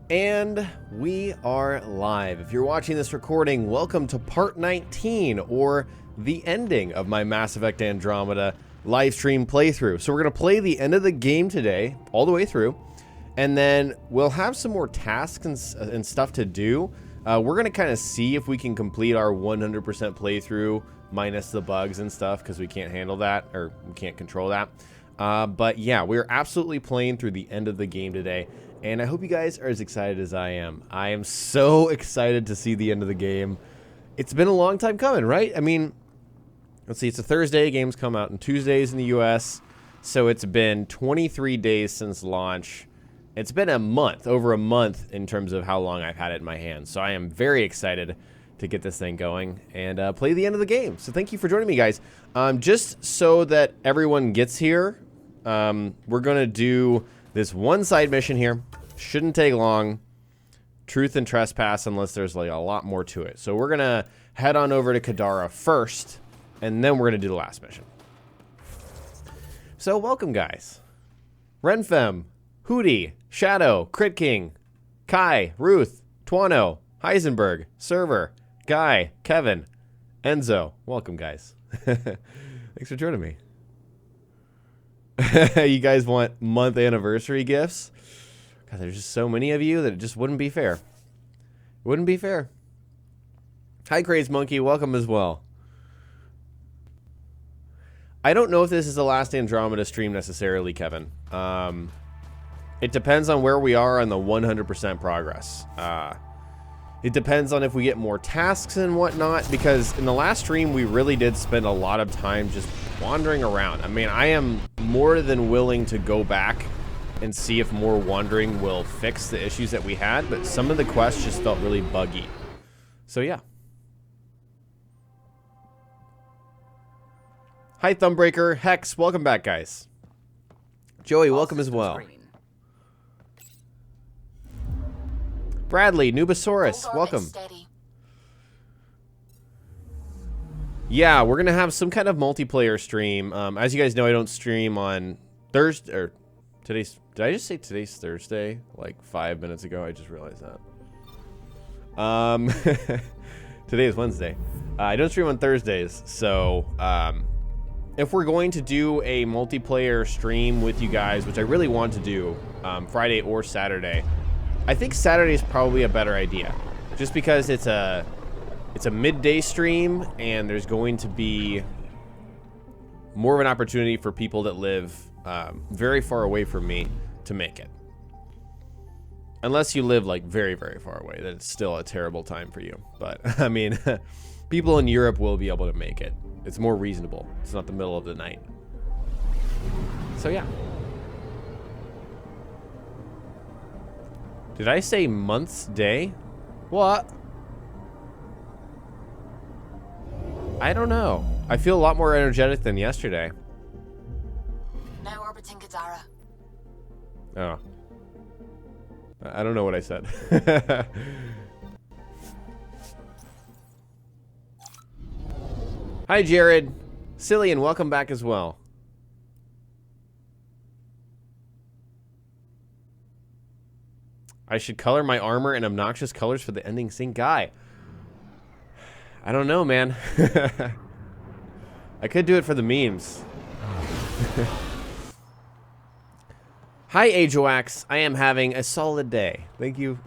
And we are live. If you're watching this recording, welcome to part 19, or the ending of my Mass Effect Andromeda live stream playthrough. So we're going to play the end of the game today, all the way through, and then we'll have some more tasks and stuff to do. We're going to kind of see if we can complete our 100% playthrough, minus the bugs and stuff, because we can't handle that, or we can't control that. But yeah, we're absolutely playing through the end of the game today. And I hope you guys are as excited as I am. I am so excited to see the end of the game. It's been a long time coming, right? I mean, let's see, it's a Thursday. Games come out on Tuesdays in the US. So it's been 23 days since launch. It's been a month, over a month in terms of how long I've had it in my hands. So I am very excited to get this thing going and play the end of the game. So thank you for joining me, guys. Just so that everyone gets here, we're going to do this one side mission here. Shouldn't take long. Truth and trespass, unless there's like a lot more to it. So we're going to head on over to Kadara first, and then we're going to do the last mission. So welcome, guys. Renfem, Hootie, Shadow, Crit King, Kai, Ruth, Twano, Heisenberg, Server, Guy, Kevin, Enzo. Welcome, guys. Thanks for joining me. You guys want month anniversary gifts? God, there's just so many of you that it just wouldn't be fair. It wouldn't be fair. Hi, Craze Monkey. Welcome as well. I don't know if this is the last Andromeda stream necessarily, Kevin. It depends on where we are on the 100% progress. It depends on if we get more tasks and whatnot, because in the last stream, we really did spend a lot of time just wandering around. I mean, I am more than willing to go back and see if more wandering will fix the issues that we had, but some of the quests just felt really buggy. So, yeah. Hi, Thumbreaker. Hex, welcome back, guys. Joey, welcome as well. Bradley, Nubasaurus, welcome. Yeah, we're going to have some kind of multiplayer stream. As you guys know, I don't stream on Thursday, or today's, did I just say today's Thursday? Like 5 minutes ago, I just realized that. Today is Wednesday. I don't stream on Thursdays, so if we're going to do a multiplayer stream with you guys, which I really want to do, Friday or Saturday, I think Saturday is probably a better idea, just because it's a midday stream and there's going to be more of an opportunity for people that live very far away from me to make it. Unless you live like very, very far away, then it's still a terrible time for you. But I mean, people in Europe will be able to make it. It's more reasonable. It's not the middle of the night. So yeah. Did I say month's day? What? I don't know. I feel a lot more energetic than yesterday. No orbiting Kadara. Oh. I don't know what I said. Hi, Jared. Cillian, welcome back as well. I should color my armor in obnoxious colors for the ending scene. Guy, I don't know, man. I could do it for the memes. Hi, Ajoax. I am having a solid day. Thank you.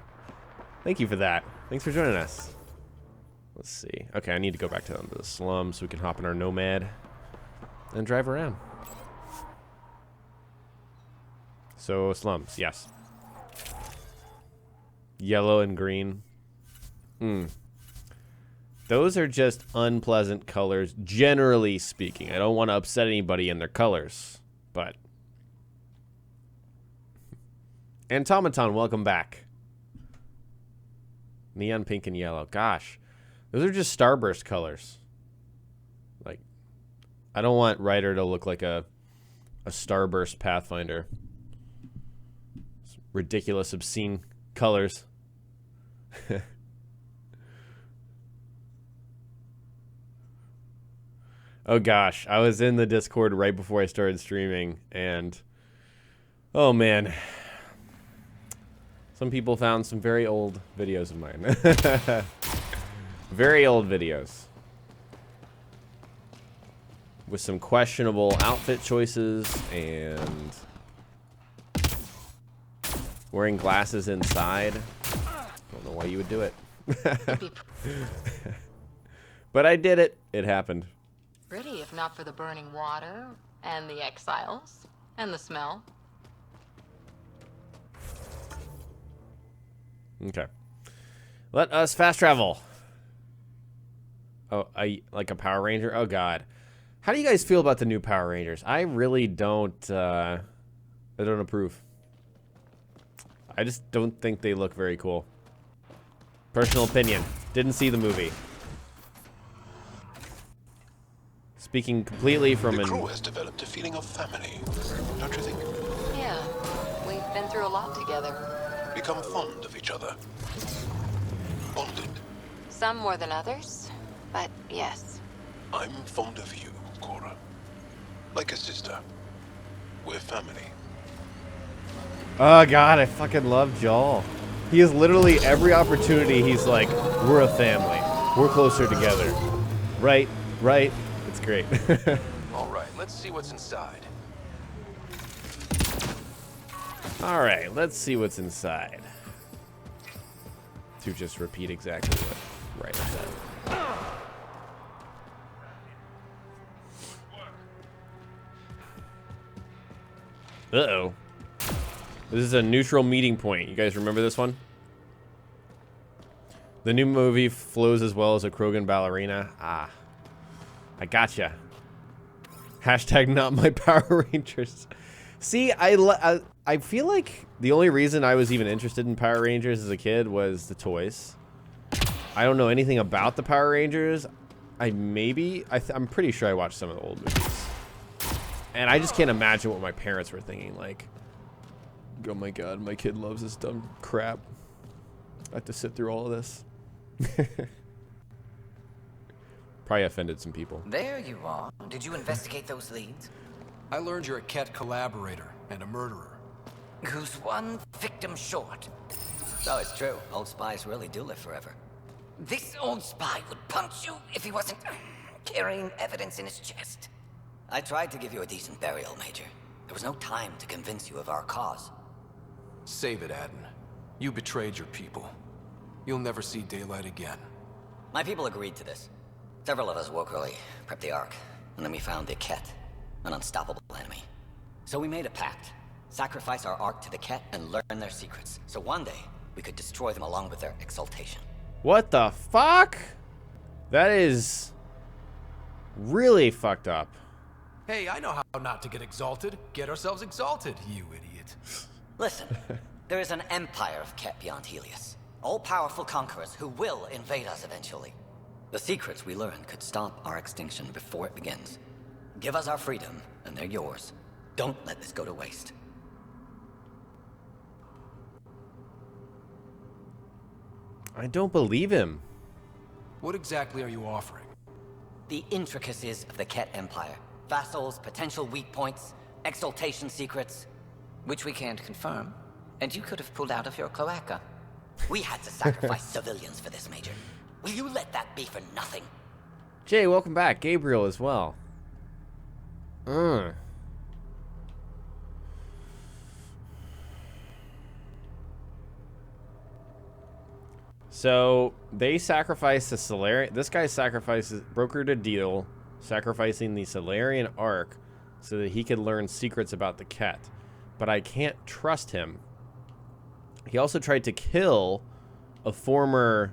Thank you for that. Thanks for joining us. Let's see. Okay, I need to go back to the slum so we can hop in our Nomad and drive around. So, slums, yes. Yellow and green. Those are just unpleasant colors, generally speaking. I don't want to upset anybody in their colors, but... Automaton, welcome back. Neon pink and yellow. Gosh, those are just starburst colors. Like, I don't want Ryder to look like a starburst Pathfinder. It's ridiculous, obscene colors. Oh gosh, I was in the Discord right before I started streaming, and oh man, Some people found some very old videos of mine. Very old videos. With some questionable outfit choices and wearing glasses inside. Don't know why you would do it. But I did it. It happened. Pretty, if not for the burning water, and the exiles, and the smell. Okay. Let us fast travel. Oh, like a Power Ranger? Oh, God. How do you guys feel about the new Power Rangers? I really don't, I don't approve. I just don't think they look very cool. Personal opinion. Didn't see the movie. Speaking completely from the crew has developed a feeling of family, don't you think? Yeah, we've been through a lot together. Become fond of each other. Bonded. Some more than others, but yes. I'm fond of you, Cora. Like a sister. We're family. Oh, God, I fucking love Joel. He has literally every opportunity. He's like, we're a family. We're closer together. Right, right. It's great. All right, let's see what's inside. All right, let's see what's inside. To just repeat exactly what Ryder said. Uh-oh. This is a neutral meeting point. You guys remember this one? The new movie flows as well as a Krogan ballerina. Ah. I gotcha. Hashtag not my Power Rangers. See, I feel like the only reason I was even interested in Power Rangers as a kid was the toys. I don't know anything about the Power Rangers. I'm pretty sure I watched some of the old movies. And I just can't imagine what my parents were thinking. Like, oh my God, my kid loves this dumb crap. I have to sit through all of this. Probably offended some people. There you are. Did you investigate those leads? I learned you're a Ket collaborator and a murderer. Who's one victim short? Oh, it's true. Old spies really do live forever. This old spy would punch you if he wasn't carrying evidence in his chest. I tried to give you a decent burial, Major. There was no time to convince you of our cause. Save it, Aden. You betrayed your people. You'll never see daylight again. My people agreed to this. Several of us woke early, prepped the Ark, and then we found the Ket, an unstoppable enemy. So we made a pact. Sacrifice our Ark to the Ket and learn their secrets. So one day, we could destroy them along with their exaltation. What the fuck? That is really fucked up. Hey, I know how not to get exalted. Get ourselves exalted, you idiot. Listen, there is an empire of Ket beyond Helios. All-powerful conquerors who will invade us eventually. The secrets we learn could stop our extinction before it begins. Give us our freedom, and they're yours. Don't let this go to waste. I don't believe him. What exactly are you offering? The intricacies of the Ket Empire. Vassals, potential weak points, exaltation secrets. Which we can't confirm. And you could have pulled out of your cloaca. We had to sacrifice civilians for this, Major. Will you let that be for nothing? Jay, welcome back. Gabriel as well. So they sacrificed the Solarian. This guy brokered a deal, sacrificing the Solarian Ark so that he could learn secrets about the Ket. But I can't trust him. He also tried to kill a former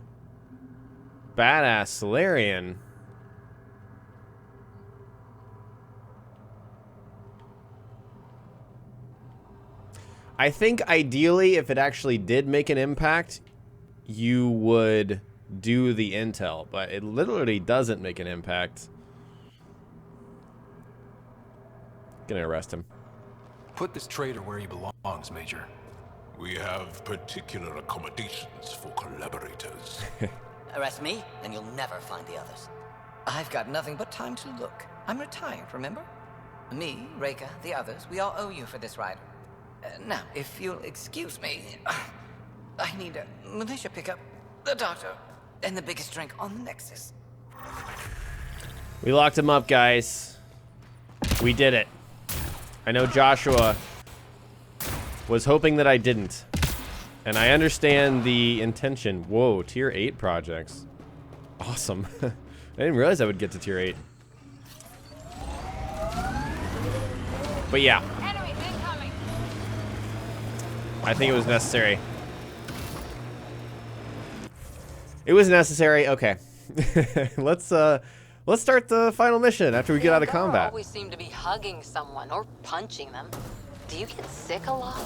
badass Solarian. I think ideally, if it actually did make an impact, you would do the intel, but it literally doesn't make an impact. Gonna arrest him. Put this traitor where he belongs, Major. We have particular accommodations for collaborators. Arrest me, and you'll never find the others. I've got nothing but time to look. I'm retired, remember? Me, Reika, the others, we all owe you for this ride. Now, if you'll excuse me, I need a militia pickup, the doctor, and the biggest drink on the Nexus. We locked him up, guys. We did it. I know Joshua was hoping that I didn't. And I understand the intention. Whoa, tier 8 projects. Awesome. I didn't realize I would get to tier 8. But yeah. Enemies incoming. I think it was necessary. It was necessary. Okay. Let's start the final mission after we get out of combat. Always seem to be hugging someone or punching them. Do you get sick a lot?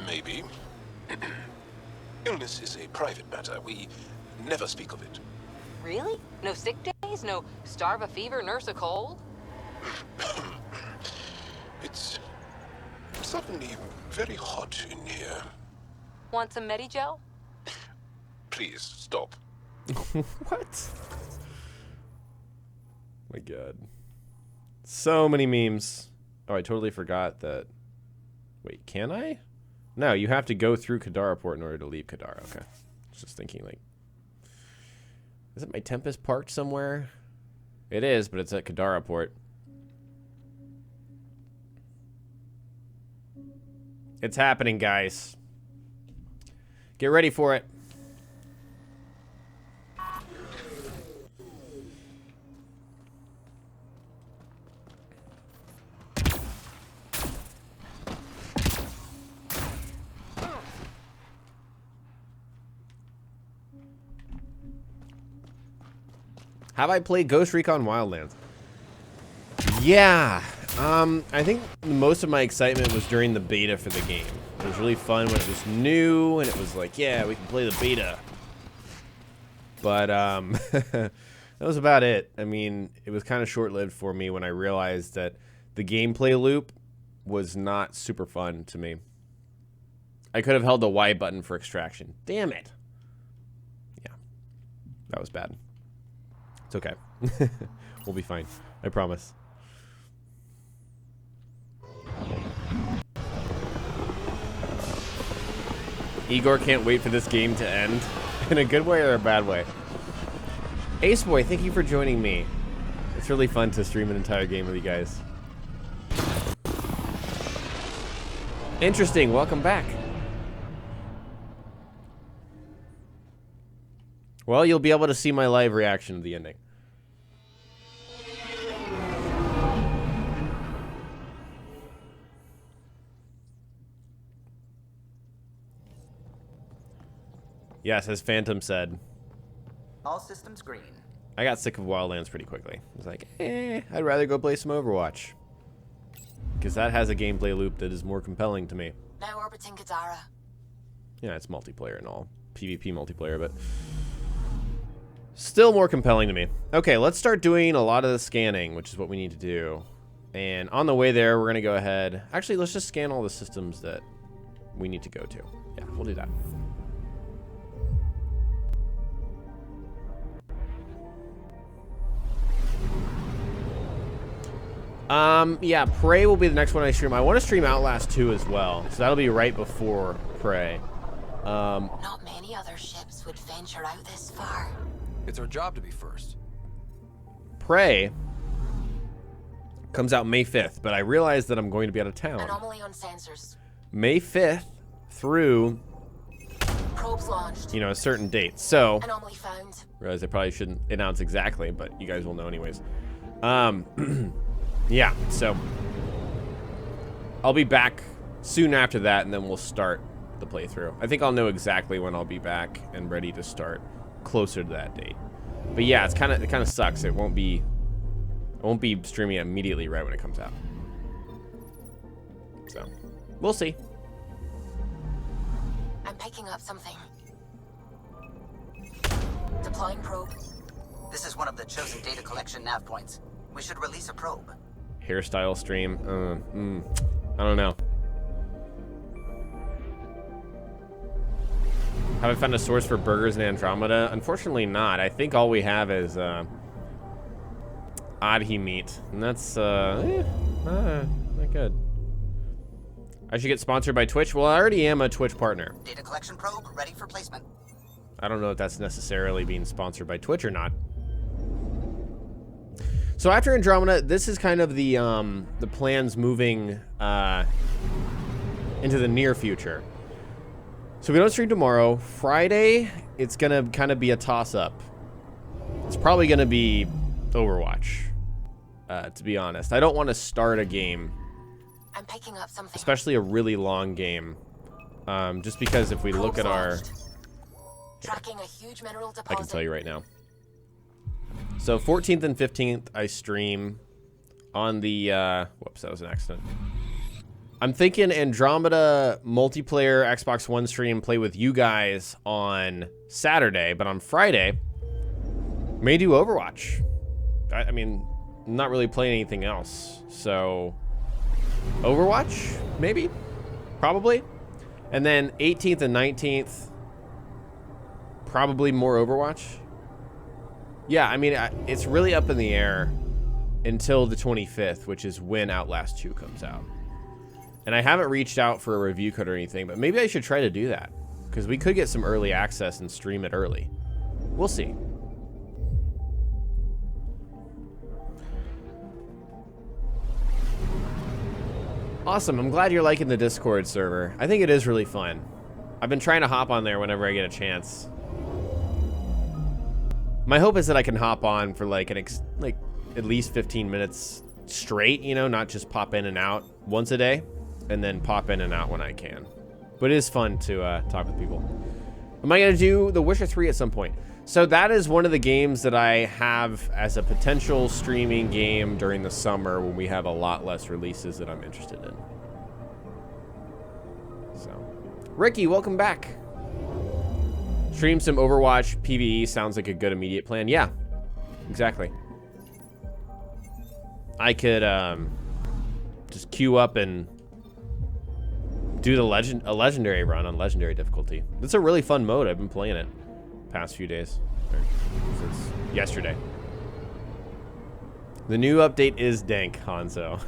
Maybe. Illness is a private matter. We never speak of it. Really? No sick days? No starve a fever, nurse a cold? It's suddenly very hot in here. Want some Medigel? Please, stop. What? My god. So many memes. Oh, I totally forgot that. Wait, can I? No, you have to go through Kadara Port in order to leave Kadara. Okay. I was just thinking, like, isn't my Tempest parked somewhere? It is, but it's at Kadara Port. It's happening, guys. Get ready for it. Have I played Ghost Recon Wildlands? Yeah. I think most of my excitement was during the beta for the game. It was really fun when it was new, and it was like, yeah, we can play the beta. But, that was about it. I mean, it was kind of short-lived for me when I realized that the gameplay loop was not super fun to me. I could have held the Y button for extraction. Damn it. Yeah. That was bad. It's okay. We'll be fine. I promise. Igor can't wait for this game to end. In a good way or a bad way? Ace Boy, thank you for joining me. It's really fun to stream an entire game with you guys. Interesting. Welcome back. Well, you'll be able to see my live reaction to the ending. Yes, as Phantom said. All systems green. I got sick of Wildlands pretty quickly. I was like, I'd rather go play some Overwatch. Because that has a gameplay loop that is more compelling to me. Now orbiting Kadara. Yeah, it's multiplayer and all. PvP multiplayer, but still more compelling to me. Okay, let's start doing a lot of the scanning, which is what we need to do. And on the way there, we're going to go ahead. Actually, let's just scan all the systems that we need to go to. Yeah, we'll do that. Yeah, Prey will be the next one I stream. I want to stream Outlast 2 as well, so that'll be right before Prey. Not many other ships would venture out this far. It's our job to be first. Prey comes out May 5th, but I realized that I'm going to be out of town. Anomaly on sensors. May 5th through, Probes launched. you know, a certain date. So, Anomaly found. realize I probably shouldn't announce exactly, but you guys will know anyways. Yeah, so I'll be back soon after that, and then we'll start the playthrough. I think I'll know exactly when I'll be back and ready to start closer to that date. But yeah, it kind of sucks. I won't be streaming it immediately right when it comes out. So we'll see. I'm picking up something. Deploying probe. This is one of the chosen data collection nav points. We should release a probe. Hairstyle stream. I don't know. Have I found a source for burgers in Andromeda? Unfortunately not. I think all we have is Adhi meat. And that's not good. I should get sponsored by Twitch. Well, I already am a Twitch partner. Data collection probe ready for placement. I don't know if that's necessarily being sponsored by Twitch or not. So after Andromeda, this is kind of the plans moving into the near future. So we don't stream tomorrow. Friday, it's gonna kind of be a toss-up. It's probably gonna be Overwatch, to be honest. I don't want to start a game, I'm picking up something. especially a really long game, just because if we look at our... Tracking a huge mineral deposit. I can tell you right now. So 14th and 15th, I stream on the, whoops, that was an accident. I'm thinking Andromeda multiplayer Xbox One stream, play with you guys on Saturday, but on Friday, may do Overwatch. I mean, I'm not really playing anything else, so Overwatch, maybe, probably. And then 18th and 19th, probably more Overwatch. Yeah, I mean, it's really up in the air until the 25th, which is when Outlast 2 comes out. And I haven't reached out for a review code or anything, but maybe I should try to do that, because we could get some early access and stream it early. We'll see. Awesome, I'm glad you're liking the Discord server. I think it is really fun. I've been trying to hop on there whenever I get a chance. My hope is that I can hop on for like at least 15 minutes straight, you know, not just pop in and out once a day, and then pop in and out when I can. But it is fun to talk with people. Am I gonna do The Witcher 3 at some point? So that is one of the games that I have as a potential streaming game during the summer when we have a lot less releases that I'm interested in. So, Ricky, welcome back. Stream some Overwatch PvE sounds like a good immediate plan. Yeah, exactly. I could just queue up and do the legendary run on legendary difficulty. It's a really fun mode. I've been playing it past few days, or since yesterday. The new update is dank, Hanzo.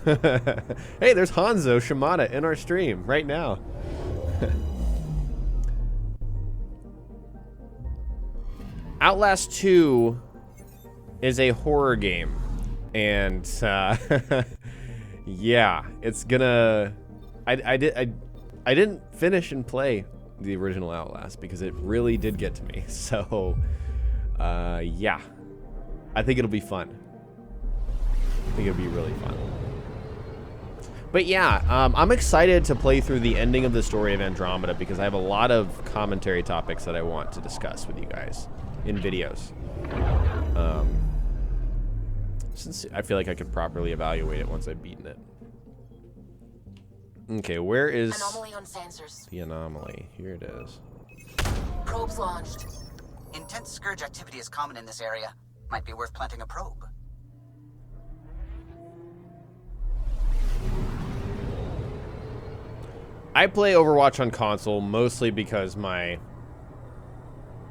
Hey, there's Hanzo Shimada in our stream right now. Outlast 2 is a horror game, and yeah, it's gonna. I didn't finish and play the original Outlast because it really did get to me. So, yeah, I think it'll be fun. I think it'll be really fun. But yeah, I'm excited to play through the ending of the story of Andromeda because I have a lot of commentary topics that I want to discuss with you guys in videos. Since I feel like I could properly evaluate it once I've beaten it. Okay, where is Anomaly on sensors. the anomaly? Here it is. Probes launched. Intense Scourge activity is common in this area. Might be worth planting a probe. I play Overwatch on console mostly because my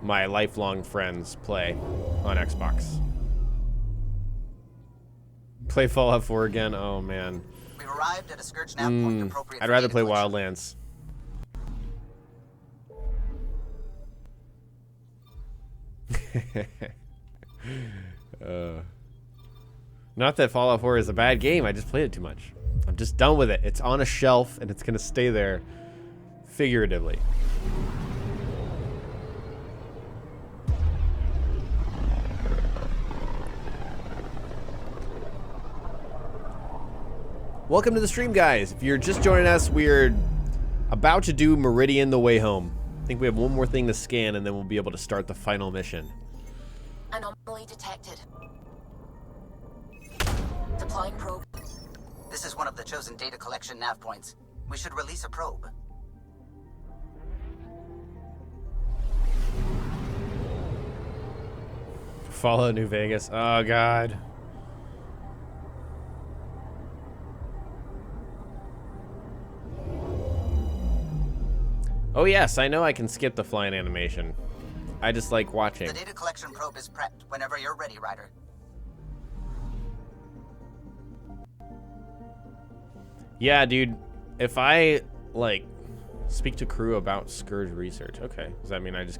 lifelong friends play on Xbox. Play Fallout 4 again? Oh man. We've arrived at a Scourge nav point appropriate I'd for rather data play collection. Wildlands. Not that Fallout 4 is a bad game, I just played it too much. I'm just done with it. It's on a shelf and it's gonna stay there figuratively. Welcome to the stream, guys. If you're just joining us, we're about to do Meridian the way home. I think we have one more thing to scan and then we'll be able to start the final mission. Anomaly detected. Deploying probe. This is one of the chosen data collection nav points. We should release a probe. Fallout New Vegas. Oh, God. Oh, yes, I know I can skip the flying animation. I just like watching. The data collection probe is prepped whenever you're ready, Ryder. Yeah, dude, if I like, speak to crew about Scourge research. Okay, does that mean I just...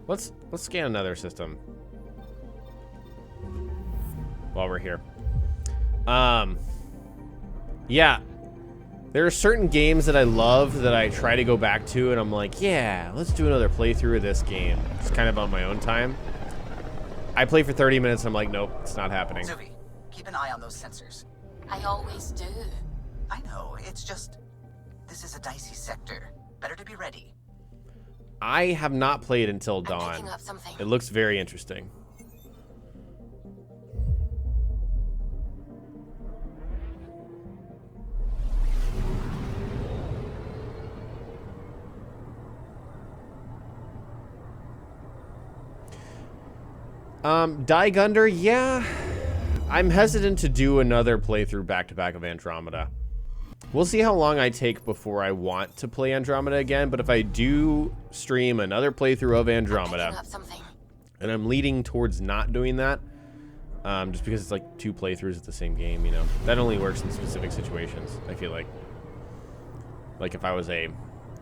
Let's scan another system while we're here. Yeah. There are certain games that I love that I try to go back to, and I'm like, yeah, let's do another playthrough of this game. It's kind of on my own time. I play for 30 minutes, and I'm like, nope, it's not happening. Zuvi, keep an eye on those sensors. I always do. I know, it's just... This is a dicey sector. Better to be ready. I have not played until I'm dawn. picking up something. It looks very interesting. Die Gunder, yeah. I'm hesitant to do another playthrough back-to-back of Andromeda. We'll see how long I take before I want to play Andromeda again, but if I do stream another playthrough of Andromeda, and I'm leading towards not doing that, just because it's like 2 playthroughs of the same game, you know. That only works in specific situations, I feel like. Like if I was a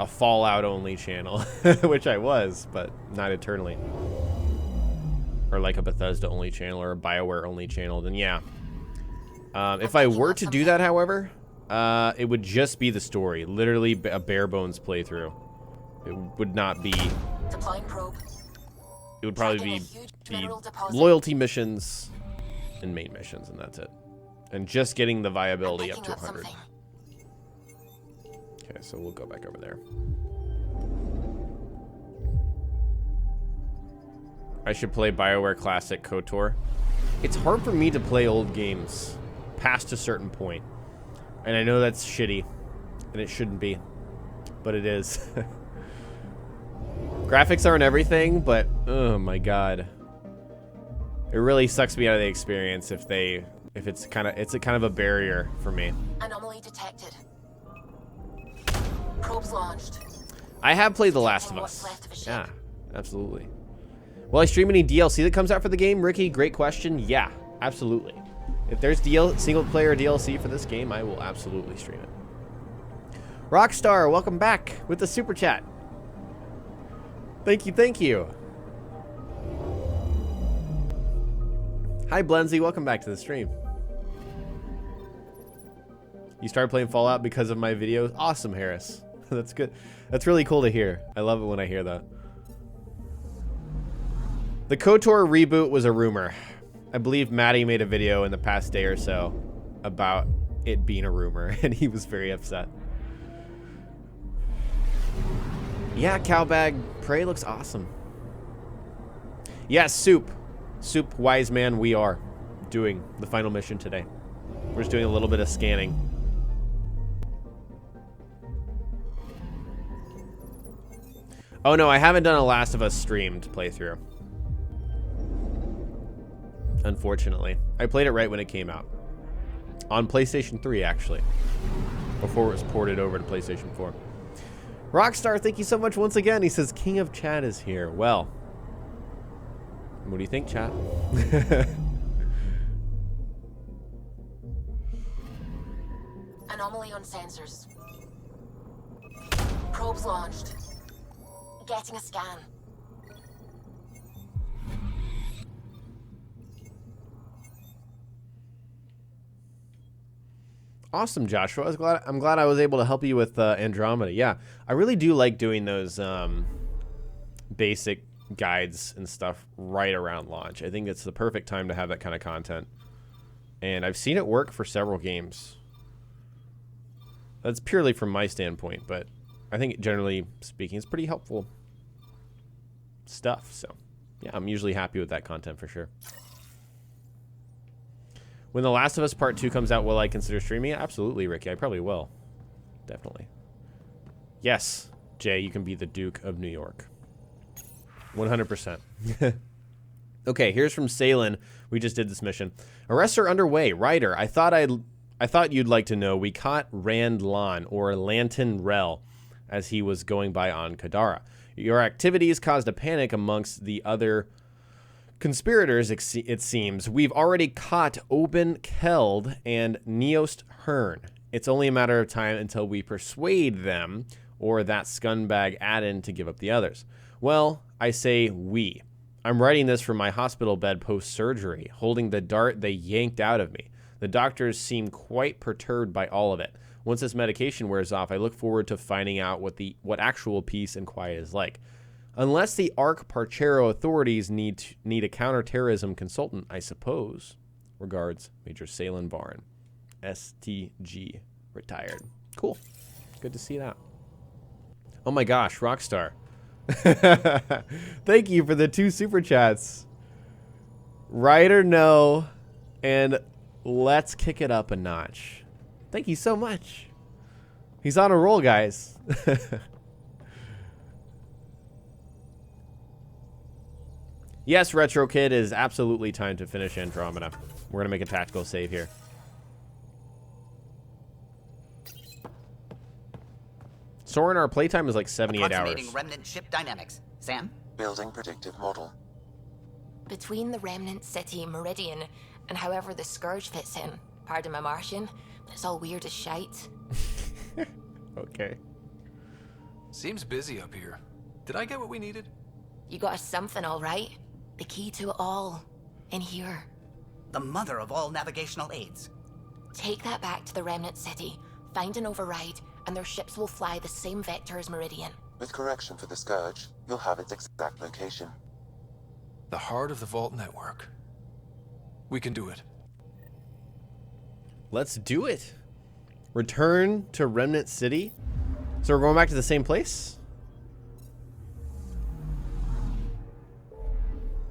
Fallout-only channel, which I was, but not eternally. Or like a Bethesda-only channel or a BioWare-only channel, then yeah. If I were to do that, however, it would just be the story. Literally a bare-bones playthrough. It would not be... It would probably be loyalty missions and main missions, and that's it. And just getting the viability up to 100. Okay, so we'll go back over there. I should play BioWare Classic KOTOR. It's hard for me to play old games past a certain point. And I know that's shitty, and it shouldn't be, but it is. Graphics aren't everything, but oh my god. It really sucks me out of the experience if it's kind of a barrier for me. Anomaly detected. Probes launched. I have played The Last of Us. Yeah, absolutely. Will I stream any DLC that comes out for the game, Ricky? Great question. Yeah, absolutely. If there's single-player DLC for this game, I will absolutely stream it. Rockstar, welcome back with the super chat. Thank you, thank you. Hi, Blenzy, welcome back to the stream. You started playing Fallout because of my videos? Awesome, Harris. That's good. That's really cool to hear. I love it when I hear that. The KOTOR reboot was a rumor. I believe Maddie made a video in the past day or so about it being a rumor, and he was very upset. Yeah, Cowbag Prey looks awesome. Yeah, Soup, wise man, we are doing the final mission today. We're just doing a little bit of scanning. Oh no, I haven't done a Last of Us streamed playthrough. Unfortunately. I played it right when it came out. On PlayStation 3, actually. Before it was ported over to PlayStation 4. Rockstar, thank you so much once again. He says, King of Chat is here. Well, what do you think, chat? Anomaly on sensors. Probes launched. Getting a scan. Awesome, Joshua. I'm glad I was able to help you with Andromeda. Yeah, I really do like doing those basic guides and stuff right around launch. I think it's the perfect time to have that kind of content. And I've seen it work for several games. That's purely from my standpoint, but I think generally speaking, it's pretty helpful stuff. So, yeah, I'm usually happy with that content for sure. When The Last of Us Part 2 comes out, will I consider streaming it? Absolutely, Ricky. I probably will. Definitely. Yes, Jay, you can be the Duke of New York. 100%. Okay, here's from Salen. We just did this mission. Arrests are underway. Ryder, I thought you'd like to know we caught Rand Lan, or Lanton Rel, as he was going by on Kadara. Your activities caused a panic amongst the other conspirators, it seems. We've already caught Oben Keld and Neost Hearn, It's only a matter of time until we persuade them or that scumbag Addon to give up the others. Well, I say we. I'm writing this from my hospital bed post-surgery, holding the dart they yanked out of me. The doctors seem quite perturbed by all of it. Once this medication wears off, I look forward to finding out what actual peace and quiet is like. Unless the Arc Parchero authorities need a counterterrorism consultant, I suppose. Regards, Major Salen Barn. STG. Retired. Cool. Good to see that. Oh my gosh, Rockstar. Thank you for the 2 super chats. Ryder, no. And let's kick it up a notch. Thank you so much. He's on a roll, guys. Yes, Retro Kid, is absolutely time to finish Andromeda. We're going to make a tactical save here. Soren, our playtime is like 78 hours. Remnant ship dynamics. Sam? Building predictive model. Between the remnant city, Meridian, and however the Scourge fits in, pardon my Martian, but it's all weird as shite. Okay. Seems busy up here. Did I get what we needed? You got us something, all right? The key to it all. In here. The mother of all navigational aids. Take that back to the remnant city, find an override, and their ships will fly the same vector as Meridian. With correction for the Scourge, you'll have its exact location. The heart of the Vault network. We can do it. Let's do it. Return to Remnant City. So we're going back to the same place?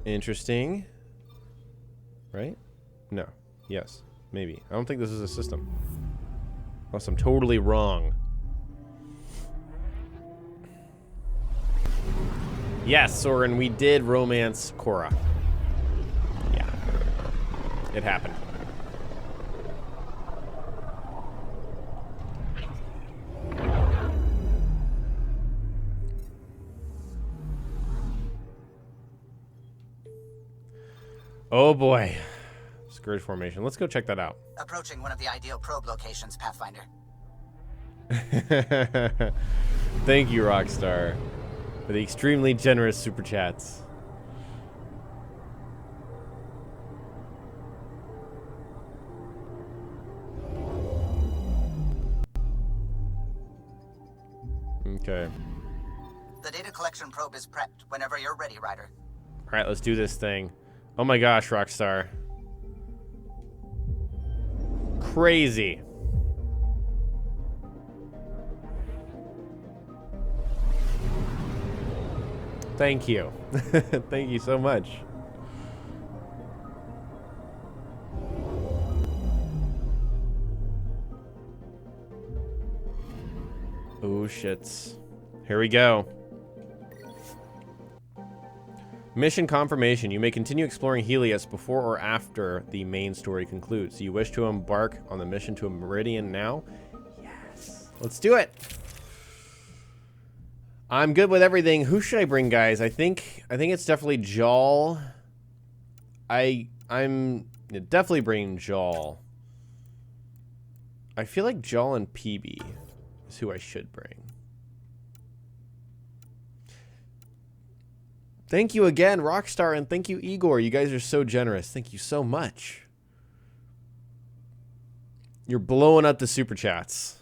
Interesting. Right? No. Yes. Maybe. I don't think this is a system. Unless I'm totally wrong. Yes, Soren, we did romance Cora. Yeah. It happened. Oh boy. Scourge formation. Let's go check that out. Approaching one of the ideal probe locations, Pathfinder. Thank you, Rockstar, for the extremely generous super chats. Okay. The data collection probe is prepped whenever you're ready, Ryder. All right, let's do this thing. Oh my gosh, Rockstar. Crazy. Thank you. Thank you so much. Oh, shits. Here we go. Mission confirmation. You may continue exploring Helios before or after the main story concludes. Do you wish to embark on the mission to Meridian now? Yes. Let's do it. I'm good with everything. Who should I bring, guys? I think it's definitely Jaal. I'm definitely bringing Jaal. I feel like Jaal and PB is who I should bring. Thank you again, Rockstar, and thank you, Igor. You guys are so generous. Thank you so much. You're blowing up the super chats.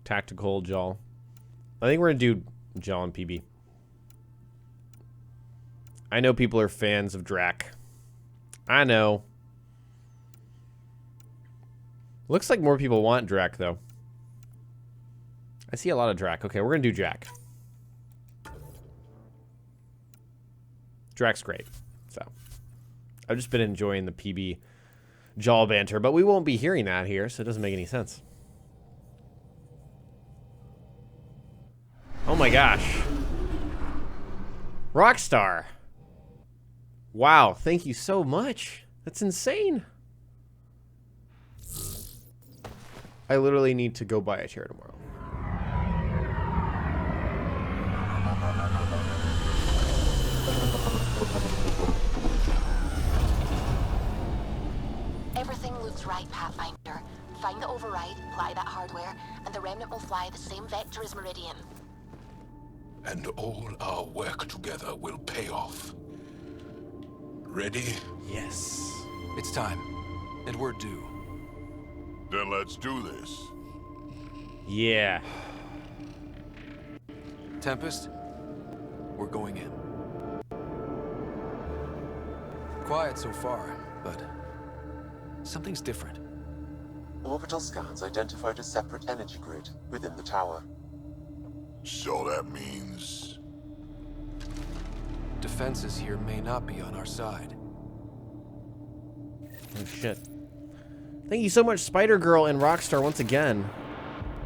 Tactical Jaal. I think we're going to do Jaal and PB. I know people are fans of Drac. I know. Looks like more people want Drac, though. I see a lot of Drac. Okay, we're going to do Jack. Drac's great. So, I've just been enjoying the PB Jaal banter, but we won't be hearing that here, so it doesn't make any sense. Oh my gosh. Rockstar. Wow, thank you so much. That's insane. I literally need to go buy a chair tomorrow. Everything looks right, Pathfinder. Find the override, apply that hardware, and the Remnant will fly the same vector as Meridian. And all our work together will pay off. Ready? Yes. It's time. And we're due. Then let's do this. Yeah. Tempest, we're going in. Quiet so far, but something's different. Orbital scans identified a separate energy grid within the tower. So that means... Defenses here may not be on our side. Oh shit. Thank you so much, Spider-Girl and Rockstar, once again.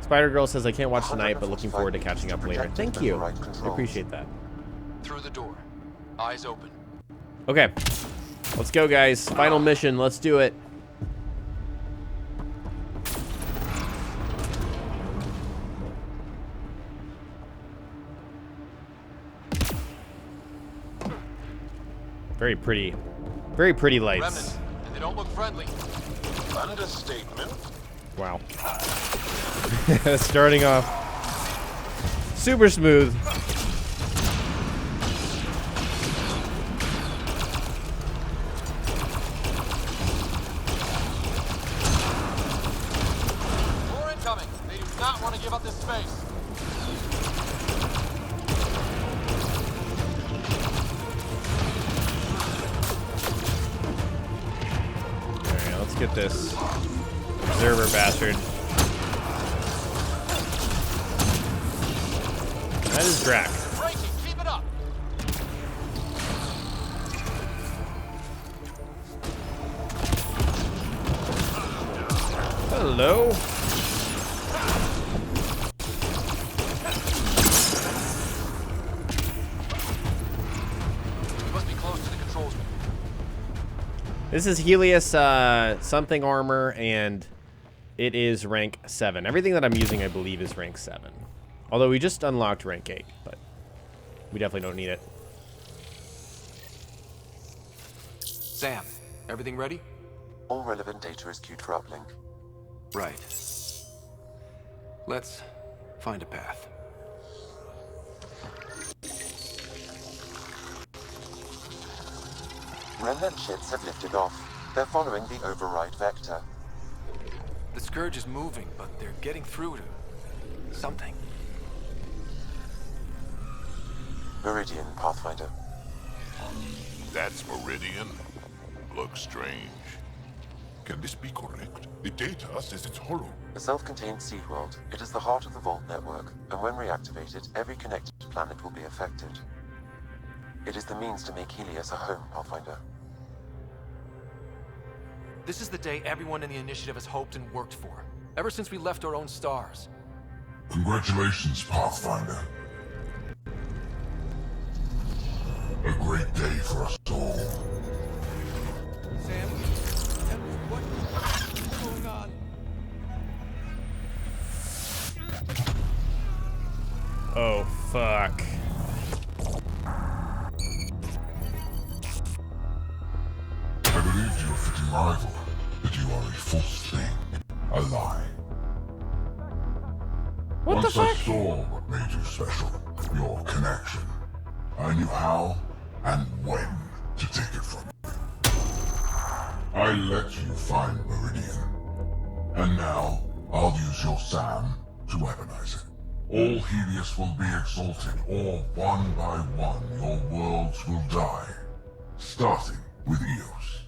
Spider-Girl says, I can't watch tonight, but looking forward to catching up later. Thank you. I appreciate that. Through the door. Eyes open. Okay. Let's go, guys. Final mission. Let's do it. Very pretty lights. Remnant, and they don't look friendly. Understatement. Wow. Starting off super smooth. More incoming. They do not want to give up this space. Alright, let's get this observer bastard. That is Drac. Breaking, keep it up. Hello. Must be close to the controls room. This is Helios something armor, and it is rank 7. Everything that I'm using, I believe, is rank 7. Although we just unlocked rank 8, but we definitely don't need it. Sam, everything ready? All relevant data is queued for uplink. Right. Let's find a path. Remnant ships have lifted off. They're following the override vector. The Scourge is moving, but they're getting through to something. Meridian, Pathfinder. That's Meridian. Looks strange. Can this be correct? The data says it's hollow. A self-contained seed world. It is the heart of the Vault network, and when reactivated, every connected planet will be affected. It is the means to make Helios a home, Pathfinder. This is the day everyone in the Initiative has hoped and worked for. Ever since we left our own stars. Congratulations, Pathfinder. A great day for us all. Sam, what's going on? Oh, fuck. I believed you a fitting rival, but you are a false thing. A lie. What the fuck? Once I saw what made you special, your connection, I knew how and when to take it from you. I let you find Meridian. And now, I'll use your SAM to weaponize it. All Helios will be exalted, or one by one your worlds will die. Starting with Eos.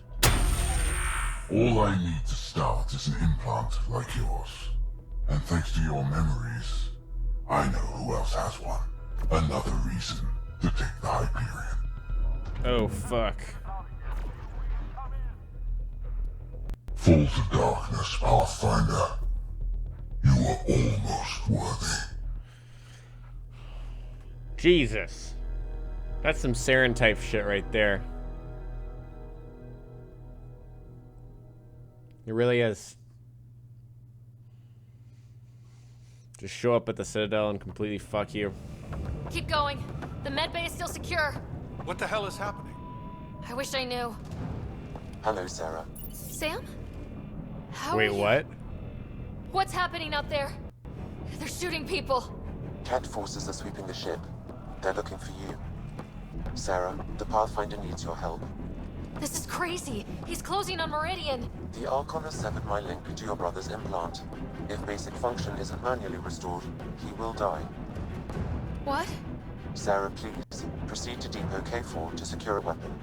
All I need to start is an implant like yours. And thanks to your memories, I know who else has one. Another reason to take the Hyperion. Oh, fuck. Fall to darkness, Pathfinder. You are almost worthy. Jesus. That's some Saren type shit right there. It really is. Just show up at the Citadel and completely fuck you. Keep going. The medbay is still secure. What the hell is happening? I wish I knew. Hello, Sara. Sam? Wait, what? What's happening out there? They're shooting people. Cat forces are sweeping the ship. They're looking for you. Sara, the Pathfinder needs your help. This is crazy. He's closing on Meridian. The Archon has severed my link to your brother's implant. If basic function isn't manually restored, he will die. What? Sara, please, proceed to Depot K4 to secure a weapon.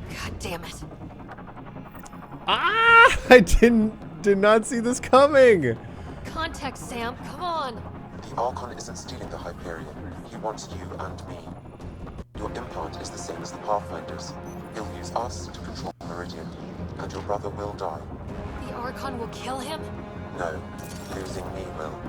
God damn it. Ah! I did not see this coming. Contact, Sam. Come on. The Archon isn't stealing the Hyperion. He wants you and me. Your implant is the same as the Pathfinder's. He'll use us to control Meridian, and your brother will die. The Archon will kill him? No, losing me will.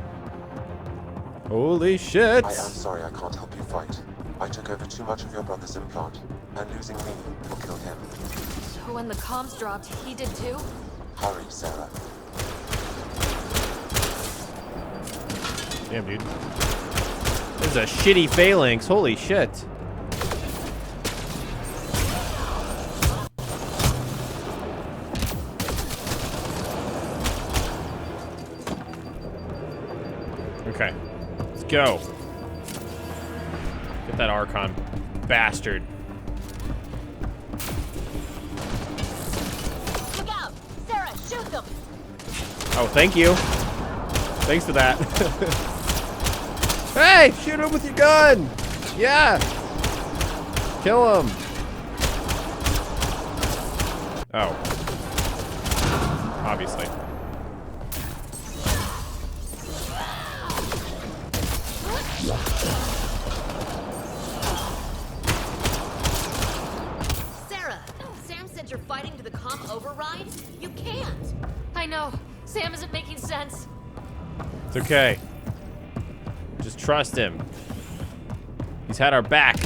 Holy shit. I am sorry I can't help you fight. I took over too much of your brother's implant, and losing me will kill him. So when the comms dropped, he did too? Hurry, Sara. Damn, dude. This is a shitty phalanx. Holy shit. Okay. Let's go. Get that Archon bastard. Look out! Sara, shoot them! Oh, thank you. Thanks for that. Hey, shoot him with your gun! Yeah! Kill him! Oh. Obviously. Sara, Sam said you're fighting to the comm override? You can't! I know. Sam isn't making sense. It's okay. Just trust him. He's had our back.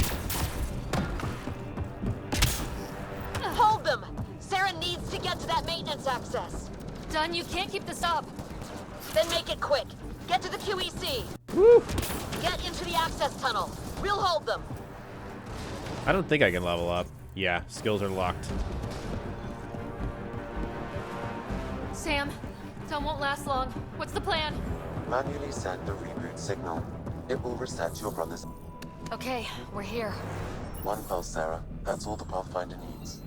Hold them! Sara needs to get to that maintenance access. Dunn, you can't keep this up. Then make it quick. Get to the QEC. Woo! Get into the access tunnel. We'll hold them. I don't think I can level up. Yeah, skills are locked. Sam, Dunn won't last long. What's the plan? Manually send the reboot signal. It will reset your brother's... Okay, we're here. One pulse, Sara. That's all the Pathfinder needs.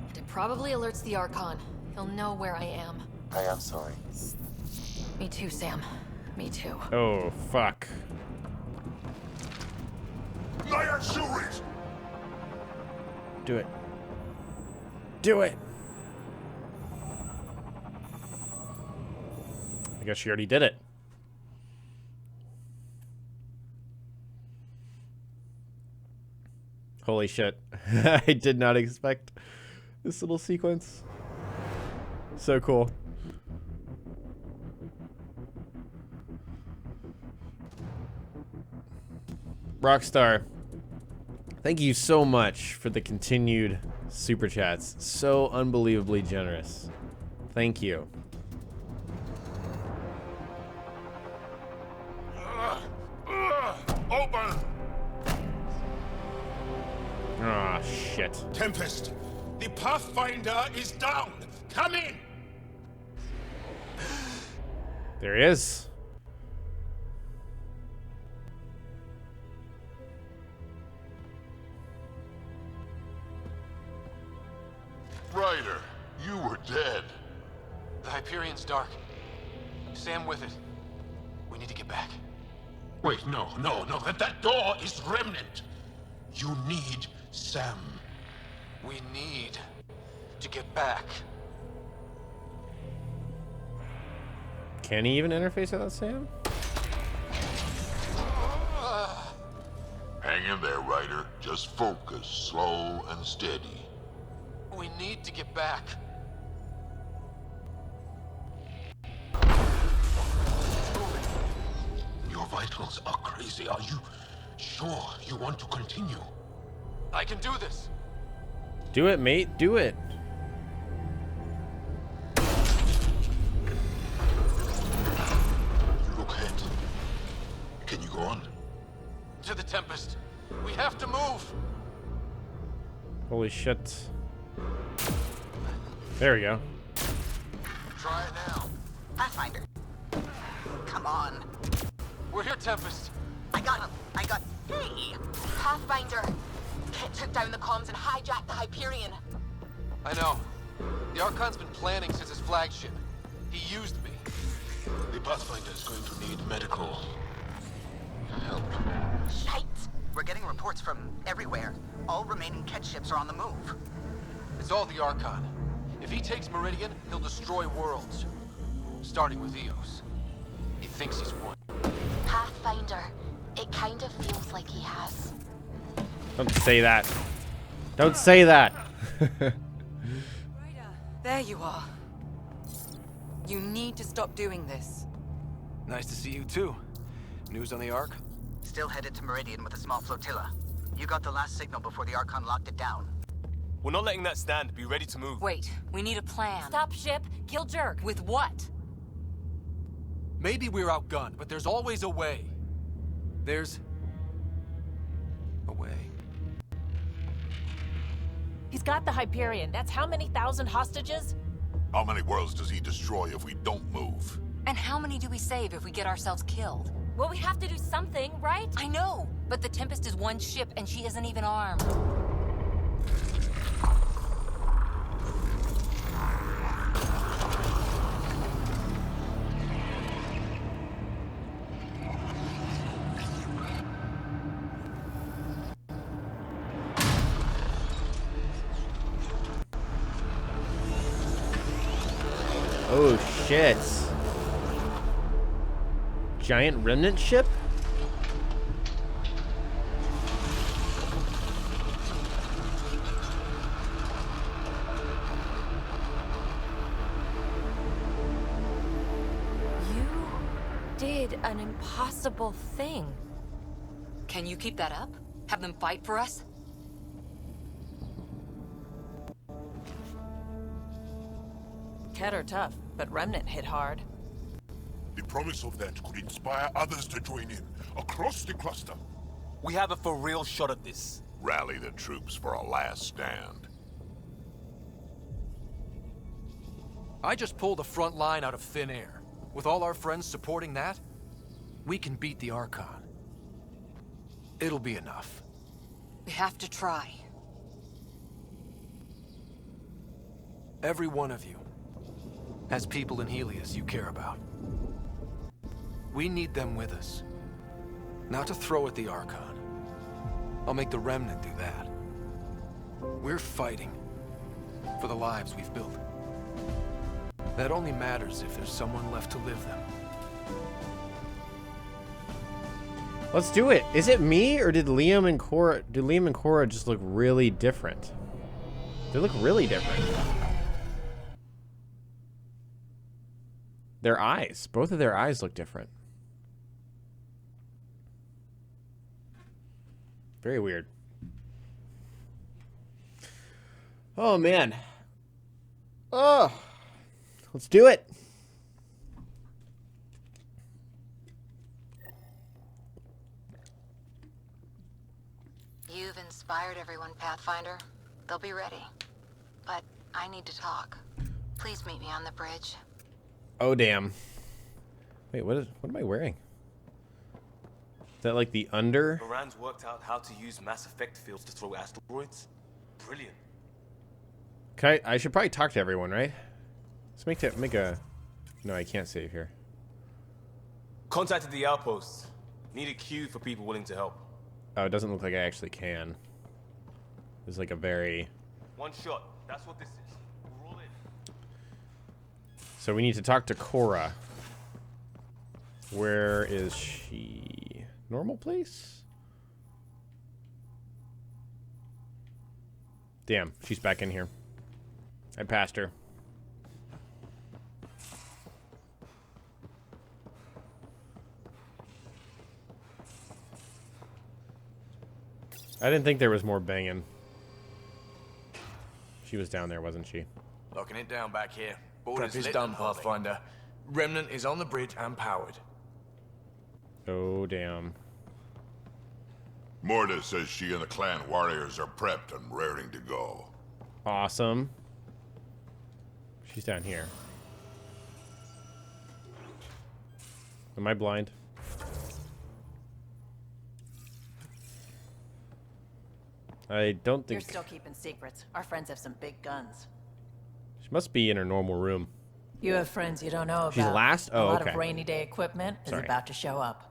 And it probably alerts the Archon. He'll know where I am. I am sorry. Me too, Sam. Me too. Oh, fuck. Do it. Do it! I guess she already did it. Holy shit. I did not expect this little sequence. So cool. Rockstar, thank you so much for the continued super chats. So unbelievably generous. Thank you. Open! Ah, shit. Tempest, the Pathfinder is down. Come in! There he is. Ryder, you were dead. The Hyperion's dark. Sam with it. We need to get back. Wait, no. That door is remnant. You need Sam. We need to get back. Can he even interface without Sam? Hang in there, Ryder. Just focus, slow and steady. We need to get back. Your vitals are crazy. Are you sure you want to continue? I can do this. Do it, mate. Do it. You look hit. Can you go on? To the Tempest. We have to move. Holy shit. There we go. Try it now. Pathfinder. Come on. We're here, Tempest. I got him. Hey! Pathfinder! Kit took down the comms and hijacked the Hyperion. I know. The Archon's been planning since his flagship. He used me. The Pathfinder is going to need medical help. Shite! We're getting reports from everywhere. All remaining Ket ships are on the move. It's all the Archon. If he takes Meridian, he'll destroy worlds. Starting with Eos. He thinks he's won. Pathfinder. It kind of feels like he has. Don't say that. Don't say that. There you are. You need to stop doing this. Nice to see you too. News on the Ark? Still headed to Meridian with a small flotilla. You got the last signal before the Archon locked it down. We're not letting that stand. Be ready to move. Wait, we need a plan. Stop ship, kill Jerk. With what? Maybe we're outgunned, but there's always a way. There's a way. He's got the Hyperion. That's how many thousand hostages? How many worlds does he destroy if we don't move? And how many do we save if we get ourselves killed? Well, we have to do something, right? I know, but the Tempest is one ship and she isn't even armed. Oh shit. Giant remnant ship? You did an impossible thing. Can you keep that up? Have them fight for us? Ket are tough, but Remnant hit hard. The promise of that could inspire others to join in, across the cluster. We have a for real shot at this. Rally the troops for a last stand. I just pulled a front line out of thin air. With all our friends supporting that, we can beat the Archon. It'll be enough. We have to try. Every one of you has people in Helios you care about. We need them with us. Not to throw at the Archon. I'll make the Remnant do that. We're fighting for the lives we've built. That only matters if there's someone left to live them. Let's do it. Is it me or did Liam and Cora just look really different? They look really different. Their eyes, both of their eyes look different. Very weird. Oh man. Oh, let's do it. You've inspired everyone, Pathfinder. They'll be ready. But I need to talk. Please meet me on the bridge. Oh damn. Wait, what am I wearing? Is that like the under? Moran's worked out how to use Mass Effect fields to throw asteroids. Brilliant. Okay, I should probably talk to everyone, right? Let's make a. No, I can't save here. Contacted the outposts. Need a queue for people willing to help. Oh, it doesn't look like I actually can. It's like a very. One shot. That's what this is. We're all in. So we need to talk to Cora. Where is she? Normal place? Damn, she's back in here. I passed her. I didn't think there was more banging. She was down there, wasn't she? Locking it down back here. Prep is done, Pathfinder. Remnant is on the bridge and powered. Oh, damn. Morda says she and the clan warriors are prepped and raring to go. Awesome. She's down here. Am I blind? I don't think... You're still keeping secrets. Our friends have some big guns. She must be in her normal room. You have friends you don't know about. She's last? Oh, a lot okay. of rainy day equipment is Sorry. about to show up.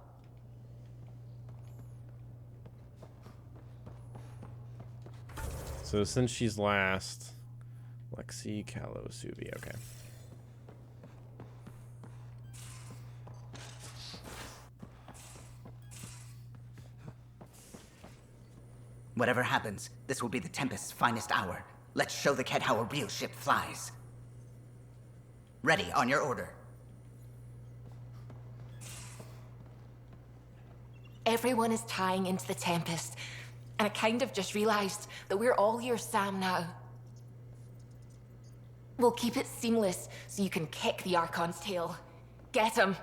So since she's last... Lexi, Callow, Suvi. Okay. Whatever happens, this will be the Tempest's finest hour. Let's show the Kett how a real ship flies. Ready, on your order. Everyone is tying into the Tempest, and I kind of just realized that we're all your Sam now. We'll keep it seamless so you can kick the Archon's tail. Get him!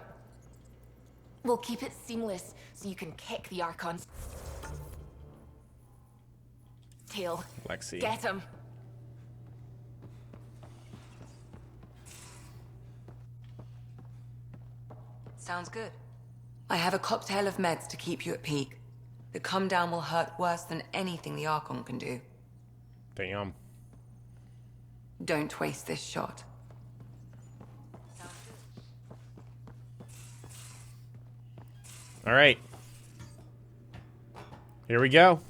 We'll keep it seamless so you can kick the Archon's tail. Lexi. Get him! Sounds good. I have a cocktail of meds to keep you at peak. The come down will hurt worse than anything the Archon can do. Damn. Don't waste this shot. All right. Here we go.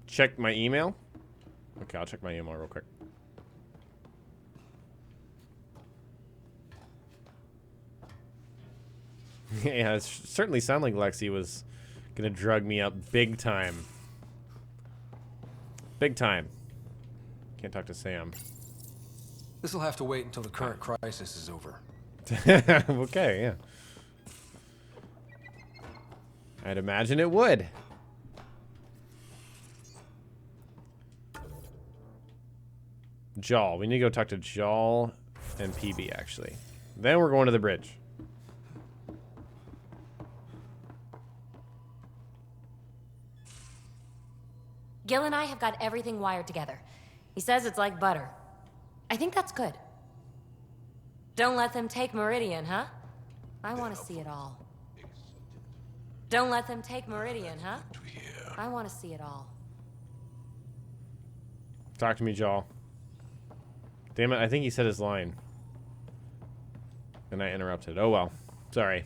Check my email. Okay, I'll check my email real quick. Yeah, it certainly sounded like Lexi was gonna drug me up big time. Big time. Can't talk to Sam. This will have to wait until the current crisis is over. Okay, yeah. I'd imagine it would. Jaal. We need to go talk to Jaal and PB, actually. Then we're going to the bridge. Gil and I have got everything wired together. He says it's like butter. I think that's good. Don't let them take Meridian, huh? I want to see it all. Don't let them take Meridian, huh? I want to see it all. Talk to me, Jaal. Damn it, I think he said his line. And I interrupted. Oh well. Sorry.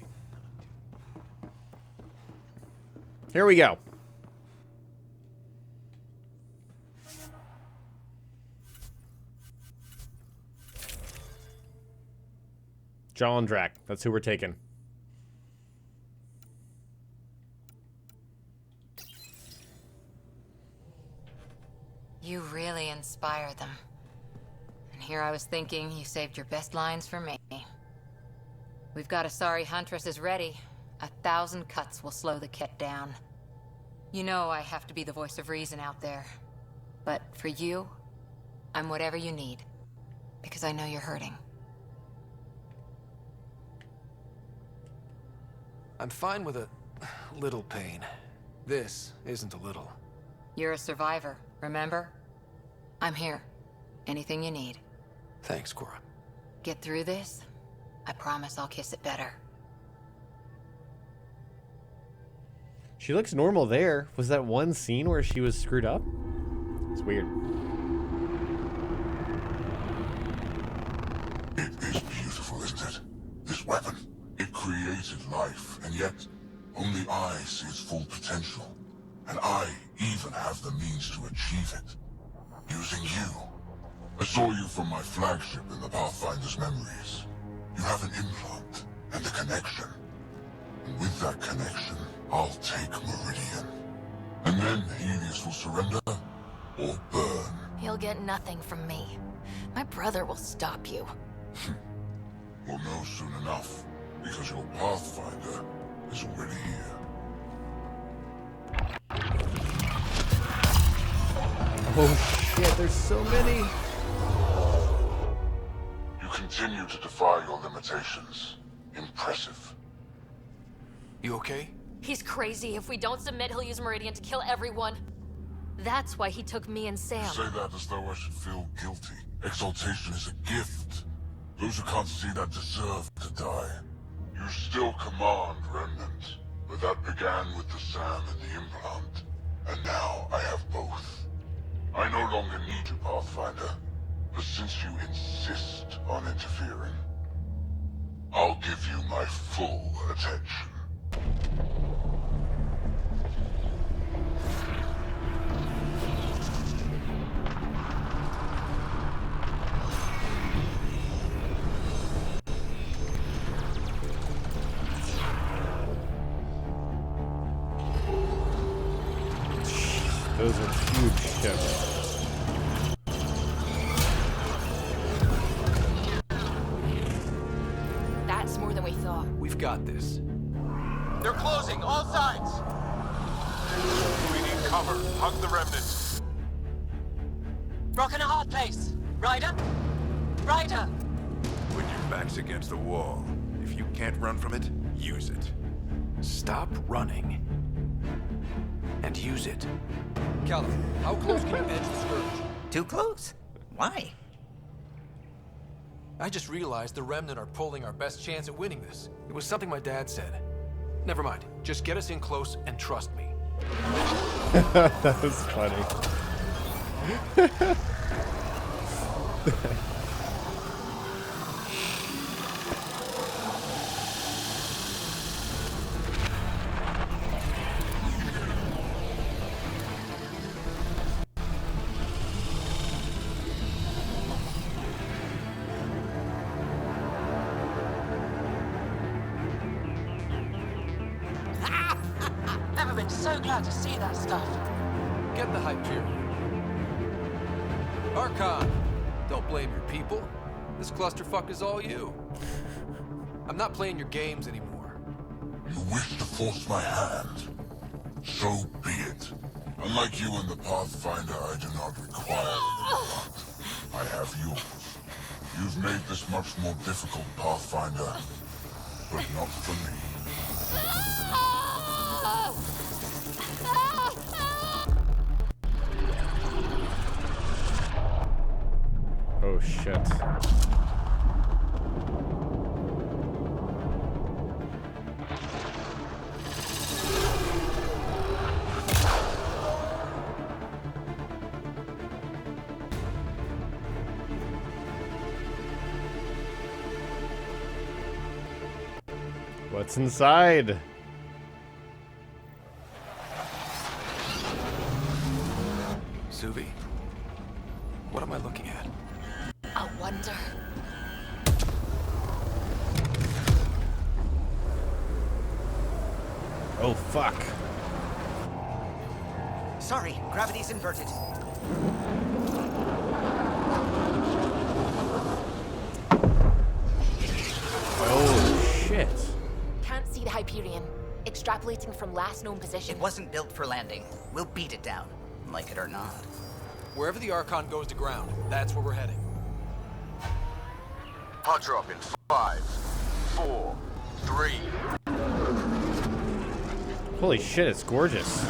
Here we go. Jaal and Drac. That's who we're taking. You really inspired them. And here I was thinking you saved your best lines for me. We've got Asari Huntresses ready. 1,000 cuts will slow the Kett down. You know I have to be the voice of reason out there. But for you, I'm whatever you need. Because I know you're hurting. I'm fine with a little pain. This isn't a little. You're a survivor, remember? I'm here. Anything you need. Thanks, Cora. Get through this, I promise I'll kiss it better. She looks normal there. Was that one scene where she was screwed up? It's weird. It is beautiful, isn't it? This weapon. It created life, and yet only I see its full potential. And I even have the means to achieve it. Using you. I saw you from my flagship in the Pathfinder's memories. You have an implant and a connection. And with that connection, I'll take Meridian. And then Helios will surrender or burn. He'll get nothing from me. My brother will stop you. We'll know soon enough, because your Pathfinder is already here. Oh shit, there's so many. You continue to defy your limitations. Impressive. You okay? He's crazy. If we don't submit, he'll use Meridian to kill everyone. That's why he took me and Sam. You say that as though I should feel guilty. Exaltation is a gift. Those who can't see that deserve to die. You still command, Remnant. But that began with the SAM and the implant. And now I have both. I no longer need you, Pathfinder. But since you insist on interfering, I'll give you my full attention. Those are huge ships. That's more than we thought. We've got this. They're closing, all sides! We need cover. Hug the remnants. Rock in a hard place. Ryder? Ryder! When your back's against the wall, if you can't run from it, use it. Stop running. And use it. Callum, how close can you edge the Scourge? Too close? Why? I just realized the Remnant are pulling our best chance at winning this. It was something my dad said. Never mind. Just get us in close and trust me. That was funny. Never been so glad to see that stuff. Get the Hyperion. Archon, don't blame your people. This clusterfuck is all you. I'm not playing your games anymore. You wish to force my hand? So be it. Unlike you and the Pathfinder, I do not require an implant. I have yours. You've made this much more difficult, Pathfinder, but not for me. Oh shit. What's inside? Suvi, what am I looking at? I wonder. Oh fuck. Sorry, gravity's inverted. Oh shit. Can't see the Hyperion. Extrapolating from last known position. It wasn't built for landing. We'll beat it down, like it or not. Wherever the Archon goes to ground, that's where we're heading. Hot drop in 5, 4, 3. Holy shit, it's gorgeous.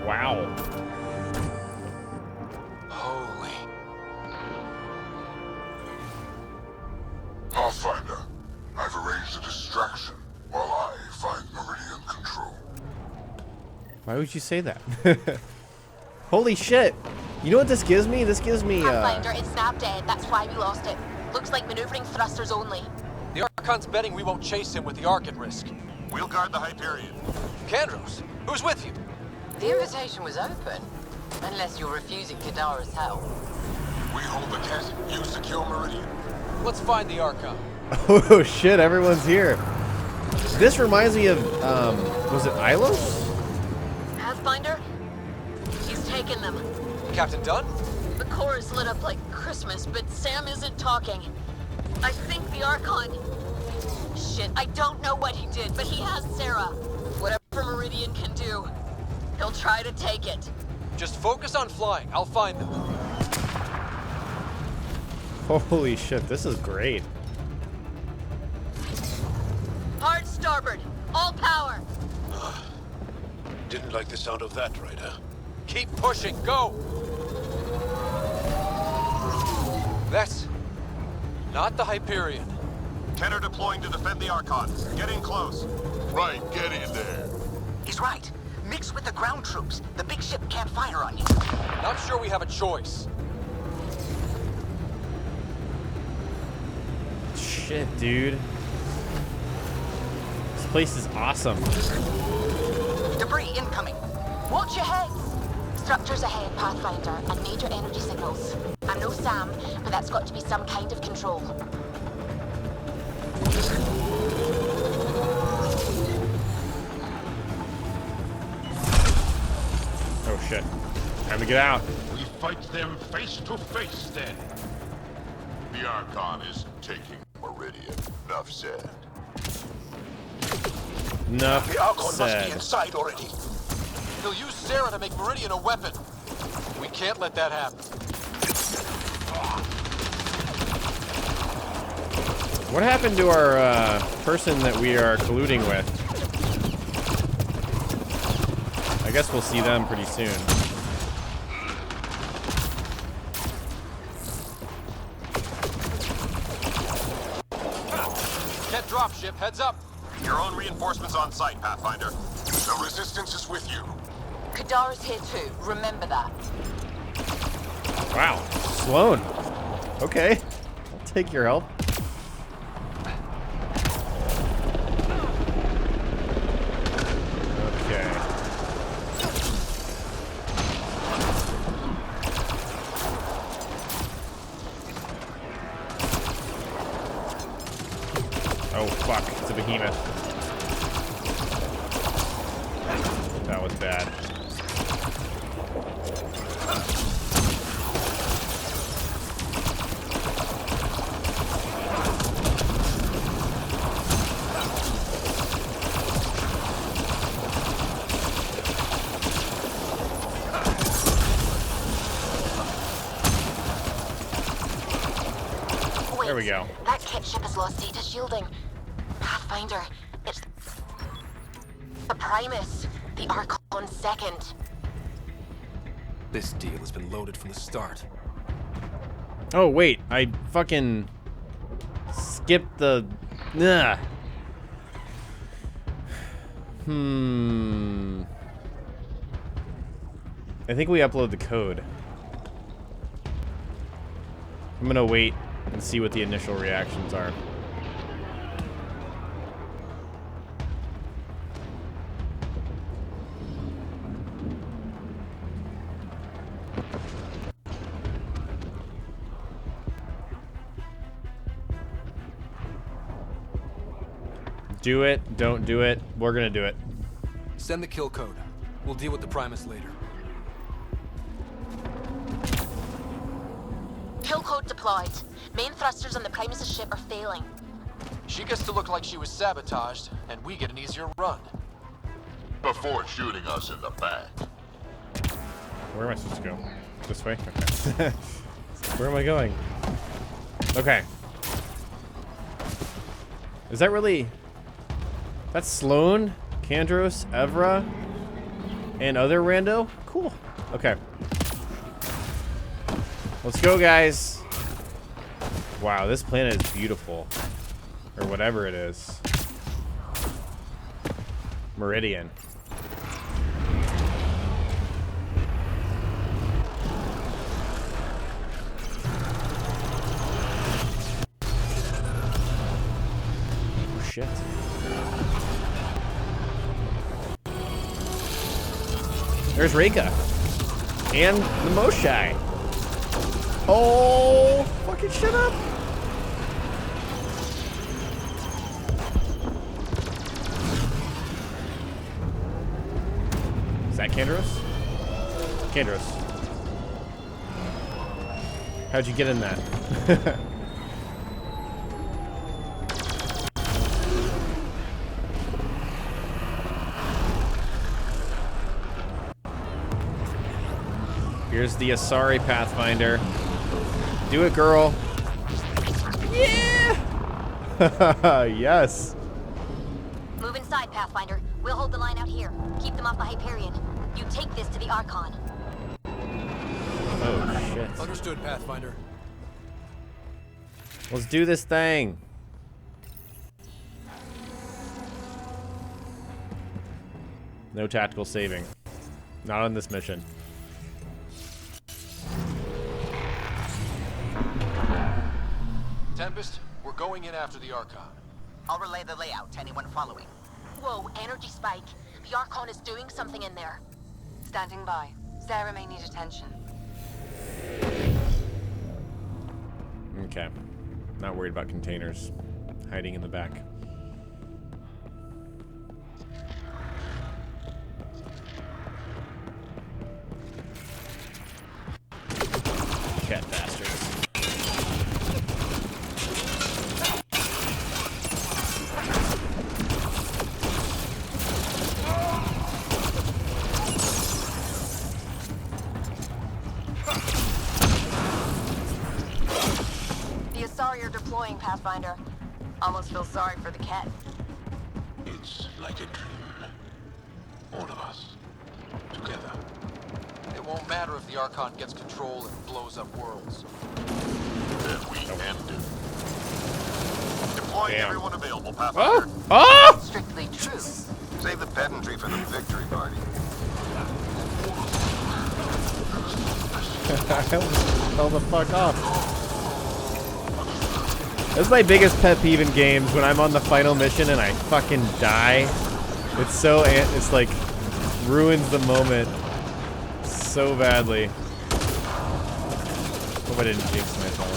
Wow. Holy. Pathfinder, I've arranged a distraction while I find Meridian control. Why would you say that? Holy shit. You know what this gives me? This gives me, Pathfinder, it's snap dead. That's why we lost it. Looks like maneuvering thrusters only. The Archon's betting we won't chase him with the Ark at risk. We'll guard the Hyperion. Kandros, who's with you? The invitation was open, unless you're refusing Kadara's help. We hold the cat, you secure Meridian. Let's find the Archon. Oh shit, everyone's here. This reminds me of, was it Ilos? Pathfinder? He's taken them. Captain Dunn? The core is lit up like Christmas, but Sam isn't talking. I think the Archon... Shit, I don't know what he did, but he has Sara. Whatever Meridian can do, he'll try to take it. Just focus on flying. I'll find them. Holy shit, this is great. Hard starboard. All power. You like the sound of that, Ryder? Keep pushing, go! That's not the Hyperion. Kenner deploying to defend the Archon. Get in close. Right, get in there. He's right. Mix with the ground troops. The big ship can't fire on you. Not sure we have a choice. Shit, dude. This place is awesome. Debris incoming. Watch your heads! Structures ahead, Pathfinder, and major energy signals. I'm no Sam, but that's got to be some kind of control. Oh shit. Time to get out. We fight them face to face then. The Archon is taking Meridian. Enough said. Enough The Archon must be said. inside already. He'll use Sara to make Meridian a weapon. We can't let that happen. What happened to our person that we are colluding with? I guess we'll see them pretty soon. Jet dropship, heads up. Your own reinforcements on site, Pathfinder. The resistance is with you. Kadara's here too, remember that. Wow. Sloan. Okay. I'll take your help. Okay. Oh, fuck. It's a behemoth. That was bad. There we go. That kit ship has lost data shielding. Pathfinder, it's the Primus, the Archon second. This deal has been loaded from the start. Oh, wait. I fucking skipped the... Ugh. I think we upload the code. I'm gonna wait and see what the initial reactions are. Do it, don't do it. We're gonna do it. Send the kill code. We'll deal with the Primus later. Kill code deployed. Main thrusters on the Primus' ship are failing. She gets to look like she was sabotaged, and we get an easier run. Before shooting us in the back. Where am I supposed to go? This way? Okay. Where am I going? Okay. Is that really... That's Sloan, Kandros, Evra, and other rando? Cool. Okay. Let's go, guys. Wow, this planet is beautiful. Or whatever it is. Meridian. Oh, shit. There's Reka. And the Moshai. Oh, fucking shut up. Is that Kandros? Kandros. How'd you get in that? Here's the Asari Pathfinder. Do it, girl. Yeah! Yes. Move inside, Pathfinder. We'll We'll hold the line out here. Keep them off the Hyperion. You take this to the Archon. Oh, shit. Understood, Pathfinder. Let's do this thing. No tactical saving. Not on this mission. Tempest, we're going in after the Archon. I'll relay the layout to anyone following. Whoa, energy spike. The Archon is doing something in there. Standing by. Sara may need attention. Okay. Not worried about containers hiding in the back. Cat bastards. The Asari are deploying, Pathfinder. Almost feel sorry for the cat. It's like a dream. All of us. Together. It won't matter if the Archon gets control and blows up worlds. Then we end it. Deploying Damn. everyone available, Pathfinder. Oh! Strictly true. Save the pedantry for the victory party. Hell the fuck off. That's my biggest pet peeve in games, when I'm on the final mission and I fucking die. It's so, it's like, ruins the moment so badly. Hope I didn't jinx myself.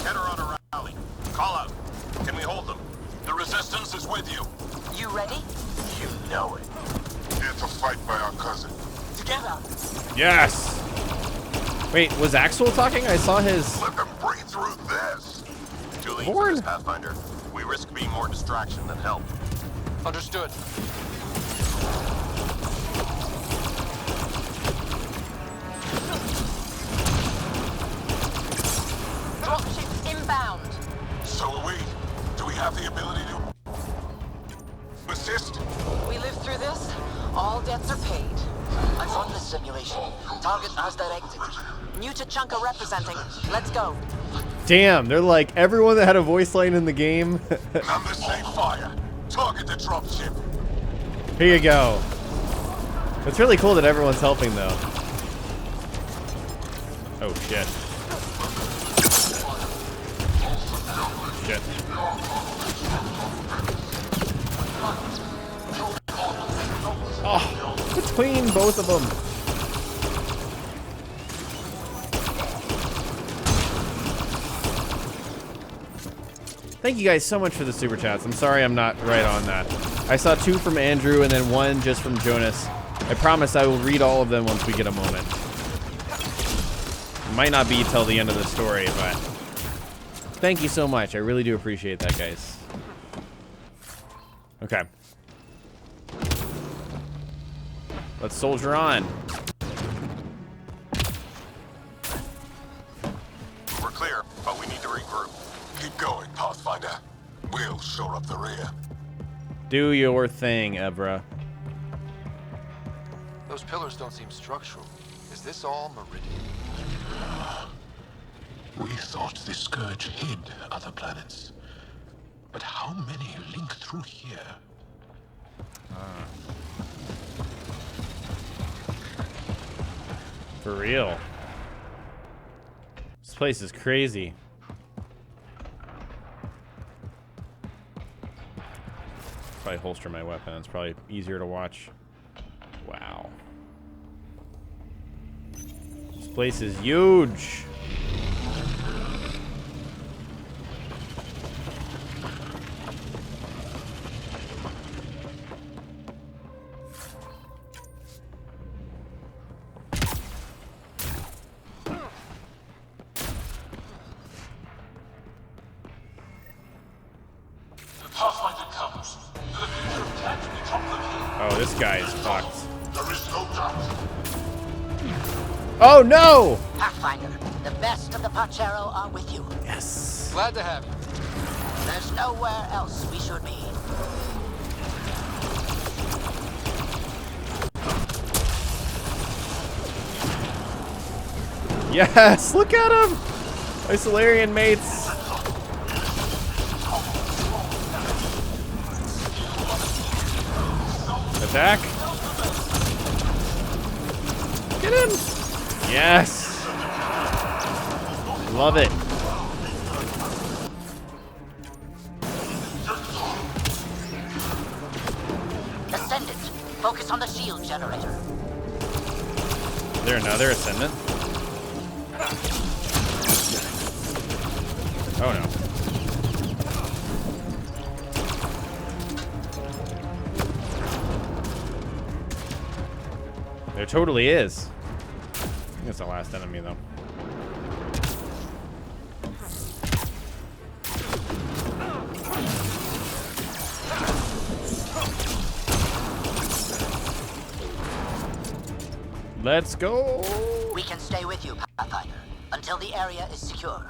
Head her on a rally. Call out. Can we hold them? The resistance is with you. You ready? You know it. Here to fight by our cousin. Together. Yes! Wait, was Axel talking? I saw his... Let them breathe through this. Too late for this, Pathfinder. We risk being more distraction than help. Understood. Dropships inbound. So are we. Do we have the ability to assist? We live through this. All debts are paid. I'm on this simulation. Target as directed. New to Chunka representing. Let's go. Damn, they're like, everyone that had a voice line in the game. Numbers say fire. Target the dropship. Here you go. It's really cool that everyone's helping, though. Oh, shit. Shit. Oh, between both of them. Thank you guys so much for the super chats. I'm sorry I'm not right on that. I saw 2 from Andrew and then 1 just from Jonas. I promise I will read all of them once we get a moment. It might not be till the end of the story, but thank you so much. I really do appreciate that, guys. Okay. Let's soldier on. We're clear, but we need to regroup. Keep going, Pathfinder. We'll shore up the rear. Do your thing, Evra. Those pillars don't seem structural. Is this all Meridian? We thought the Scourge hid other planets. But how many link through here? For real. This place is crazy. Probably holster my weapon. It's probably easier to watch. Wow. This place is huge. Oh, this guy is fucked. There is no doubt. Oh no! Pathfinder, The best of the Pachero are with you. Yes. Glad to have you. There's nowhere else we should be. Yes, look at him! My Solarian mates. Attack. Get him! Yes! Love it. Ascendant, focus on the shield generator. Is there another Ascendant? Oh no. There totally is. I think it's the last enemy though. Let's go. We can stay with you, Pathfinder, until the area is secure.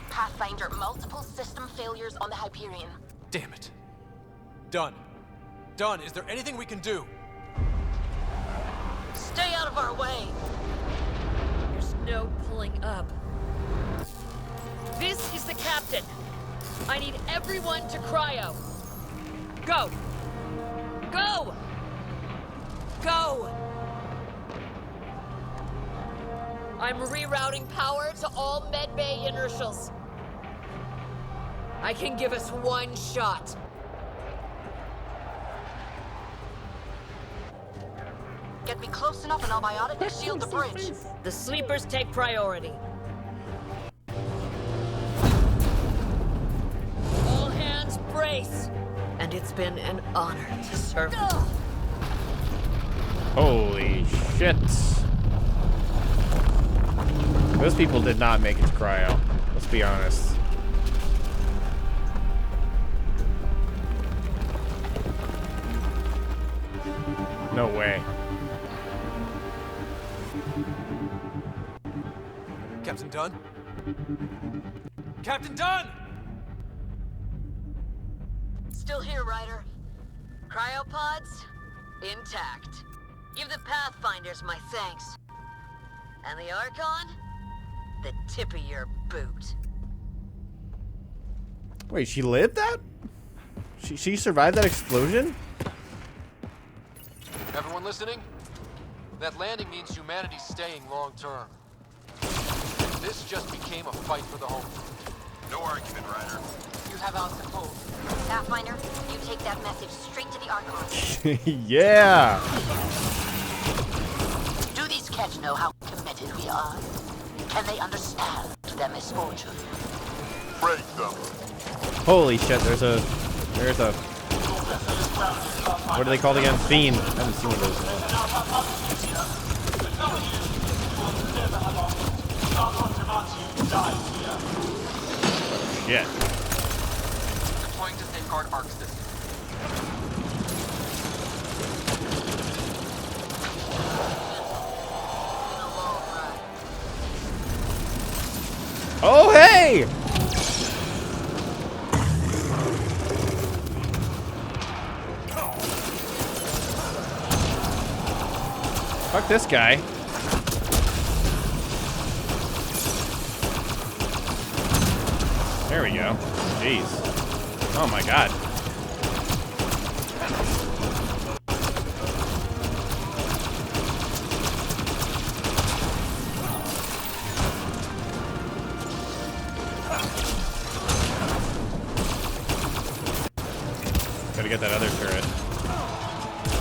Pathfinder, multiple system failures on the Hyperion. Damn it. Done. Done. Is there anything we can do? Stay out of our way. There's no pulling up. This is the captain. I need everyone to cryo. Go. Go. Go. I'm rerouting power to all medbay inertials. I can give us one shot. Get me close enough and I'll biotically shield the bridge. The sleepers take priority. All hands brace. And it's been an honor to serve. Holy shit. Those people did not make it to cryo. Let's be honest. No way. Captain Dunn? Captain Dunn! Still here, Ryder. Cryopods, intact. Give the Pathfinders my thanks. And the Archon, the tip of your boot. Wait, she lived that? She survived that explosion? Everyone listening? That landing means humanity's staying long term. This just became a fight for the home. No argument, Ryder. You have our support. Pathfinder, you take that message straight to the Archon. Yeah! Do these kids know how committed we are? Can they understand their misfortune? Break them. Holy shit, there's a what are they called again? Fiend. I haven't seen one of those. Shit. Deploying to safeguard arc system. Oh hey! Fuck this guy. There we go. Jeez. Oh my god. Gotta get that other turret.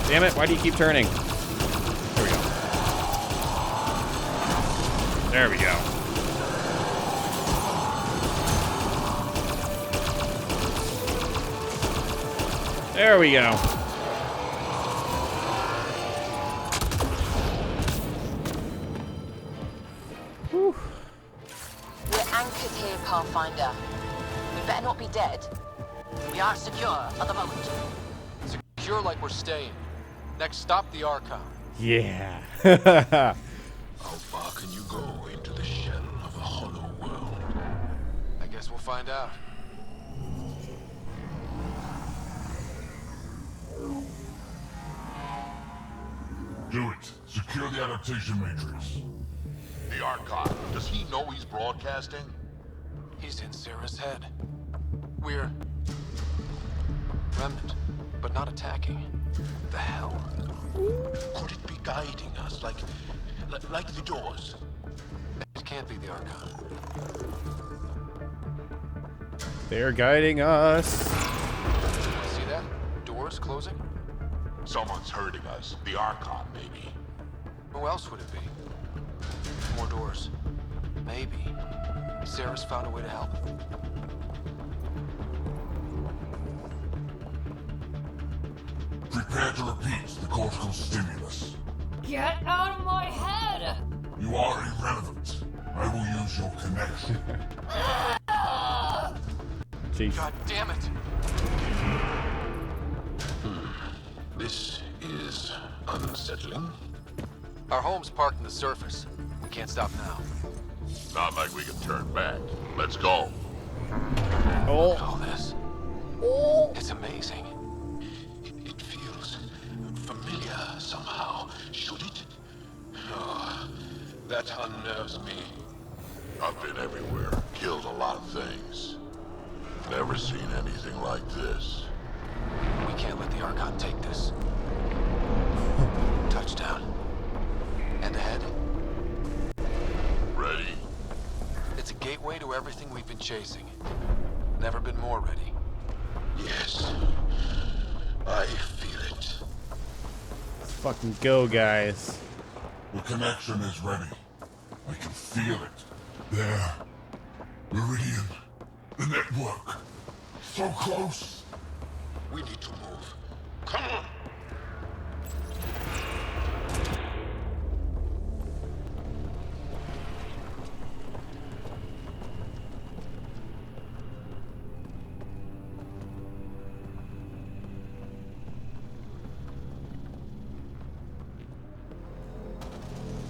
Damn it, why do you keep turning? There we go. There we go. Whew. We're anchored here, Pathfinder. We better not be dead. We are secure for the moment. Secure like we're staying. Next stop, the Archon. Yeah. Oh fuck. can you go into the shell of a hollow world? I guess we'll find out. Do it. Secure the adaptation matrix. The Archon, does he know he's broadcasting? He's in Sara's head. We're remnant, but not attacking. The hell? Could it be guiding us, like the doors? It can't be the Archon. They're guiding us. See that? Doors closing? Someone's hurting us. The Archon, maybe. Who else would it be? More doors. Maybe. Sara's found a way to help. Prepare to repeat the cortical stimulus. Get out of my head! You are irrelevant. I will use your connection. Jeez. God damn it! This is unsettling. Our home's parked in the surface. We can't stop now. Not like we can turn back. Let's go. Oh. All this. It's amazing. It feels familiar somehow. Should it? Oh, that unnerves me. I've been everywhere. Killed a lot of things. Never seen anything like this. We can't let the Archon take this. Touchdown. And ahead? Ready? It's a gateway to everything we've been chasing. Never been more ready. Yes. I feel it. Let's fucking go, guys. The connection is ready. I can feel it. There. Meridian. The network. So close. We need to move. Come on.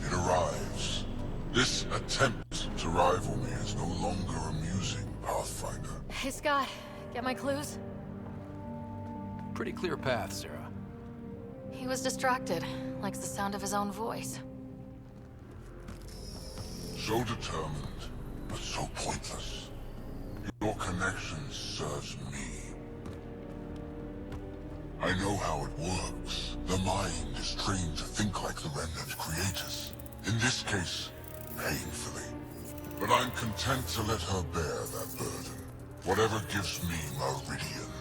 It arrives. This attempt to rival me is no longer amusing, Pathfinder. Hey, Scott, get my clues? Pretty clear path, Sara. He was distracted. Likes the sound of his own voice. So determined, but so pointless. Your connection serves me. I know how it works. The mind is trained to think like the Remnant creators. In this case, painfully. But I'm content to let her bear that burden. Whatever gives me Meridian,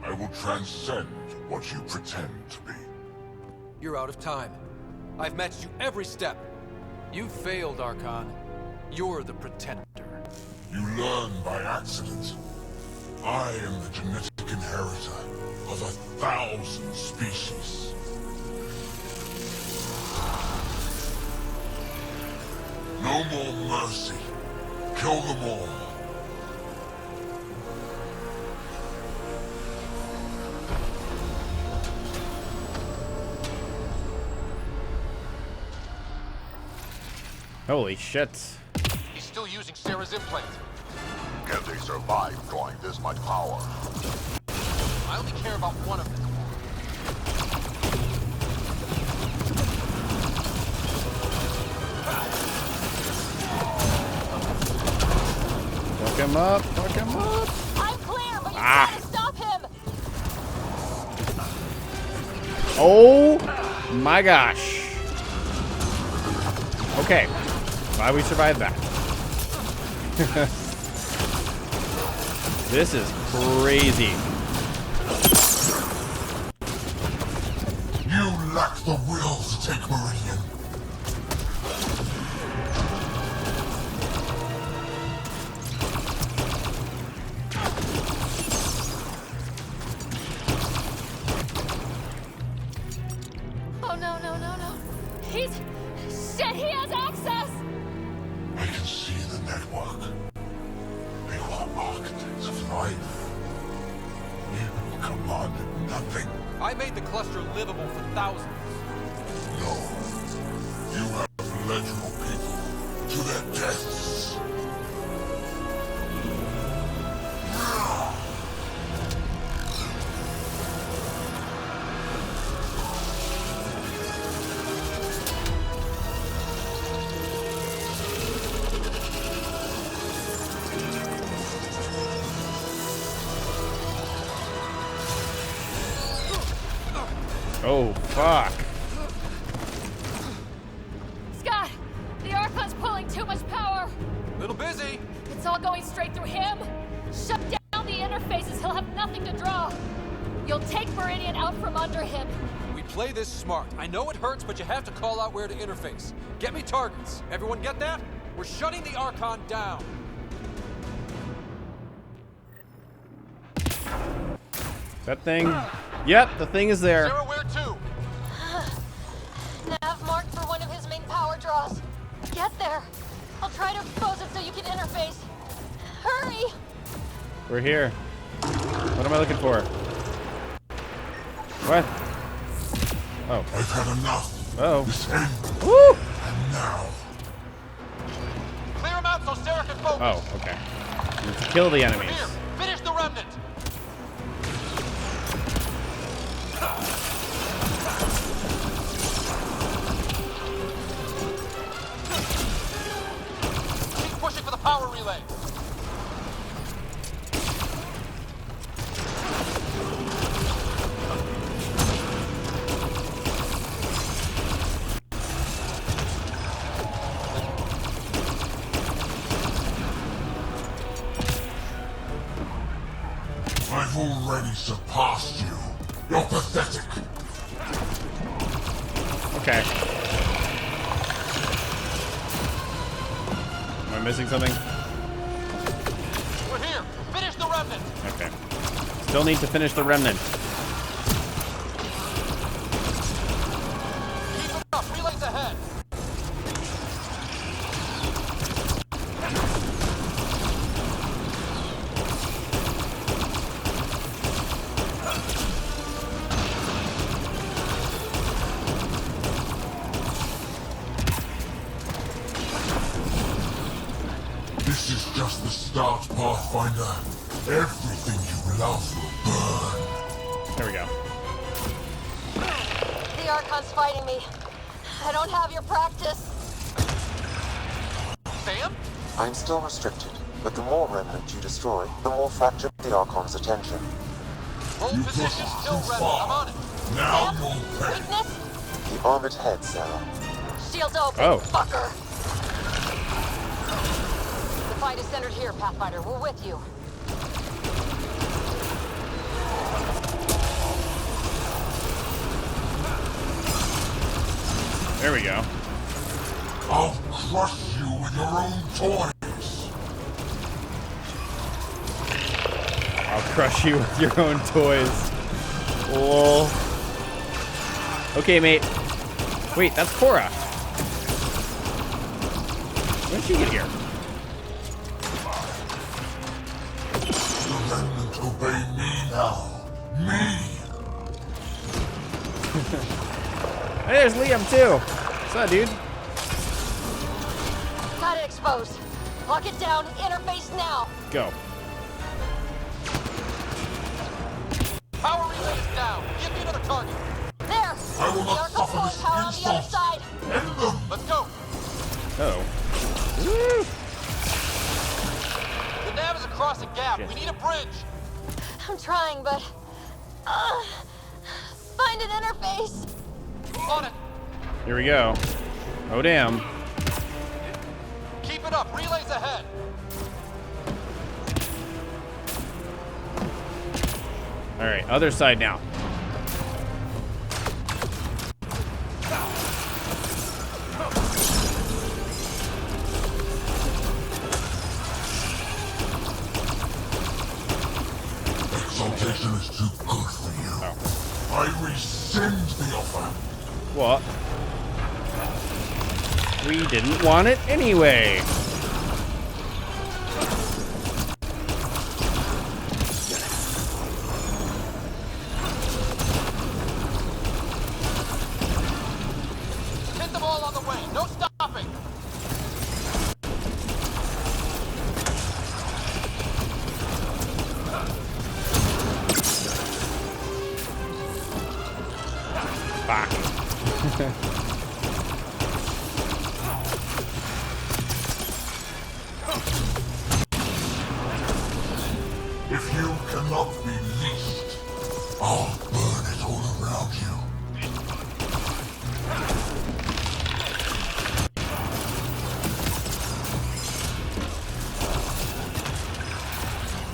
I will transcend what you pretend to be. You're out of time. I've matched you every step. You failed, Archon. You're the pretender. You learn by accident. I am the genetic inheritor of 1,000 species. No more mercy. Kill them all. Holy shit. He's still using Sara's implant. Can they survive drawing this much power? I only care about one of them. Fuck him up, fuck him up. I'm clear, but you Ah. gotta stop him! Oh my gosh. Okay. Glad we survived that. This is crazy. You lack the will to take Meridian. Oh no, no, no, no. He's... Shit, he has access! I can see the network. They are architects of life. You commanded nothing. I made the cluster livable for thousands. No. You have led your people Oh, fuck. Scott, the Archon's pulling too much power. Little busy. It's all going straight through him. Shut down the interfaces. He'll have nothing to draw. You'll take Meridian out from under him. We play this smart. I know it hurts, but you have to call out where to interface. Get me targets. Everyone get that? We're shutting the Archon down. That thing? Yep, the thing is there. Sara, where to? Nav marked for one of his main power draws. Get there. I'll try to expose it so you can interface. Hurry! We're here. What am I looking for? What? Oh. I've had enough. Oh. This end. Woo! And now. Clear him out so Sara can focus. Oh, okay. We need to kill the enemies. Here, finish the remnant. Keep pushing for the power relay. I've already surpassed you. You're pathetic. Okay. Am I missing something? We're here. Finish the remnant. Okay. Still need to finish the remnant. Keep it up. Relays ahead. This is just the start, Pathfinder. Everything you love will burn. There we go. The Archon's fighting me. I don't have your practice. Sam? I'm still restricted, but the more remnant you destroy, the more fractured the Archon's attention. Hold position still ready. I'm on it. Now you'll pay. Weakness? The armored head, Sara. Shields open, Oh. fucker. The fight is centered here, Pathfinder. We're with you. There we go. I'll crush you with your own toys. I'll crush you with your own toys. Lol. Okay, mate. Wait, that's Cora. When did she get here? The remnant obey me now. Me. Hey, there's Liam too. What's up, dude? Got it exposed. Lock it down. Interface now. Go. Power relays down. Give me another target. There. I will not The suffer Archon's this power on the other insult. side. End them. Let's go. Oh. Woo! The nav is across a gap. Shit. We need a bridge. I'm trying, but... find an interface. On it. Here we go. Oh, damn. Keep it up. Relays ahead. All right, other side now. Exaltation is too good for you. Oh. I rescind the offer. What? We didn't want it anyway. Hit them all on the way. No stopping. Fuck. If you cannot be leashed, I'll burn it all around you.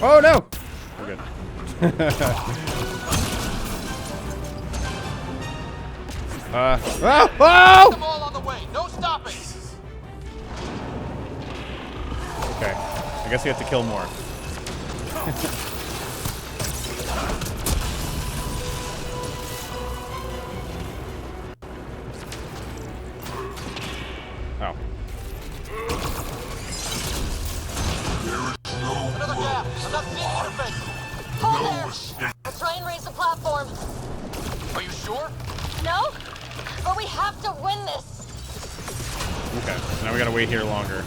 Oh no! We're good. Oh! Them all on the way. No stopping. Okay. I guess we have to kill more. Oh. Another gap. I'm not seeing interface. Hold there! I'll try and raise the platform. Are you sure? No? But we have to win this! Okay. So now we gotta wait here longer.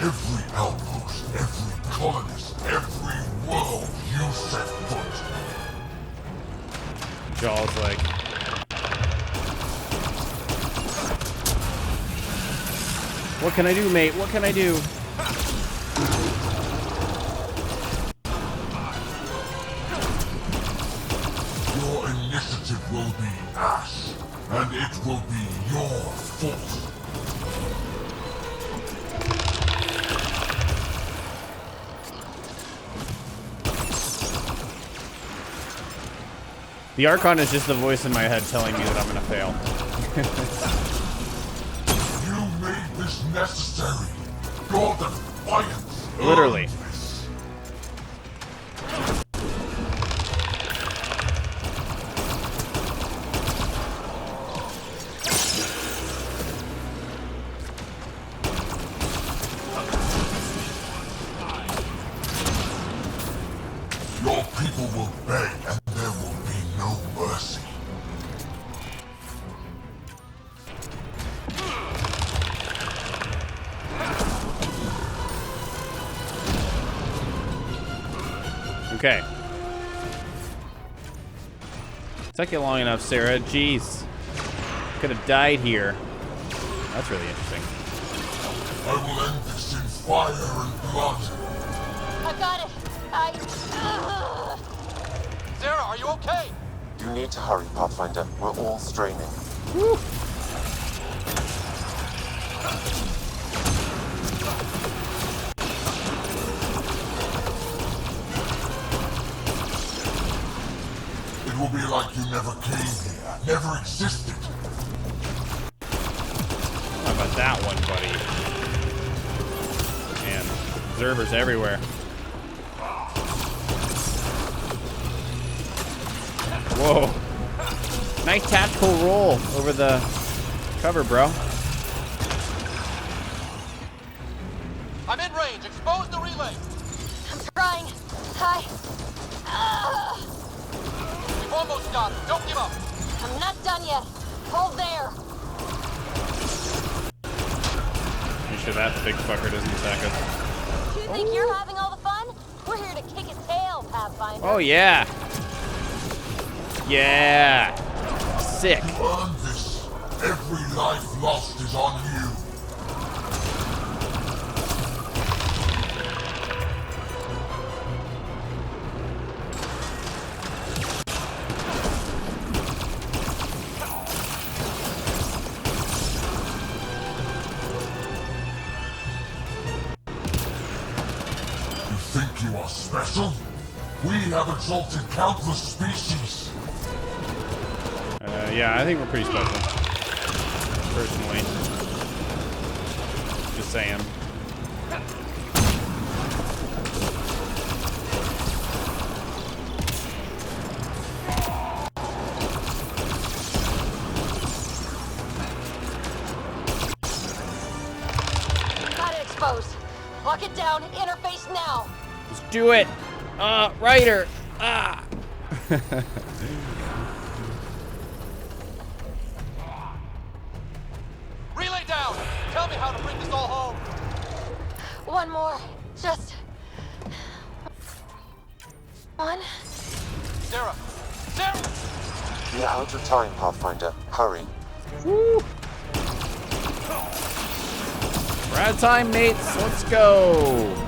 Every outpost, every colonist, every world you set foot. Jaw's like... What can I do, mate? What can I do? Your initiative will be ash, and it will be your fault. The Archon is just the voice in my head telling me that I'm gonna fail. You made this necessary. Your defiance. Literally. Your people will beg, and there will be no mercy. Okay. Took you long enough, Sara. Jeez. Could have died here. That's really interesting. I will end this in fire and blood. I've got it! Sara, are you okay? You need to hurry, Pathfinder. We're all straining. Woo. It will be like you never came here, never existed. How about that one, buddy? Man, observers everywhere. Whoa. Nice tactical roll over the cover, bro. I'm in range. Expose the relay. I'm trying. We've almost got it. Don't give up. I'm not done yet. Hold there. Make sure that big fucker doesn't attack us. You think you're having all the fun? We're here to kick his tail, Pathfinder. Oh, yeah. Yeah. Sick. Earn this. Every life lost is on you. You think you are special? We have exalted countless species. Yeah, I think we're pretty special. Personally. Just saying. Got it exposed. Lock it down. Interface now. Let's do it. Ryder. Ah. Relay down. Tell me how to bring this all home. One more. Just... one. Sara. Sara. We're out of time, Pathfinder. Hurry. Woo. We're out of time, mates. Let's go.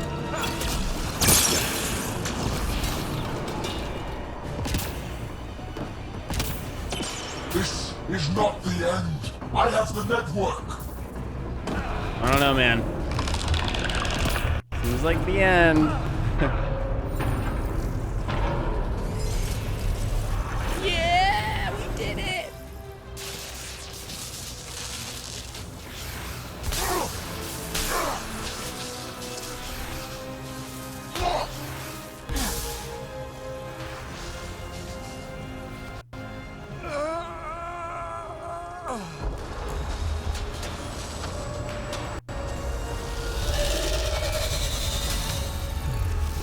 This is not the end. I have the network. I don't know, man. Seems like the end. Yeah, we did it.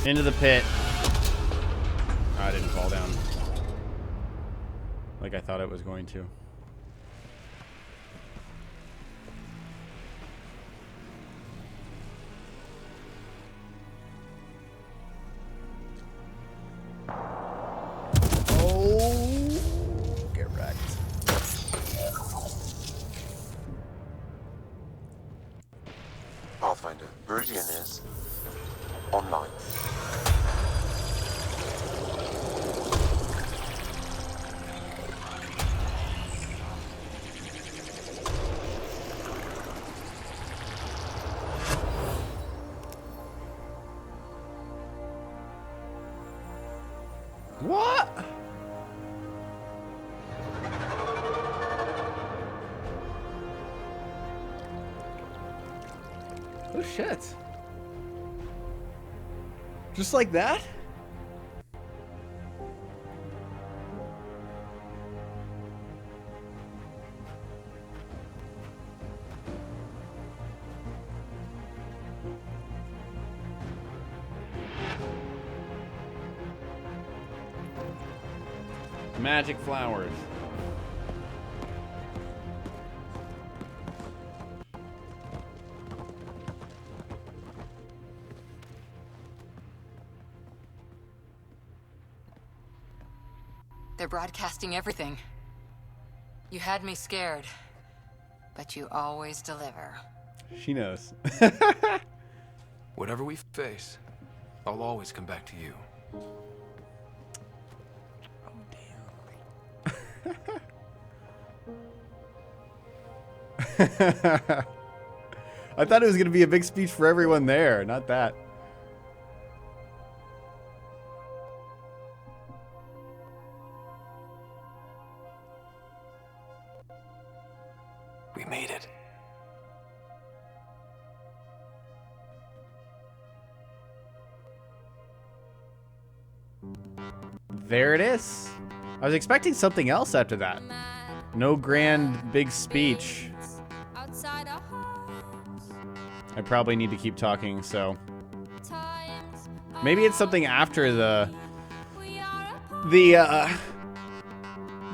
Into the pit. Oh, I didn't fall down like I thought it was going to. Oh, get wrecked. Pathfinder, Meridian is online. What? Oh shit. Just like that? Magic flowers. They're broadcasting everything. You had me scared, but you always deliver. She knows. Whatever we face, I'll always come back to you. I thought it was going to be a big speech for everyone there, not that. We made it. There it is. I was expecting something else after that. No grand big speech. I probably need to keep talking, so maybe it's something after the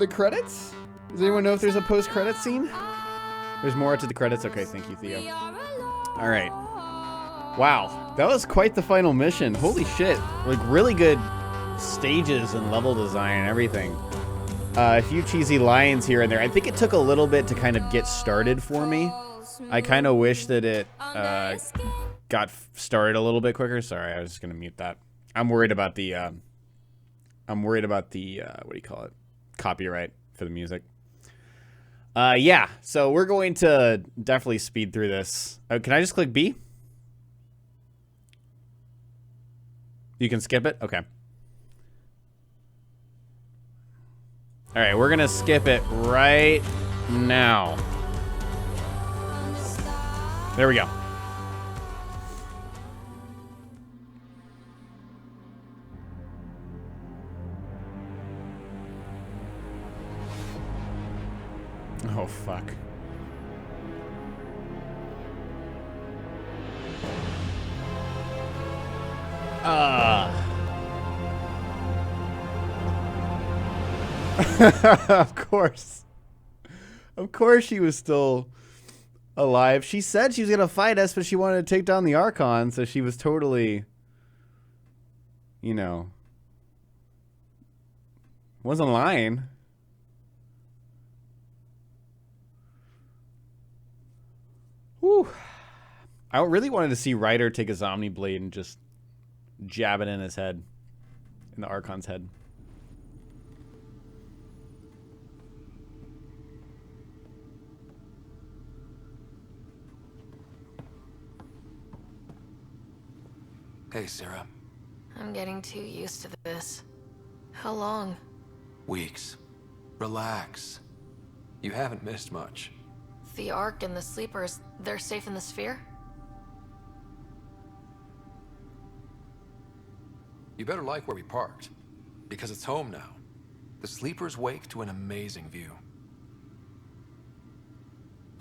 credits? Does anyone know if there's a post-credit scene? There's more to the credits? Okay, thank you, Theo. All right. Wow, that was quite the final mission. Holy shit. Like, really good stages and level design and everything. A few cheesy lines here and there. I think it took a little bit to kind of get started for me. I kind of wish that it got started a little bit quicker. Sorry, I was just gonna mute that. I'm worried about the what do you call it? Copyright for the music. Yeah, so we're going to definitely speed through this. Can I just click B? You can skip it? Okay. All right, we're gonna skip it right now. There we go. Oh, fuck. Of course. Of course she was still alive. She said she was going to fight us, but she wanted to take down the Archon, so she was totally, you know, wasn't lying. Whew. I really wanted to see Ryder take his Omni Blade and just jab it in his head, in the Archon's head. Hey, Sara. I'm getting too used to this. How long? Weeks. Relax. You haven't missed much. The Ark and the Sleepers, they're safe in the sphere? You better like where we parked, because it's home now. The Sleepers wake to an amazing view.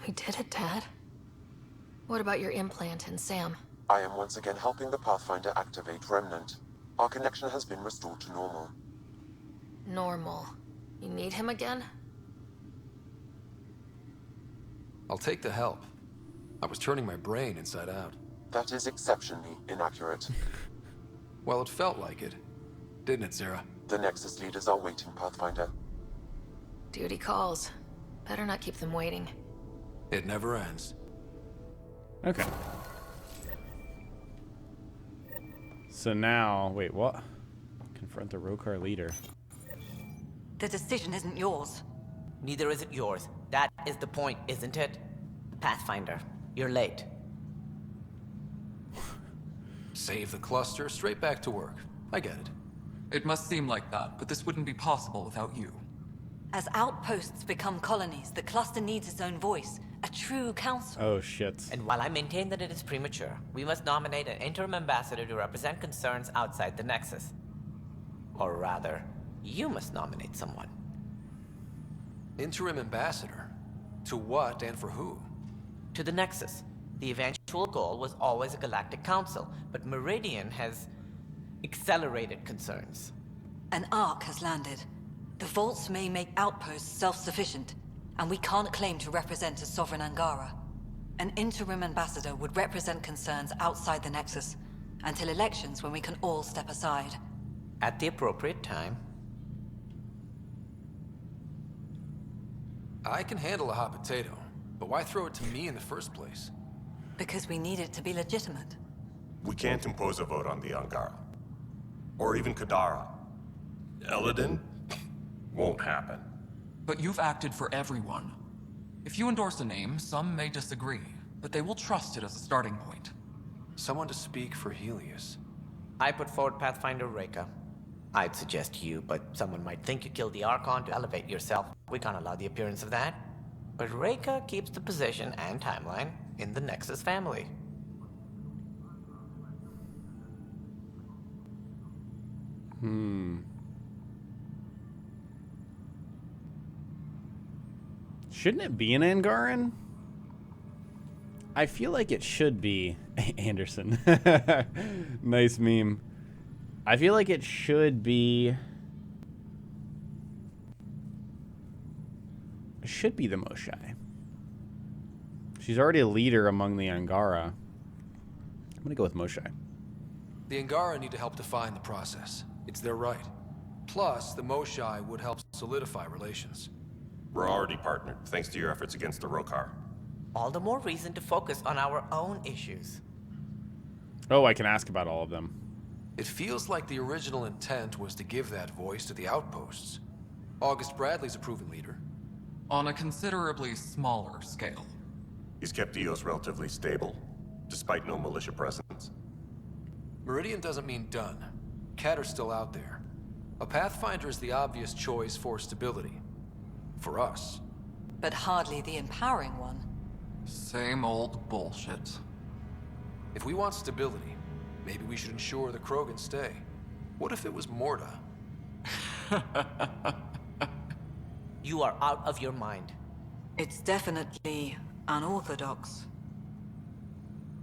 We did it, Dad. What about your implant and Sam? I am once again helping the Pathfinder activate Remnant. Our connection has been restored to normal. Normal. You need him again? I'll take the help. I was turning my brain inside out. That is exceptionally inaccurate. Well, it felt like it. Didn't it, Sara? The Nexus leaders are waiting, Pathfinder. Duty calls. Better not keep them waiting. It never ends. Okay. So now, wait, what? Confront the Rokar leader. The decision isn't yours. Neither is it yours. That is the point, isn't it? Pathfinder, you're late. Save the cluster, straight back to work. I get it. It must seem like that, but this wouldn't be possible without you. As outposts become colonies, the cluster needs its own voice, a true council. Oh, shit. And while I maintain that it is premature, we must nominate an interim ambassador to represent concerns outside the Nexus. Or rather, you must nominate someone. Interim ambassador? To what and for who? To the Nexus. The eventual goal was always a galactic council, but Meridian has accelerated concerns. An Ark has landed. The vaults may make outposts self-sufficient, and we can't claim to represent a sovereign Angara. An interim ambassador would represent concerns outside the Nexus, until elections when we can all step aside. At the appropriate time. I can handle a hot potato, but why throw it to me in the first place? Because we need it to be legitimate. We can't impose a vote on the Angara. Or even Kadara. Eladin? Won't happen. But you've acted for everyone. If you endorse a name, some may disagree, but they will trust it as a starting point. Someone to speak for Helios. I put forward Pathfinder Reka. I'd suggest you, but someone might think you killed the Archon to elevate yourself. We can't allow the appearance of that. But Reka keeps the position and timeline in the Nexus family. Shouldn't it be an Angaran? I feel like it should be. Anderson. Nice meme. I feel like it should be... It should be the Moshai. She's already a leader among the Angara. I'm gonna go with Moshai. The Angara need to help define the process. It's their right. Plus, the Moshai would help solidify relations. We're already partnered, thanks to your efforts against the Rokar. All the more reason to focus on our own issues. Oh, I can ask about all of them. It feels like the original intent was to give that voice to the outposts. August Bradley's a proven leader. On a considerably smaller scale. He's kept EOS relatively stable, despite no militia presence. Meridian doesn't mean done. Catter's still out there. A Pathfinder is the obvious choice for stability. For us. But hardly the empowering one. Same old bullshit. If we want stability, maybe we should ensure the Krogan stay. What if it was Morda? You are out of your mind. It's definitely unorthodox.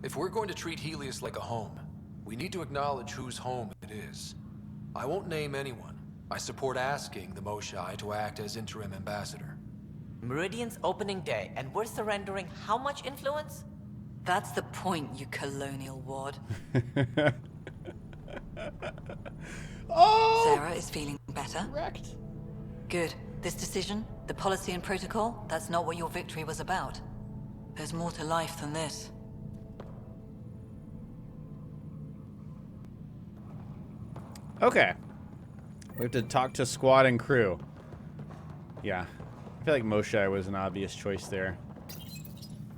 If we're going to treat Helios like a home, we need to acknowledge whose home it is. I won't name anyone. I support asking the Moshai to act as interim ambassador. Meridian's opening day, and we're surrendering how much influence? That's the point, you colonial ward. Oh! Sara is feeling better? Correct. Good. This decision, the policy and protocol, that's not what your victory was about. There's more to life than this. Okay. We have to talk to squad and crew. Yeah. I feel like Moshai was an obvious choice there.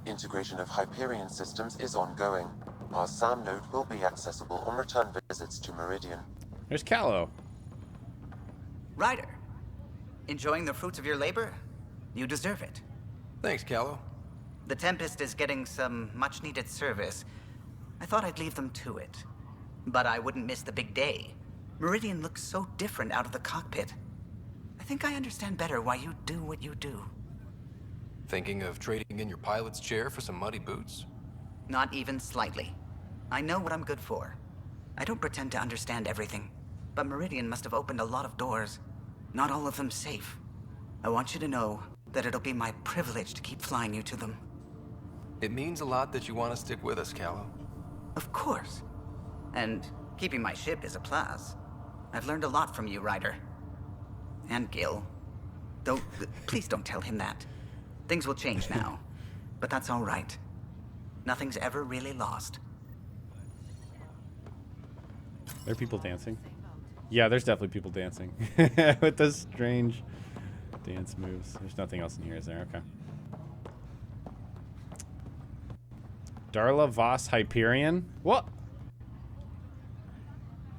Integration of Hyperion systems is ongoing. Our SAM node will be accessible on return visits to Meridian. There's Callow. Ryder, enjoying the fruits of your labor? You deserve it. Thanks, Callow. The Tempest is getting some much-needed service. I thought I'd leave them to it. But I wouldn't miss the big day. Meridian looks so different out of the cockpit. I think I understand better why you do what you do. Thinking of trading in your pilot's chair for some muddy boots? Not even slightly. I know what I'm good for. I don't pretend to understand everything, but Meridian must have opened a lot of doors. Not all of them safe. I want you to know that it'll be my privilege to keep flying you to them. It means a lot that you want to stick with us, Callow. Of course. And keeping my ship is a plus. I've learned a lot from you, Ryder. And Gil. Please don't tell him that. Things will change now. But that's all right. Nothing's ever really lost. There are people dancing. Yeah, there's definitely people dancing. With those strange dance moves. There's nothing else in here, is there? Okay. Darla Voss Hyperion? What?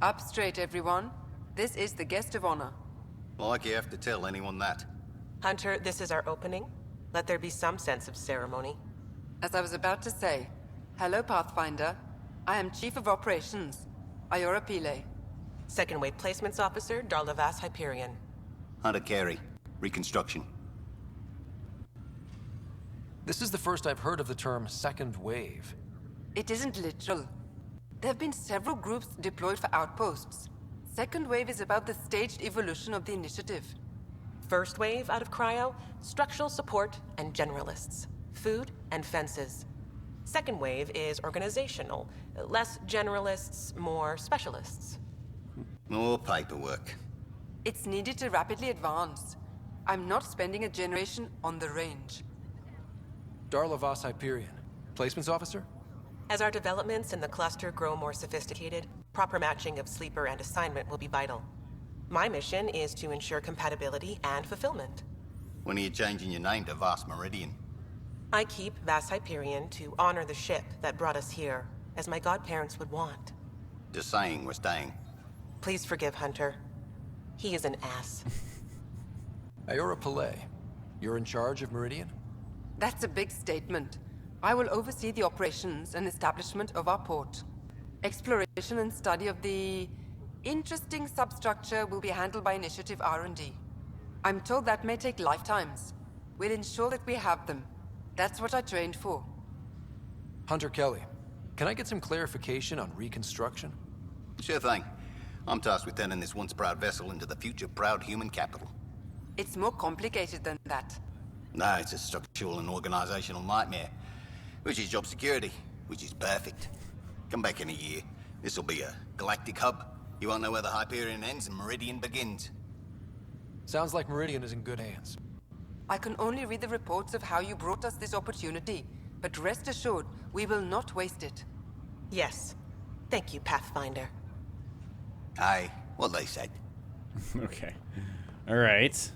Up straight, everyone. This is the guest of honor. Like you have to tell anyone that. Hunter, this is our opening. Let there be some sense of ceremony. As I was about to say, hello, Pathfinder. I am Chief of Operations, Iora Pile. Second Wave Placements Officer, Darla Voss Hyperion. Hunter Carey, Reconstruction. This is the first I've heard of the term second wave. It isn't literal. There have been several groups deployed for outposts. Second wave is about the staged evolution of the initiative. First wave out of cryo, structural support and generalists. Food and fences. Second wave is organizational. Less generalists, more specialists. More paperwork. It's needed to rapidly advance. I'm not spending a generation on the range. Darla Voss Hyperion, Placements Officer? As our developments in the cluster grow more sophisticated, proper matching of sleeper and assignment will be vital. My mission is to ensure compatibility and fulfillment. When are you changing your name to Vast Meridian? I keep Voss Hyperion to honor the ship that brought us here, as my godparents would want. Just saying we're staying. Please forgive Hunter. He is an ass. Iora Pile, you're in charge of Meridian? That's a big statement. I will oversee the operations and establishment of our port. Exploration and study of the interesting substructure will be handled by Initiative R&D. I'm told that may take lifetimes. We'll ensure that we have them. That's what I trained for. Hunter Kelly, can I get some clarification on reconstruction? Sure thing. I'm tasked with turning this once proud vessel into the future proud human capital. It's more complicated than that. No, it's a structural and organizational nightmare. Which is job security, which is perfect. Come back in a year. This'll be a galactic hub. You won't know where the Hyperion ends and Meridian begins. Sounds like Meridian is in good hands. I can only read the reports of how you brought us this opportunity, but rest assured, we will not waste it. Yes. Thank you, Pathfinder. Aye, what they said. Okay. All right.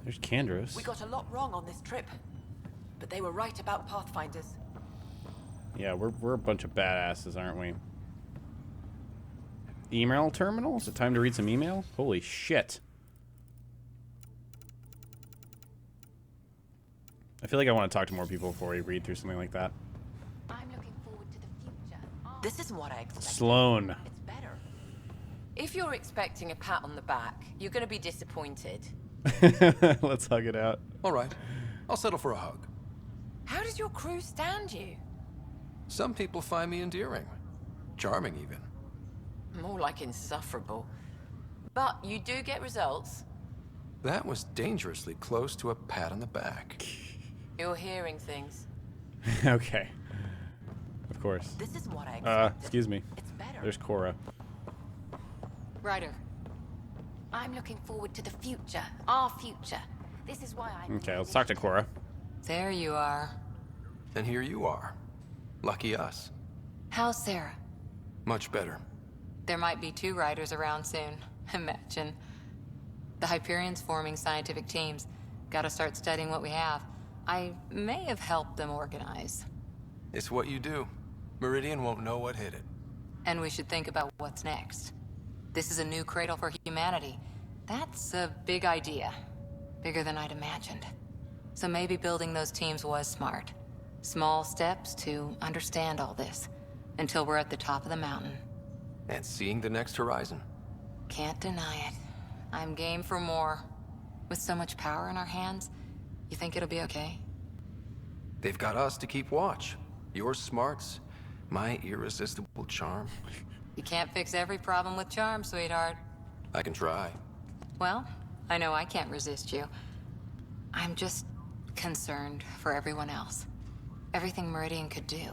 There's Kandros. We got a lot wrong on this trip, but they were right about Pathfinders. Yeah, we're a bunch of badasses, aren't we? Email terminal? Is it time to read some email? Holy shit. I feel like I want to talk to more people before we read through something like that. I'm looking forward to the future. This is what I expected. Sloan. It's better. If you're expecting a pat on the back, you're going to be disappointed. Let's hug it out. All right. I'll settle for a hug. How does your crew stand you? Some people find me endearing. Charming, even. More like insufferable. But you do get results. That was dangerously close to a pat on the back. You're hearing things. Okay. Of course. This is what I expected. Excuse me. It's better. There's Cora. Ryder. I'm looking forward to the future. Our future. This is why I... Okay, let's talk to Cora. There you are. And here you are. Lucky us. How's Sara? Much better. There might be 2 riders around soon. Imagine. The Hyperion's forming scientific teams. Gotta start studying what we have. I may have helped them organize. It's what you do. Meridian won't know what hit it. And we should think about what's next. This is a new cradle for humanity. That's a big idea. Bigger than I'd imagined. So maybe building those teams was smart. Small steps to understand all this, until we're at the top of the mountain. And seeing the next horizon. Can't deny it. I'm game for more. With so much power in our hands, you think it'll be okay? They've got us to keep watch. Your smarts, my irresistible charm. You can't fix every problem with charm, sweetheart. I can try. Well, I know I can't resist you. I'm just concerned for everyone else. Everything Meridian could do.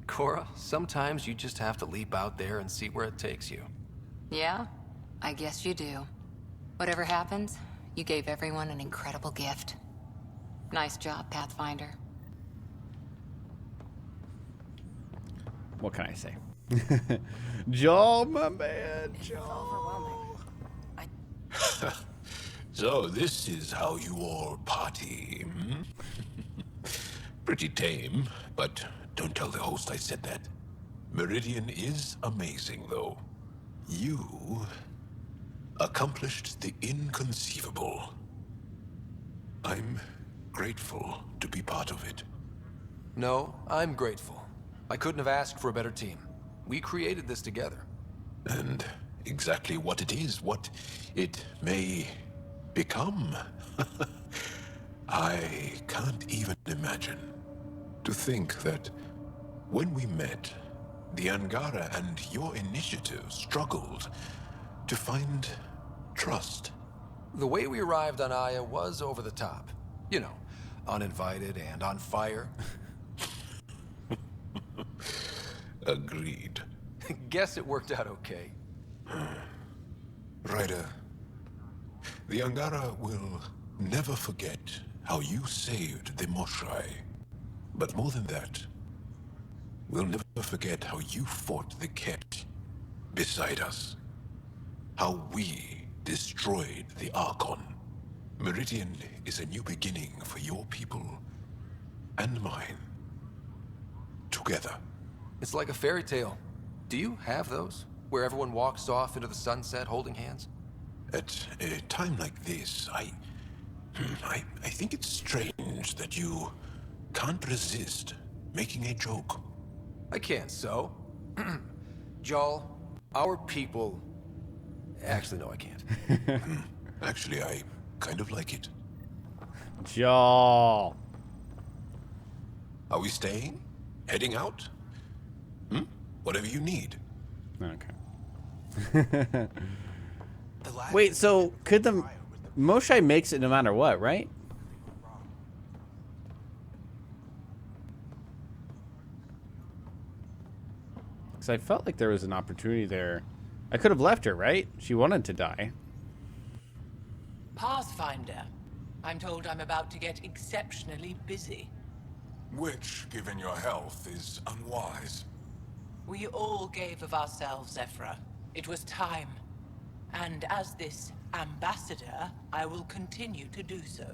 Cora, sometimes you just have to leap out there and see where it takes you. Yeah? I guess you do. Whatever happens, you gave everyone an incredible gift. Nice job, Pathfinder. What can I say? Joel, my man, Joel. So this is how you all party, hmm? Pretty tame, but don't tell the host I said that. Meridian is amazing, though. You accomplished the inconceivable. I'm grateful to be part of it. No, I'm grateful. I couldn't have asked for a better team. We created this together. And exactly what it is, what it may become. I can't even imagine. To think that when we met, the Angara and your initiative struggled to find trust. The way we arrived on Aya was over the top. You know, uninvited and on fire. Agreed. Guess it worked out okay. Ryder, the Angara will never forget how you saved the Moshai. But more than that, we'll never forget how you fought the Ket beside us. How we destroyed the Archon. Meridian is a new beginning for your people and mine. Together. It's like a fairy tale. Do you have those? Where everyone walks off into the sunset holding hands? At a time like this, I think it's strange that you can't resist making a joke. I can't, so. Joel, our people... Actually, no, I can't. Actually, I kind of like it. Joel. Are we staying? Heading out? Whatever you need. Okay. Wait, so could the Moshai makes it no matter what, right? Because I felt like there was an opportunity there. I could have left her, right? She wanted to die. Pathfinder, I'm told I'm about to get exceptionally busy. Which, given your health, is unwise. We all gave of ourselves, Zephyra. It was time. And as this ambassador, I will continue to do so.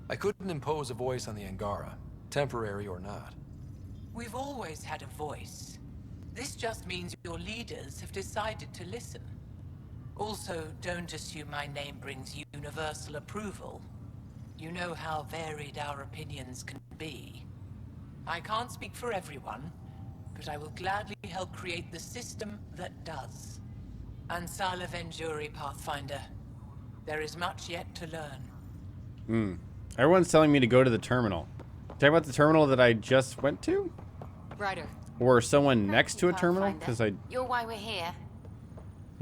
I couldn't impose a voice on the Angara, temporary or not. We've always had a voice. This just means your leaders have decided to listen. Also, don't assume my name brings universal approval. You know how varied our opinions can be. I can't speak for everyone, but I will gladly help create the system that does. Ansala Venjuri, Pathfinder. There is much yet to learn. Everyone's telling me to go to the terminal. Talk about the terminal that I just went to? Ryder. Or someone next to a terminal? Because You're why we're here.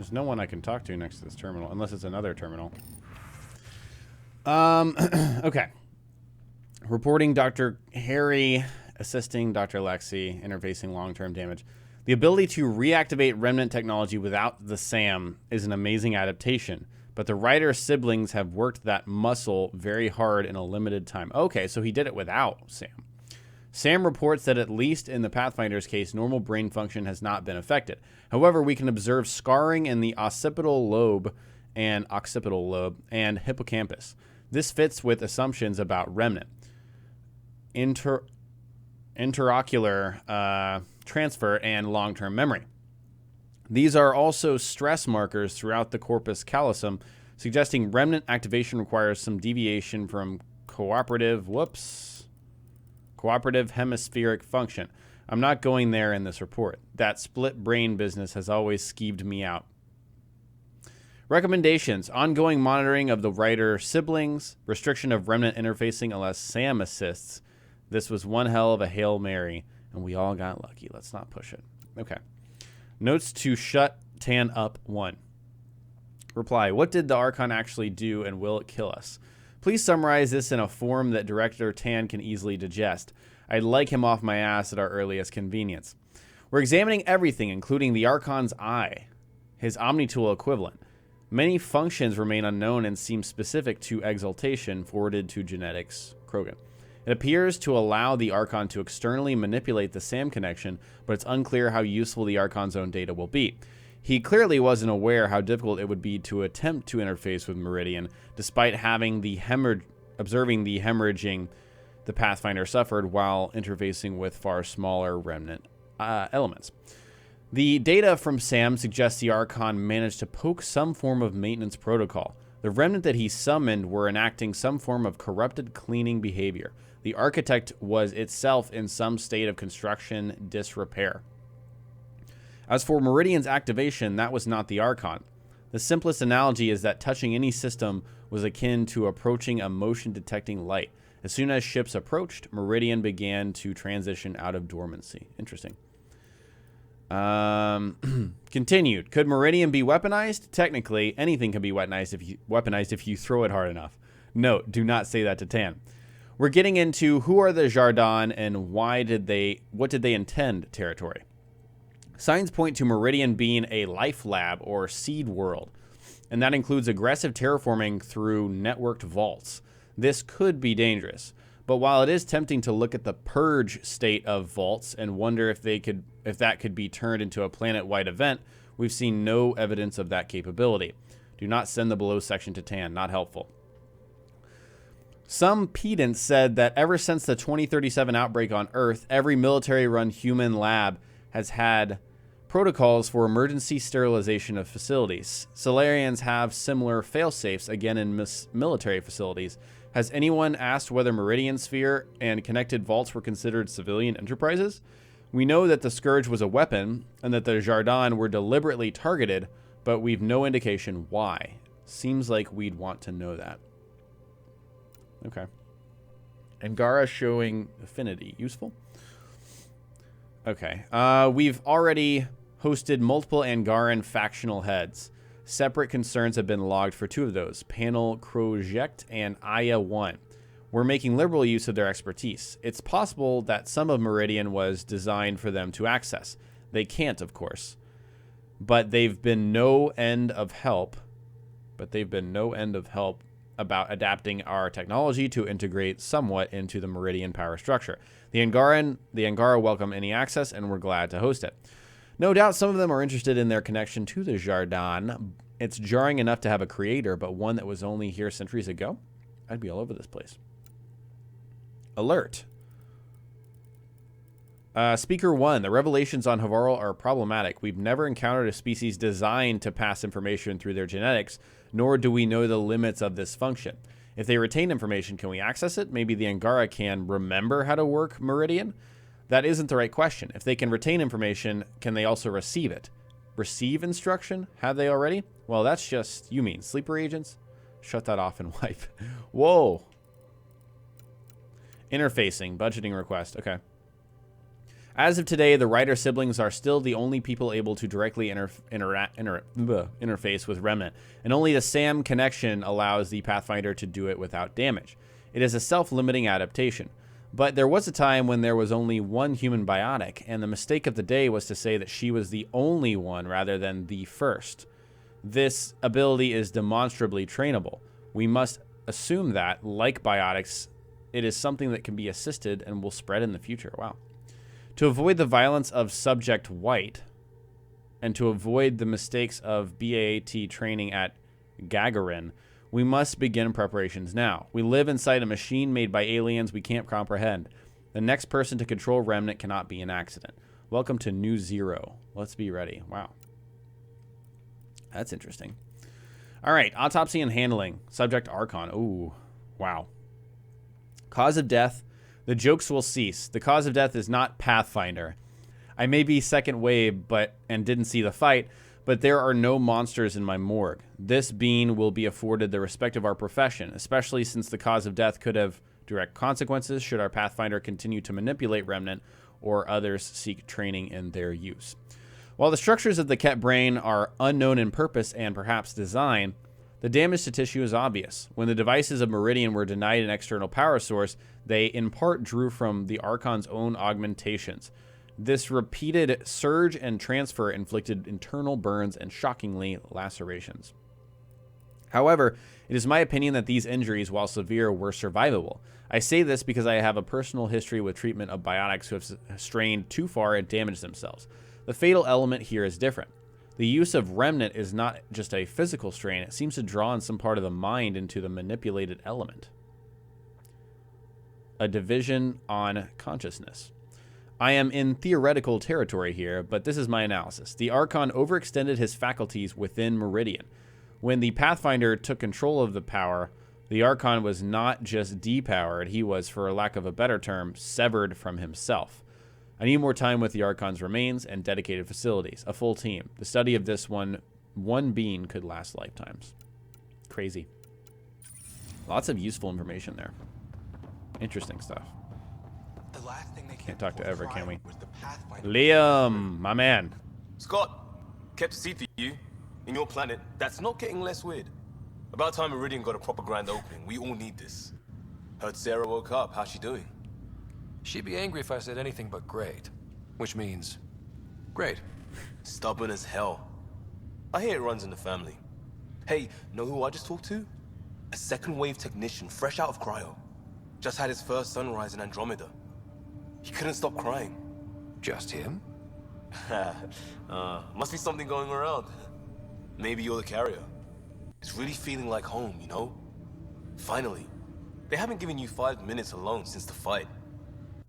there's no one I can talk to next to this terminal, unless it's another terminal. Okay. Reporting Dr. Harry, assisting Dr. Lexi, interfacing long-term damage. The ability to reactivate remnant technology without the SAM is an amazing adaptation, but the Ryder siblings have worked that muscle very hard in a limited time. Okay, so he did it without SAM. Sam reports that at least in the Pathfinder's case, normal brain function has not been affected. However, we can observe scarring in the occipital lobe and hippocampus. This fits with assumptions about remnant, interocular transfer, and long-term memory. These are also stress markers throughout the corpus callosum, suggesting remnant activation requires some deviation from cooperative hemispheric function. I'm not going there in this report. That split brain business has always skeeved me out. Recommendations: ongoing monitoring of the Ryder siblings, restriction of remnant interfacing unless Sam assists. This was one hell of a Hail Mary, and we all got lucky. Let's not push it. Okay. Notes to shut Tan up 1. Reply: what did the Archon actually do, and will it kill us? Please summarize this in a form that Director Tan can easily digest. I'd like him off my ass at our earliest convenience. We're examining everything, including the Archon's eye, his Omnitool equivalent. Many functions remain unknown and seem specific to exaltation forwarded to genetics. Krogan. It appears to allow the Archon to externally manipulate the SAM connection, but it's unclear how useful the Archon's own data will be. He clearly wasn't aware how difficult it would be to attempt to interface with Meridian, despite having observing the hemorrhaging the Pathfinder suffered while interfacing with far smaller remnant elements. The data from Sam suggests the Archon managed to poke some form of maintenance protocol. The remnant that he summoned were enacting some form of corrupted cleaning behavior. The architect was itself in some state of construction disrepair. As for Meridian's activation, that was not the Archon. The simplest analogy is that touching any system was akin to approaching a motion-detecting light. As soon as ships approached, Meridian began to transition out of dormancy. Interesting. Continued. Could Meridian be weaponized? Technically, anything can be weaponized if you throw it hard enough. Note, do not say that to Tan. We're getting into who are the Jardin and what did they intend territory. Signs point to Meridian being a life lab or seed world, and that includes aggressive terraforming through networked vaults. This could be dangerous, but while it is tempting to look at the purge state of vaults and wonder if that could be turned into a planet-wide event, we've seen no evidence of that capability. Do not send the below section to Tan, not helpful. Some pedants said that ever since the 2037 outbreak on Earth, every military-run human lab has had protocols for emergency sterilization of facilities. Solarians have similar fail-safes, again in military facilities. Has anyone asked whether Meridian Sphere and connected vaults were considered civilian enterprises? We know that the Scourge was a weapon and that the Jardin were deliberately targeted, but we've no indication why. Seems like we'd want to know that. Okay. Angara showing affinity. Useful? Okay. We've already hosted multiple Angaran factional heads. Separate concerns have been logged for 2 of those, Panel Project and Aya 1. We're making liberal use of their expertise. It's possible that some of Meridian was designed for them to access. They can't, of course. But they've been no end of help. About adapting our technology to integrate somewhat into the Meridian power structure. The Angara welcome any access, and we're glad to host it. No doubt some of them are interested in their connection to the Jardin. It's jarring enough to have a creator, but one that was only here centuries ago? I'd be all over this place. Alert. Speaker 1, the revelations on Havarl are problematic. We've never encountered a species designed to pass information through their genetics, nor do we know the limits of this function. If they retain information, can we access it? Maybe the Angara can remember how to work Meridian? That isn't the right question. If they can retain information, can they also receive it? Receive instruction? Have they already? Well, that's just, you mean sleeper agents? Shut that off and wipe. Whoa. Interfacing, budgeting request. Okay. As of today, the Ryder siblings are still the only people able to directly interface with Remnant, and only the SAM connection allows the Pathfinder to do it without damage. It is a self-limiting adaptation. But there was a time when there was only one human biotic, and the mistake of the day was to say that she was the only one rather than the first. This ability is demonstrably trainable. We must assume that, like biotics, it is something that can be assisted and will spread in the future. Wow. To avoid the violence of Subject White, and to avoid the mistakes of BAAT training at Gagarin, We must begin preparations now. We live inside a machine made by aliens we can't comprehend. The next person to control Remnant cannot be an accident. Welcome to New Zero. Let's be ready. Wow. That's interesting. All right, autopsy and handling. Subject Archon. Ooh, wow. Cause of death. The jokes will cease. The cause of death is not Pathfinder. I may be second wave and didn't see the fight, but there are no monsters in my morgue. This being will be afforded the respect of our profession, especially since the cause of death could have direct consequences should our Pathfinder continue to manipulate Remnant or others seek training in their use. While the structures of the Ket brain are unknown in purpose and perhaps design, the damage to tissue is obvious. When the devices of Meridian were denied an external power source, they in part drew from the Archon's own augmentations. This repeated surge and transfer inflicted internal burns and shockingly lacerations. However, it is my opinion that these injuries, while severe, were survivable. I say this because I have a personal history with treatment of biotics who have strained too far and damaged themselves. The fatal element here is different. The use of Remnant is not just a physical strain, it seems to draw in some part of the mind into the manipulated element. A division on consciousness. I am in theoretical territory here, but this is my analysis. The Archon overextended his faculties within Meridian. When the Pathfinder took control of the power, the Archon was not just depowered, he was, for lack of a better term, severed from himself. I need more time with the Archon's remains and dedicated facilities, a full team. The study of this one being could last lifetimes. Crazy. Lots of useful information there. Interesting stuff. The last thing they can't talk to Ever, can we? Pathfinder. Liam, my man. Scott, kept a seat for you. In your planet, that's not getting less weird. About time Meridian got a proper grand opening. We all need this. Heard Sara woke up. How's she doing? She'd be angry if I said anything but great. Which means, great. Stubborn as hell. I hear it runs in the family. Hey, know who I just talked to? A second wave technician fresh out of cryo. Just had his first sunrise in Andromeda. He couldn't stop crying. Just him? Must be something going around. Maybe you're the carrier. It's really feeling like home, you know? Finally. They haven't given you 5 minutes alone since the fight.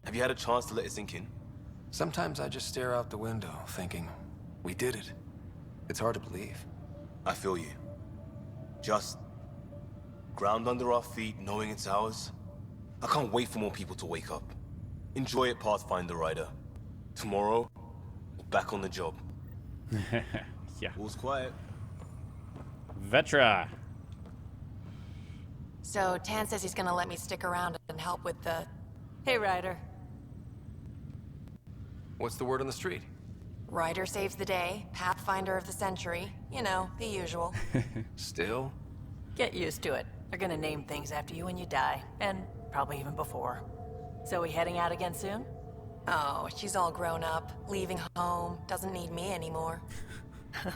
Have you had a chance to let it sink in? Sometimes I just stare out the window, thinking, we did it. It's hard to believe. I feel you. Just ground under our feet, knowing it's ours. I can't wait for more people to wake up. Enjoy it, Pathfinder Ryder. Tomorrow, we're back on the job. Yeah. All's quiet. Vetra. So, Tan says he's gonna let me stick around and help with the... Hey, Ryder. What's the word on the street? Ryder saves the day, Pathfinder of the century. You know, the usual. Still? Get used to it. They're gonna name things after you when you die, and probably even before. So we heading out again soon? Oh, she's all grown up, leaving home, doesn't need me anymore.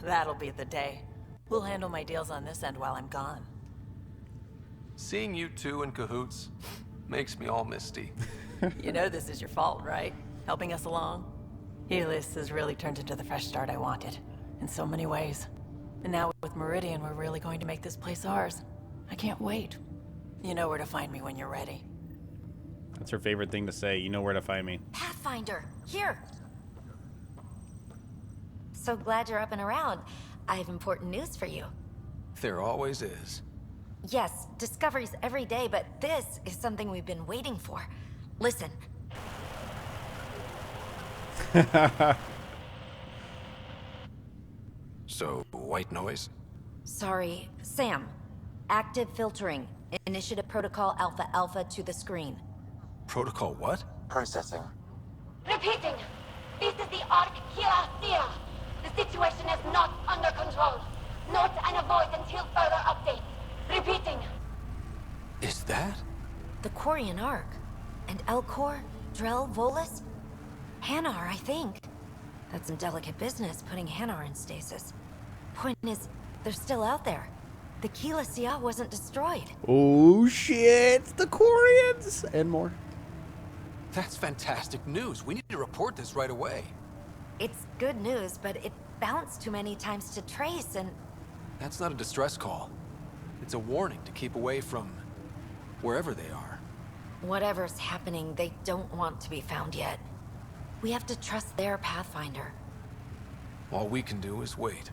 That'll be the day. We'll handle my deals on this end while I'm gone. Seeing you two in cahoots makes me all misty. You know this is your fault, right? Helping us along? Helios has really turned into the fresh start I wanted, in so many ways. And now with Meridian, we're really going to make this place ours. I can't wait. You know where to find me when you're ready. That's her favorite thing to say. You know where to find me. Pathfinder, here. So glad you're up and around. I have important news for you. There always is. Yes, discoveries every day, but this is something we've been waiting for. Listen. So, white noise? Sorry, Sam. Active filtering. Initiative Protocol Alpha Alpha to the screen. Protocol what? Processing. Repeating. This is the Archon. The situation is not under control. Note and avoid until further updates. Repeating. Is that? The Quarian Arc. And Elcor, Drell, Volus? Hanar, I think. That's some delicate business, putting Hanar in stasis. Point is, they're still out there. The Keela Sia wasn't destroyed. Oh shit, the Quarians! And more. That's fantastic news. We need to report this right away. It's good news, but it bounced too many times to trace and... That's not a distress call. It's a warning to keep away from wherever they are. Whatever's happening, they don't want to be found yet. We have to trust their Pathfinder. All we can do is wait.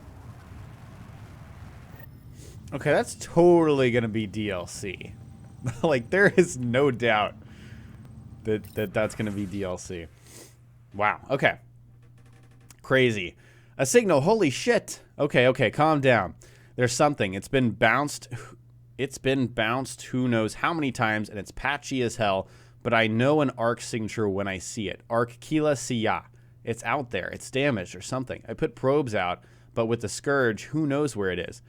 Okay, that's totally gonna be DLC. Like, there is no doubt that that's gonna be DLC. Wow. Okay. Crazy. A signal. Holy shit. Okay, calm down. There's something. It's been bounced. Who knows how many times, and it's patchy as hell. But I know an ARC signature when I see it. ARC Kila Siya. It's out there. It's damaged or something. I put probes out, but with the Scourge, who knows where it is?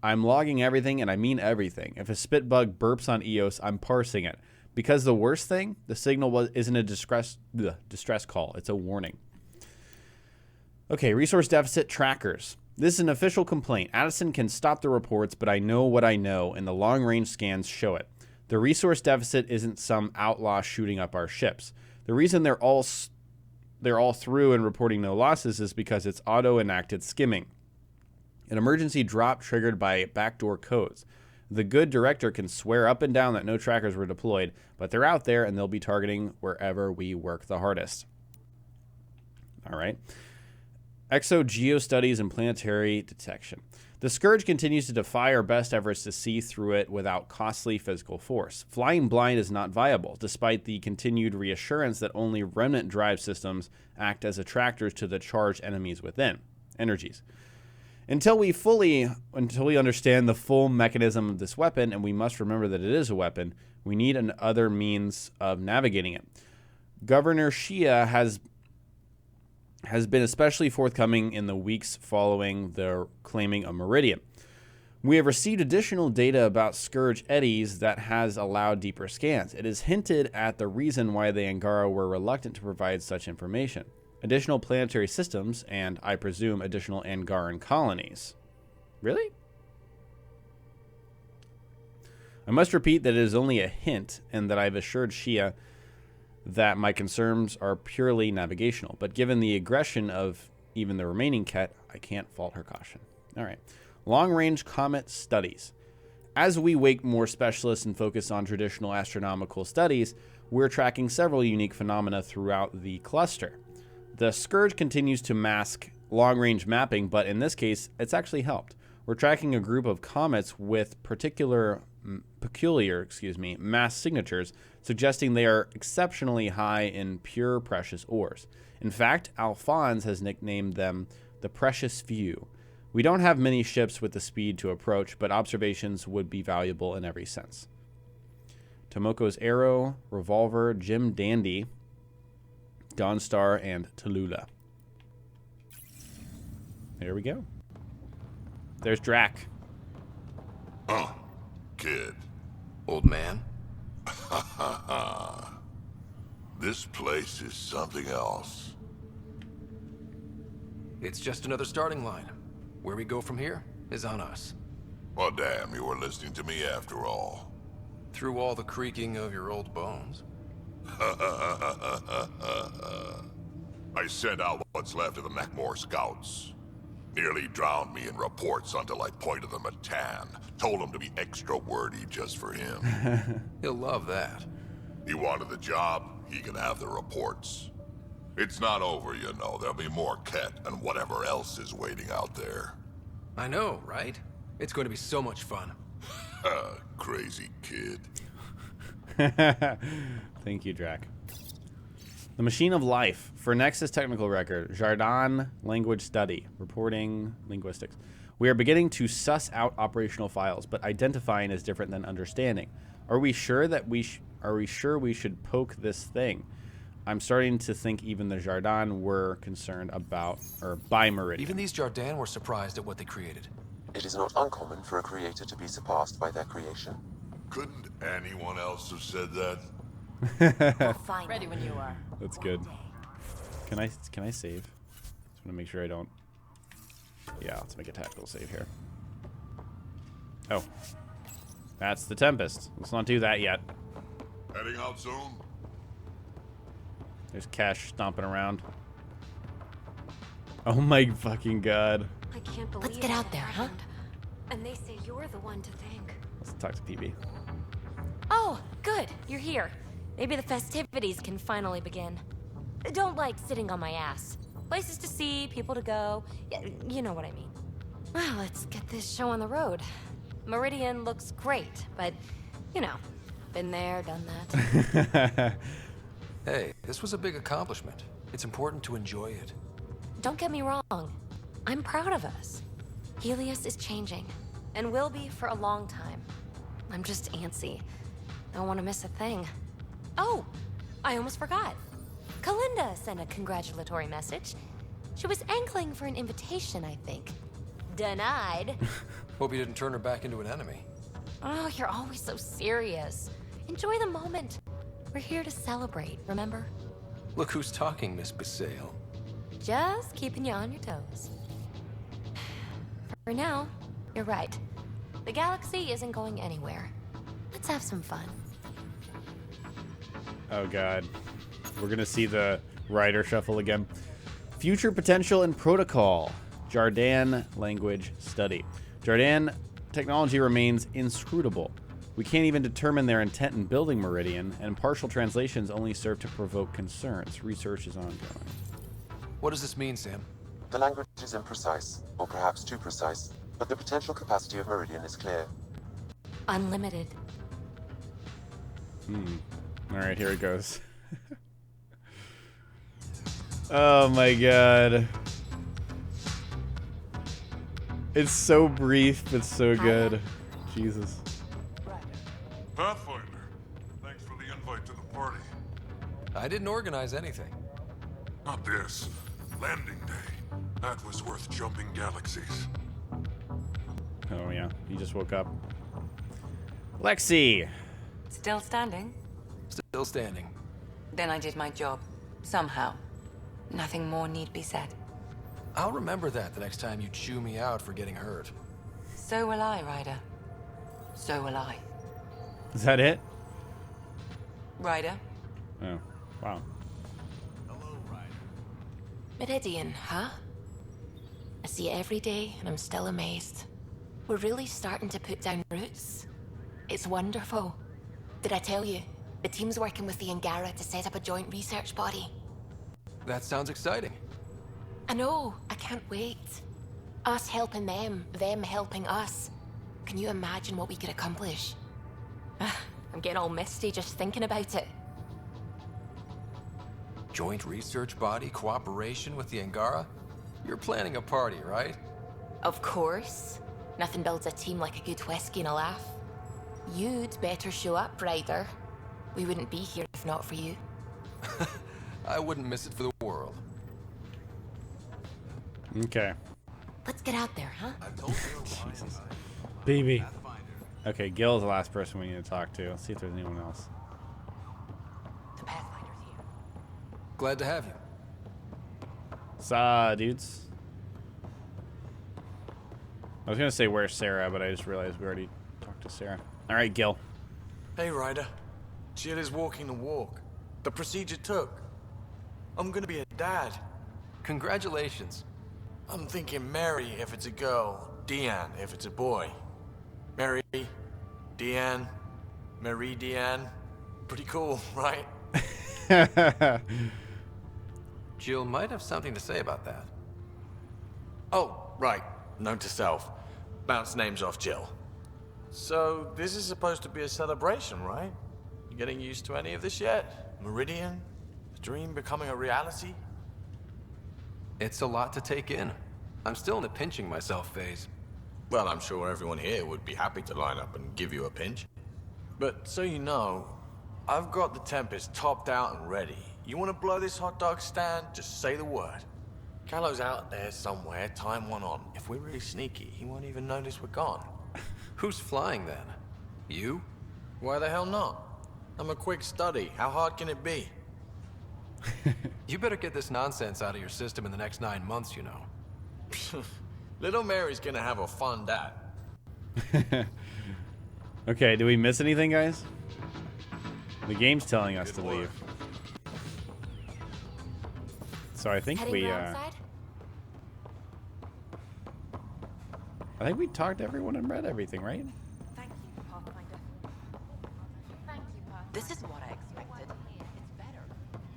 I'm logging everything, and I mean everything. If a spit bug burps on EOS, I'm parsing it. Because the worst thing, the signal isn't a distress call. It's a warning. Okay, resource deficit trackers. This is an official complaint. Addison can stop the reports, but I know what I know, and the long-range scans show it. The resource deficit isn't some outlaw shooting up our ships. The reason they're all through and reporting no losses is because it's auto-enacted skimming. An emergency drop triggered by backdoor codes. The good director can swear up and down that no trackers were deployed, but they're out there and they'll be targeting wherever we work the hardest. All right. Exo-geo studies and planetary detection. The Scourge continues to defy our best efforts to see through it without costly physical force. Flying blind is not viable, despite the continued reassurance that only remnant drive systems act as attractors to the charged energies. Until we understand the full mechanism of this weapon, and we must remember that it is a weapon, we need other means of navigating it. Governor Shia has been especially forthcoming in the weeks following the claiming of Meridian. We have received additional data about Scourge eddies that has allowed deeper scans. It is hinted at the reason why the Angara were reluctant to provide such information. Additional planetary systems, and, I presume, additional Angaran colonies. Really? I must repeat that it is only a hint, and that I've assured Shia that my concerns are purely navigational. But given the aggression of even the remaining Ket, I can't fault her caution. All right. Long-range comet studies. As we wake more specialists and focus on traditional astronomical studies, we're tracking several unique phenomena throughout the cluster. The Scourge continues to mask long-range mapping, but in this case, it's actually helped. We're tracking a group of comets with peculiar mass signatures, suggesting they are exceptionally high in pure precious ores. In fact, Alphonse has nicknamed them the Precious Few. We don't have many ships with the speed to approach, but observations would be valuable in every sense. Tomoko's Arrow, Revolver, Jim Dandy, Dawnstar, and Tallulah. There we go. There's Drac. Oh, kid. Old man? This place is something else. It's just another starting line. Where we go from here is on us. Well, damn, you were listening to me after all. Through all the creaking of your old bones. I sent out what's left of the Macmore scouts. Nearly drowned me in reports until I pointed them at Tan. Told him to be extra wordy just for him. He'll love that. He wanted the job, he can have the reports. It's not over, you know. There'll be more Ket and whatever else is waiting out there. I know, right? It's going to be so much fun. Crazy kid. Thank you, Drac. The Machine of Life. For Nexus Technical Record, Jardin Language Study. Reporting Linguistics. We are beginning to suss out operational files, but identifying is different than understanding. Are we sure we should poke this thing? I'm starting to think even the Jardin were concerned about, or by Meridian. Even these Jardin were surprised at what they created. It is not uncommon for a creator to be surpassed by their creation. Couldn't anyone else have said that? Ready when you are. That's good. Can I save? Just want to make sure I don't. Yeah, let's make a tactical save here. Oh, that's the Tempest. Let's not do that yet. Heading out soon? There's Cash stomping around. Oh my fucking god. I can't believe Let's get out there, huh? And they say you're the one to thank. Let's talk to PB. Oh, good. You're here. Maybe the festivities can finally begin. Don't like sitting on my ass. Places to see, people to go. You know what I mean. Well, let's get this show on the road. Meridian looks great, but, you know, been there, done that. Hey, this was a big accomplishment. It's important to enjoy it. Don't get me wrong. I'm proud of us. Helios is changing, and will be for a long time. I'm just antsy. Don't want to miss a thing. Oh, I almost forgot. Kalinda sent a congratulatory message. She was angling for an invitation, I think. Denied. Hope you didn't turn her back into an enemy. Oh, you're always so serious. Enjoy the moment. We're here to celebrate, remember? Look who's talking, Miss Basale. Just keeping you on your toes. For now, you're right. The galaxy isn't going anywhere. Let's have some fun. Oh god. We're gonna see the Ryder shuffle again. Future potential and protocol. Jardan language study. Jardan technology remains inscrutable. We can't even determine their intent in building Meridian, and partial translations only serve to provoke concerns. Research is ongoing. What does this mean, Sam? The language is imprecise, or perhaps too precise, but the potential capacity of Meridian is clear. Unlimited. Alright, here it goes. Oh my god. It's so brief, but so good. Jesus. Pathfinder, thanks for the invite to the party. I didn't organize anything. Not this. Landing day. That was worth jumping galaxies. Oh yeah, he just woke up. Lexi! Still standing? Still standing. Then I did my job. Somehow. Nothing more need be said. I'll remember that the next time you chew me out for getting hurt. So will I, Ryder. So will I. Is that it? Ryder? Oh, wow. Meridian, huh? I see it every day, and I'm still amazed. We're really starting to put down roots. It's wonderful. Did I tell you? The team's working with the Angara to set up a joint research body. That sounds exciting. I know. I can't wait. Us helping them helping us. Can you imagine what we could accomplish? I'm getting all misty just thinking about it. Joint research body cooperation with the Angara? You're planning a party, right? Of course. Nothing builds a team like a good whiskey and a laugh. You'd better show up, Ryder. We wouldn't be here if not for you. I wouldn't miss it for the world. Okay. Let's get out there, huh? Jesus. Baby. Okay, Gil's the last person we need to talk to. Let's see if there's anyone else. The Pathfinder's here. Glad to have you. Dudes. I was gonna say where's Sara, but I just realized we already talked to Sara. Alright, Gil. Hey, Ryder. Jill is walking the walk. The procedure took. I'm gonna be a dad. Congratulations. I'm thinking Mary if it's a girl, Deanne if it's a boy. Mary, Deanne, Meridian. Pretty cool, right? Jill might have something to say about that. Oh, right. Note to self. Bounce names off Jill. So, this is supposed to be a celebration, right? You getting used to any of this yet? Meridian? The dream becoming a reality? It's a lot to take in. I'm still in the pinching myself phase. Well, I'm sure everyone here would be happy to line up and give you a pinch. But so you know, I've got the Tempest topped out and ready. You want to blow this hot dog stand? Just say the word. Callow's out there somewhere, time one on. If we're really sneaky, he won't even notice we're gone. Who's flying then? You? Why the hell not? I'm a quick study. How hard can it be? You better get this nonsense out of your system in the next 9 months, you know. Little Mary's gonna have a fun dad. Okay, do we miss anything, guys? The game's telling us to leave. So I think we, I think we talked to everyone and read everything, right? Thank you, This is what I expected. It's better.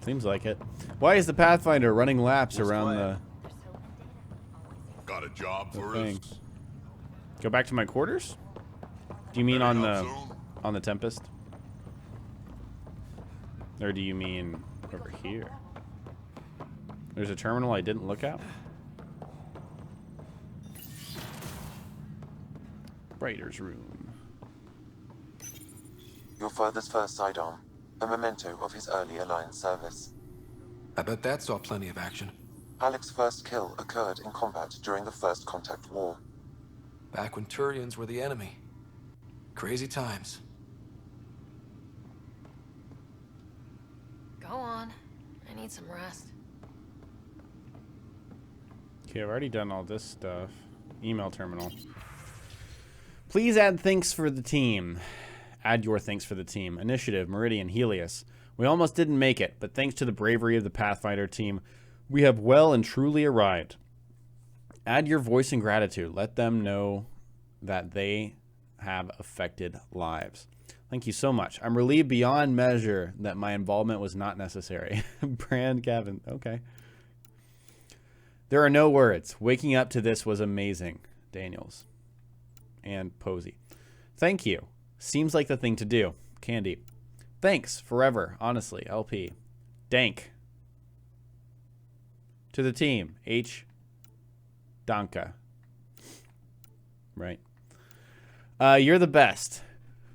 Seems like it. Why is the Pathfinder running laps around the... Got a job the for thing? us? Go back to my quarters? Do you mean on the Tempest? Or do you mean over here? There's a terminal I didn't look at? Writer's room. Your father's first sidearm, a memento of his early Alliance service. I bet that saw plenty of action. Alec's first kill occurred in combat during the First Contact War. Back when Turians were the enemy. Crazy times. Go on. I need some rest. Okay, I've already done all this stuff. Email terminal. Please add thanks for the team. Add your thanks for the team. Initiative, Meridian, Helios. We almost didn't make it, but thanks to the bravery of the Pathfinder team, we have well and truly arrived. Add your voice and gratitude. Let them know that they have affected lives. Thank you so much. I'm relieved beyond measure that my involvement was not necessary. Brand Gavin. Okay. There are no words. Waking up to this was amazing. Daniels. And Posey. Thank you. Seems like the thing to do. Candy. Thanks. Forever. Honestly. LP. Dank. To the team. H. Danka. Right. You're the best.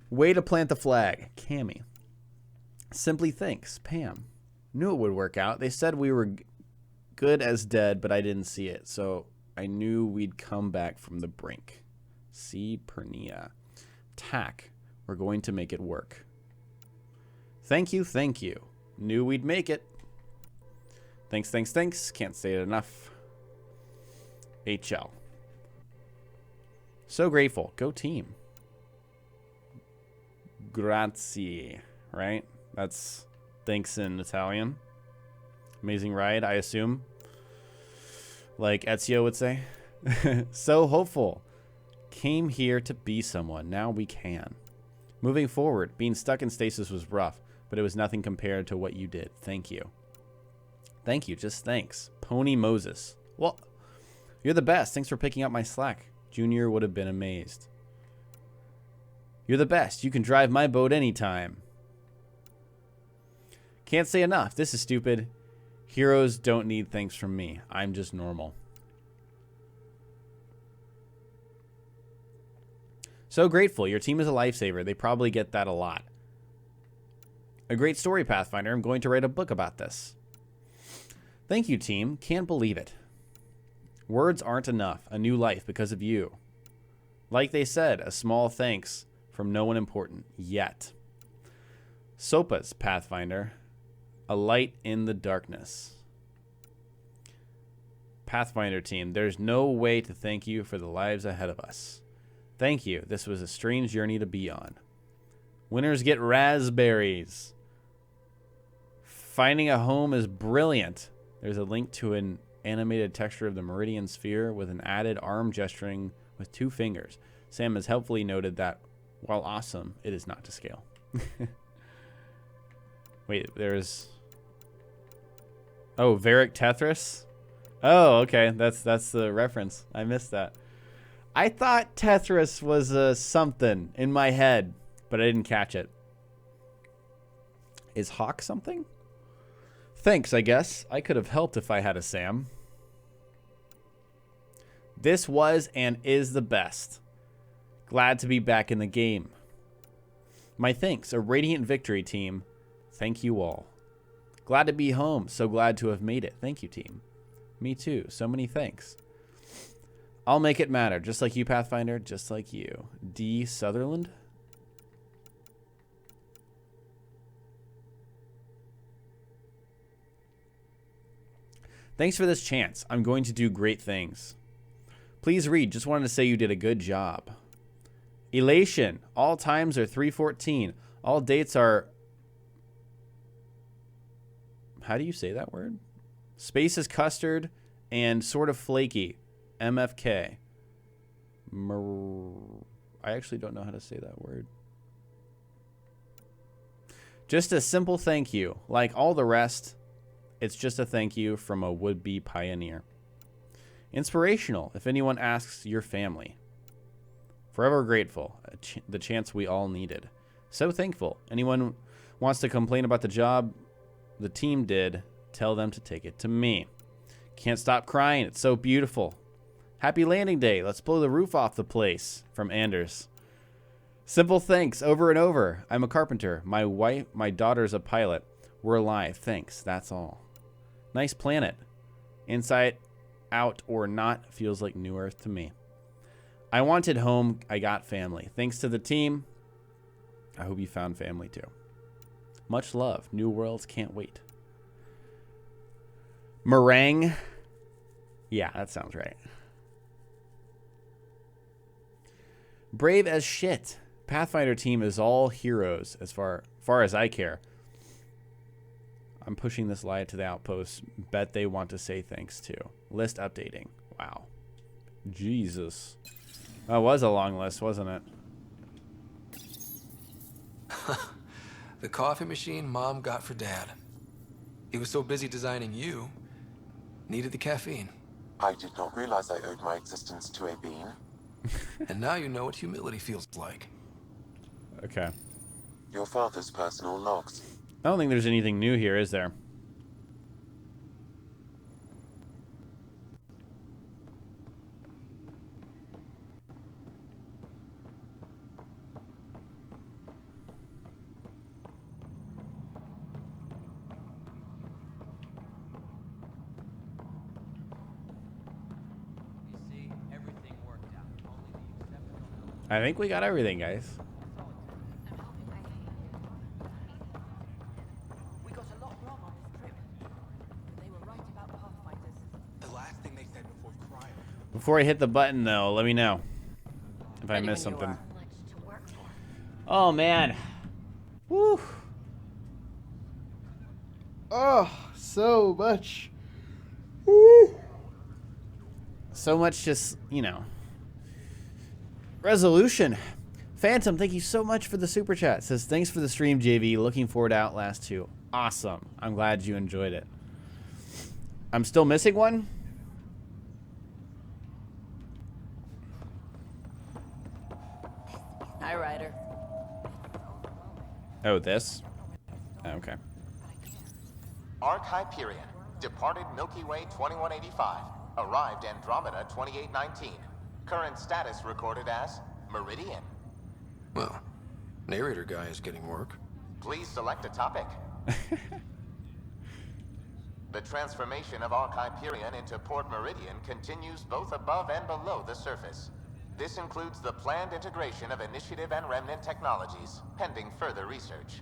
Way to plant the flag. Cammy. Simply thanks. Pam. Knew it would work out. They said we were good as dead, but I didn't see it. So I knew we'd come back from the brink. C. Pernia. Tack. We're going to make it work. Thank you, thank you. Knew we'd make it. Thanks, thanks, thanks. Can't say it enough. HL. So grateful. Go team. Grazie. Right? That's thanks in Italian. Amazing ride, I assume. Like Ezio would say. So hopeful. Came here to be someone. Now we can. Moving forward, being stuck in stasis was rough, but it was nothing compared to what you did. Thank you. Thank you. Just thanks. Pony Moses. Well, you're the best. Thanks for picking up my slack. Junior would have been amazed. You're the best. You can drive my boat anytime. Can't say enough. This is stupid. Heroes don't need thanks from me. I'm just normal. So grateful. Your team is a lifesaver. They probably get that a lot. A great story, Pathfinder. I'm going to write a book about this. Thank you, team. Can't believe it. Words aren't enough. A new life because of you. Like they said, a small thanks from no one important yet. Sopas, Pathfinder. A light in the darkness. Pathfinder team, there's no way to thank you for the lives ahead of us. Thank you. This was a strange journey to be on. Winners get raspberries. Finding a home is brilliant. There's a link to an animated texture of the Meridian sphere with an added arm gesturing with 2 fingers. Sam has helpfully noted that while awesome, it is not to scale. Wait, there's... Oh, Varric Tetris? Oh, okay. That's the reference. I missed that. I thought Tetris was something in my head, but I didn't catch it. Is Hawk something? Thanks, I guess. I could have helped if I had a Sam. This was and is the best. Glad to be back in the game. My thanks. A radiant victory, team. Thank you all. Glad to be home. So glad to have made it. Thank you, team. Me too. So many thanks. I'll make it matter. Just like you, Pathfinder. Just like you. D. Sutherland. Thanks for this chance. I'm going to do great things. Please read. Just wanted to say you did a good job. Elation. All times are 3:14. All dates are... How do you say that word? Space is custard and sort of flaky. MFK. I actually don't know how to say that word. Just a simple thank you. Like all the rest, it's just a thank you from a would-be pioneer. Inspirational, if anyone asks your family. Forever grateful, the chance we all needed. So thankful. Anyone wants to complain about the job the team did, tell them to take it to me. Can't stop crying, it's so beautiful. Happy landing day, let's blow the roof off the place. From Anders. Simple thanks over and over. I'm a carpenter. My daughter's a pilot. We're alive, thanks, that's all. Nice planet. Inside out or not, feels like New Earth to me. I wanted home, I got family. Thanks to the team. I hope you found family too. Much love. New worlds, can't wait. Meringue. Yeah, that sounds right. Brave as shit. Pathfinder team is all heroes as far as I care. I'm pushing this lie to the outpost. Bet they want to say thanks too. List updating. Wow. Jesus. That was a long list, wasn't it? The coffee machine Mom got for Dad. He was so busy designing you, needed the caffeine. I did not realize I owed my existence to a bean. And now you know what humility feels like. Okay. Your father's personal logs. I don't think there's anything new here, is there? I think we got everything, guys. We got a lot wrong on this trip. They were right about Pathfinders. The last thing they said before crying. Before I hit the button, though, let me know if I missed something. Oh, man. Woo. Oh, so much. Woo. So much just, you know. Resolution. Phantom, thank you so much for the super chat. Says, thanks for the stream, JV. Looking forward to Outlast 2. Awesome. I'm glad you enjoyed it. I'm still missing one? Hi, Ryder. Oh, this? Okay. Arc Hyperion, departed Milky Way 2185, arrived Andromeda 2819. Current status recorded as Meridian. Well, narrator guy is getting work. Please select a topic. The transformation of Arc Hyperion into Port Meridian continues both above and below the surface. This includes the planned integration of Initiative and Remnant technologies, pending further research.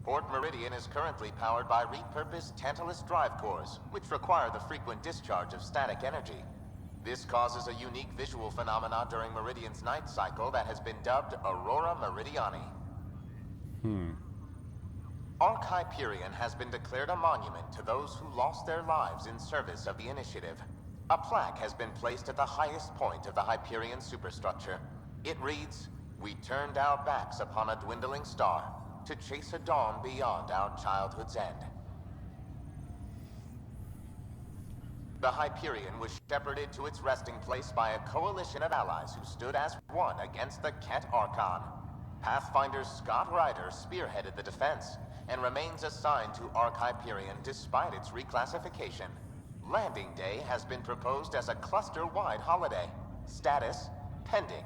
Port Meridian is currently powered by repurposed Tantalus drive cores, which require the frequent discharge of static energy. This causes a unique visual phenomenon during Meridian's night cycle that has been dubbed Aurora Meridiani. Arc Hyperion has been declared a monument to those who lost their lives in service of the Initiative. A plaque has been placed at the highest point of the Hyperion superstructure. It reads, "We turned our backs upon a dwindling star to chase a dawn beyond our childhood's end." The Hyperion was shepherded to its resting place by a coalition of allies who stood as one against the Ket Archon. Pathfinder Scott Ryder spearheaded the defense, and remains assigned to Arc Hyperion despite its reclassification. Landing Day has been proposed as a cluster-wide holiday. Status, pending.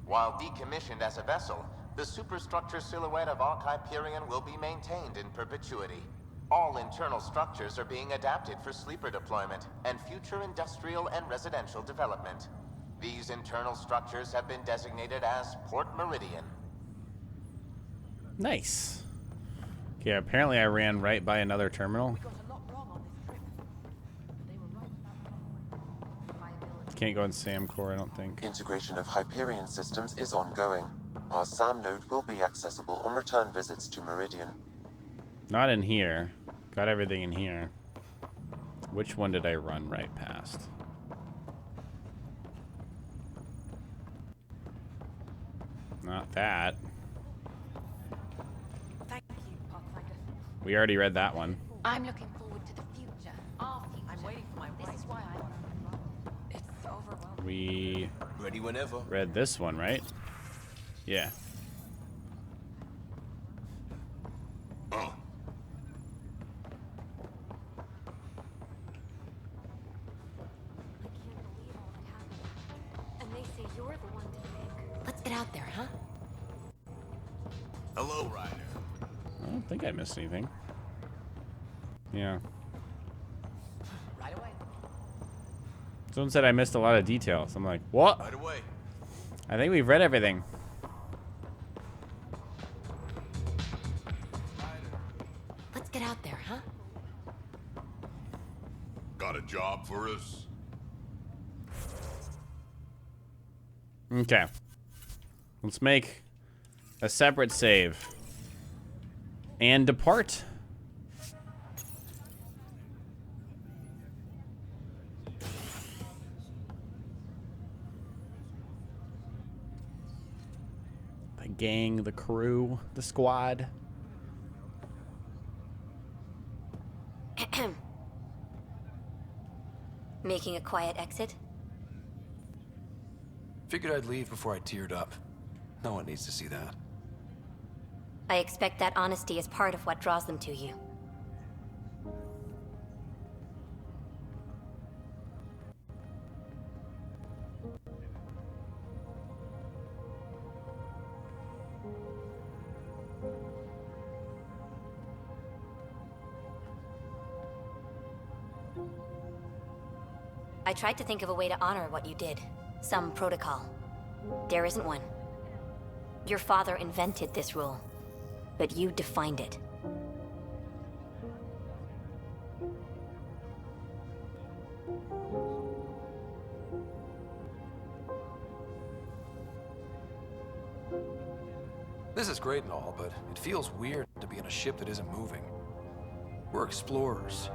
While decommissioned as a vessel, the superstructure silhouette of Arc Hyperion will be maintained in perpetuity. All internal structures are being adapted for sleeper deployment and future industrial and residential development. These internal structures have been designated as Port Meridian. Nice. Okay, apparently I ran right by another terminal. Can't go in SAM core, I don't think. Integration of Hyperion systems is ongoing. Our SAM node will be accessible on return visits to Meridian. Not in here. Got everything in here. Which one did I run right past? Not that. We already read that one. I'm looking forward to the future. Our future. I'm waiting for my This is why I want to. It's overwhelming. We Ready whenever. read this one, right? Yeah. Oh. And they say you're the one to pick. Let's get out there, huh? Hello, Ryder. I don't think I missed anything. Yeah. Right away. Someone said I missed a lot of details. I'm like, what? Right away. I think we've read everything. Let's get out there, huh? Got a job for us? Okay. Let's make a separate save. And depart. The gang, the crew, the squad. Making a quiet exit? Figured I'd leave before I teared up. No one needs to see that. I expect that honesty is part of what draws them to you. I tried to think of a way to honor what you did. Some protocol. There isn't one. Your father invented this rule, but you defined it. This is great and all, but it feels weird to be in a ship that isn't moving. We're explorers.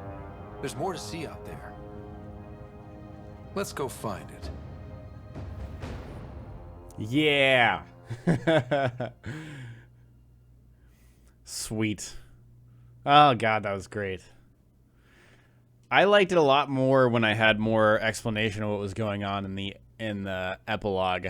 There's more to see out there. Let's go find it. Yeah. Sweet. Oh god, that was great. I liked it a lot more when I had more explanation of what was going on in the epilogue.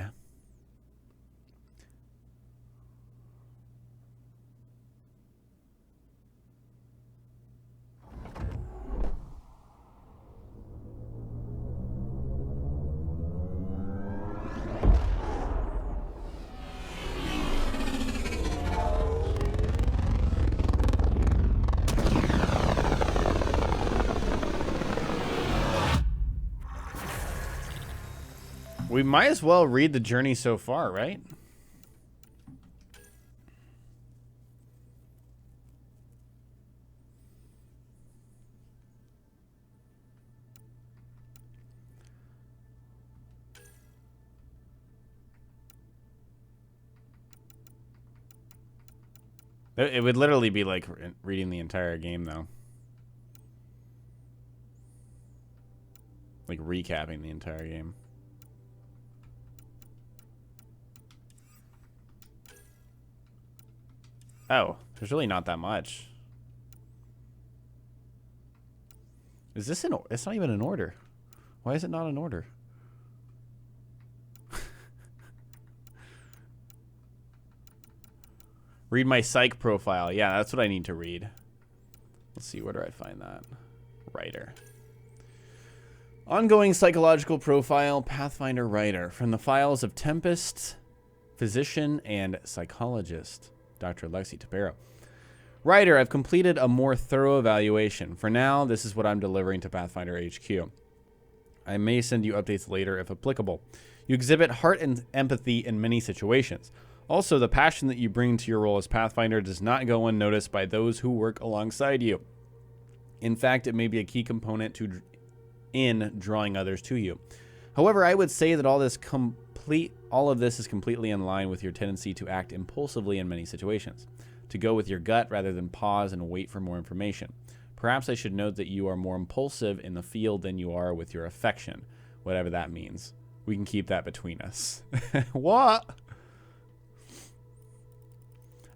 We might as well read the journey so far, right? It would literally be like reading the entire game, though. Like recapping the entire game. Oh, there's really not that much. Is this in? It's not even in order. Why is it not in order? Read my psych profile. Yeah, that's what I need to read. Let's see, where do I find that? Writer. Ongoing psychological profile, Pathfinder Writer. From the files of Tempest, physician, and psychologist, Dr. Lexi Tapero. Writer, I've completed a more thorough evaluation. For now, this is what I'm delivering to Pathfinder HQ. I may send you updates later if applicable. You exhibit heart and empathy in many situations. Also, the passion that you bring to your role as Pathfinder does not go unnoticed by those who work alongside you. In fact, it may be a key component in drawing others to you. However, I would say that all of this is completely in line with your tendency to act impulsively in many situations, to go with your gut rather than pause and wait for more information. Perhaps I should note that you are more impulsive in the field than you are with your affection, whatever that means. We can keep that between us. What?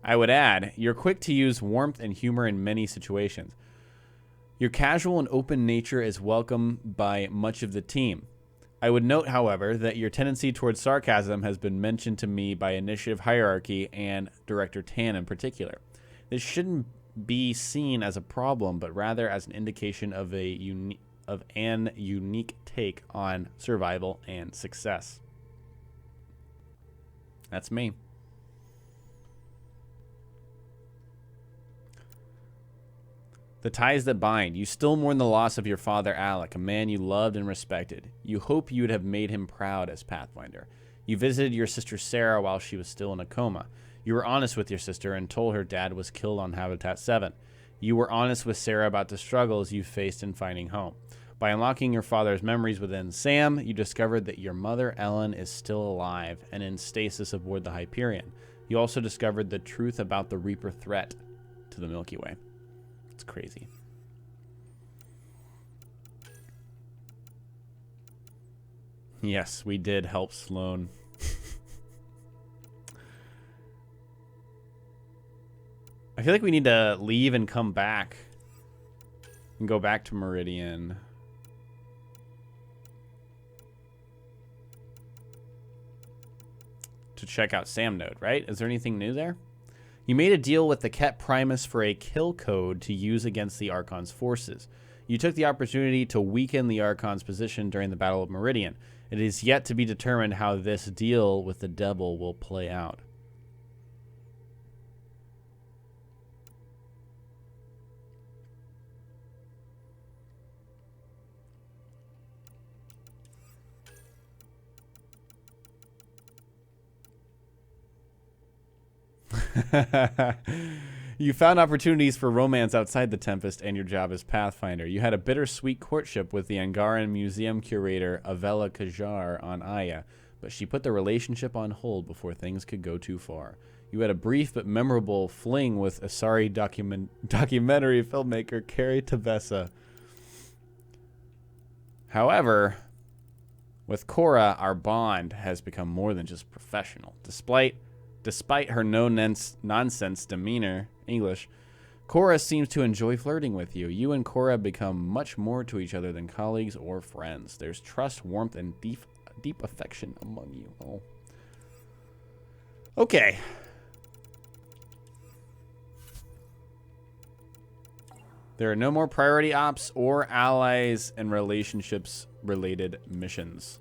I would add, you're quick to use warmth and humor in many situations. Your casual and open nature is welcome by much of the team. I would note, however, that your tendency towards sarcasm has been mentioned to me by Initiative Hierarchy and Director Tan in particular. This shouldn't be seen as a problem, but rather as an indication of an unique take on survival and success. That's me. The ties that bind. You still mourn the loss of your father, Alec, a man you loved and respected. You hope you would have made him proud as Pathfinder. You visited your sister Sara while she was still in a coma. You were honest with your sister and told her dad was killed on Habitat 7. You were honest with Sara about the struggles you faced in finding home. By unlocking your father's memories within Sam, you discovered that your mother, Ellen, is still alive and in stasis aboard the Hyperion. You also discovered the truth about the Reaper threat to the Milky Way. It's crazy. Yes, we did help Sloan. I feel like we need to leave and come back. And go back to Meridian. To check out Sam Node, right? Is there anything new there? You made a deal with the Ket Primus for a kill code to use against the Archon's forces. You took the opportunity to weaken the Archon's position during the Battle of Meridian. It is yet to be determined how this deal with the devil will play out. You found opportunities for romance outside the Tempest and your job as Pathfinder. You had a bittersweet courtship with the Angaran museum curator Avella Kajar on Aya, but she put the relationship on hold before things could go too far. You had a brief but memorable fling with Asari documentary filmmaker Carrie Tavessa. However, with Cora, our bond has become more than just professional. Despite her no-nonsense demeanor, English, Cora seems to enjoy flirting with you. You and Cora become much more to each other than colleagues or friends. There's trust, warmth, and deep affection among you. Oh. Okay. There are no more priority ops or allies and relationships-related missions.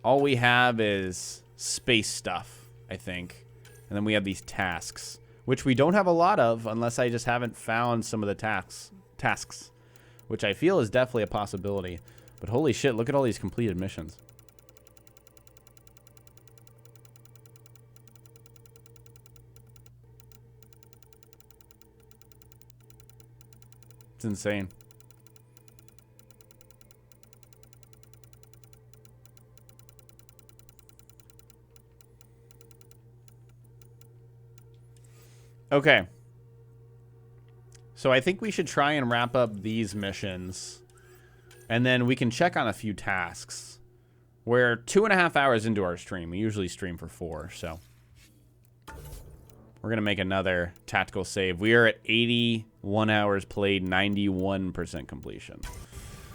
All we have is space stuff, I think. And then we have these tasks, which we don't have a lot of unless I just haven't found some of the tasks, which I feel is definitely a possibility. But holy shit, look at all these completed missions. It's insane. Okay. So I think we should try and wrap up these missions. And then we can check on a few tasks. We're 2.5 hours into our stream. We usually stream for 4, so. We're going to make another tactical save. We are at 81 hours played, 91% completion.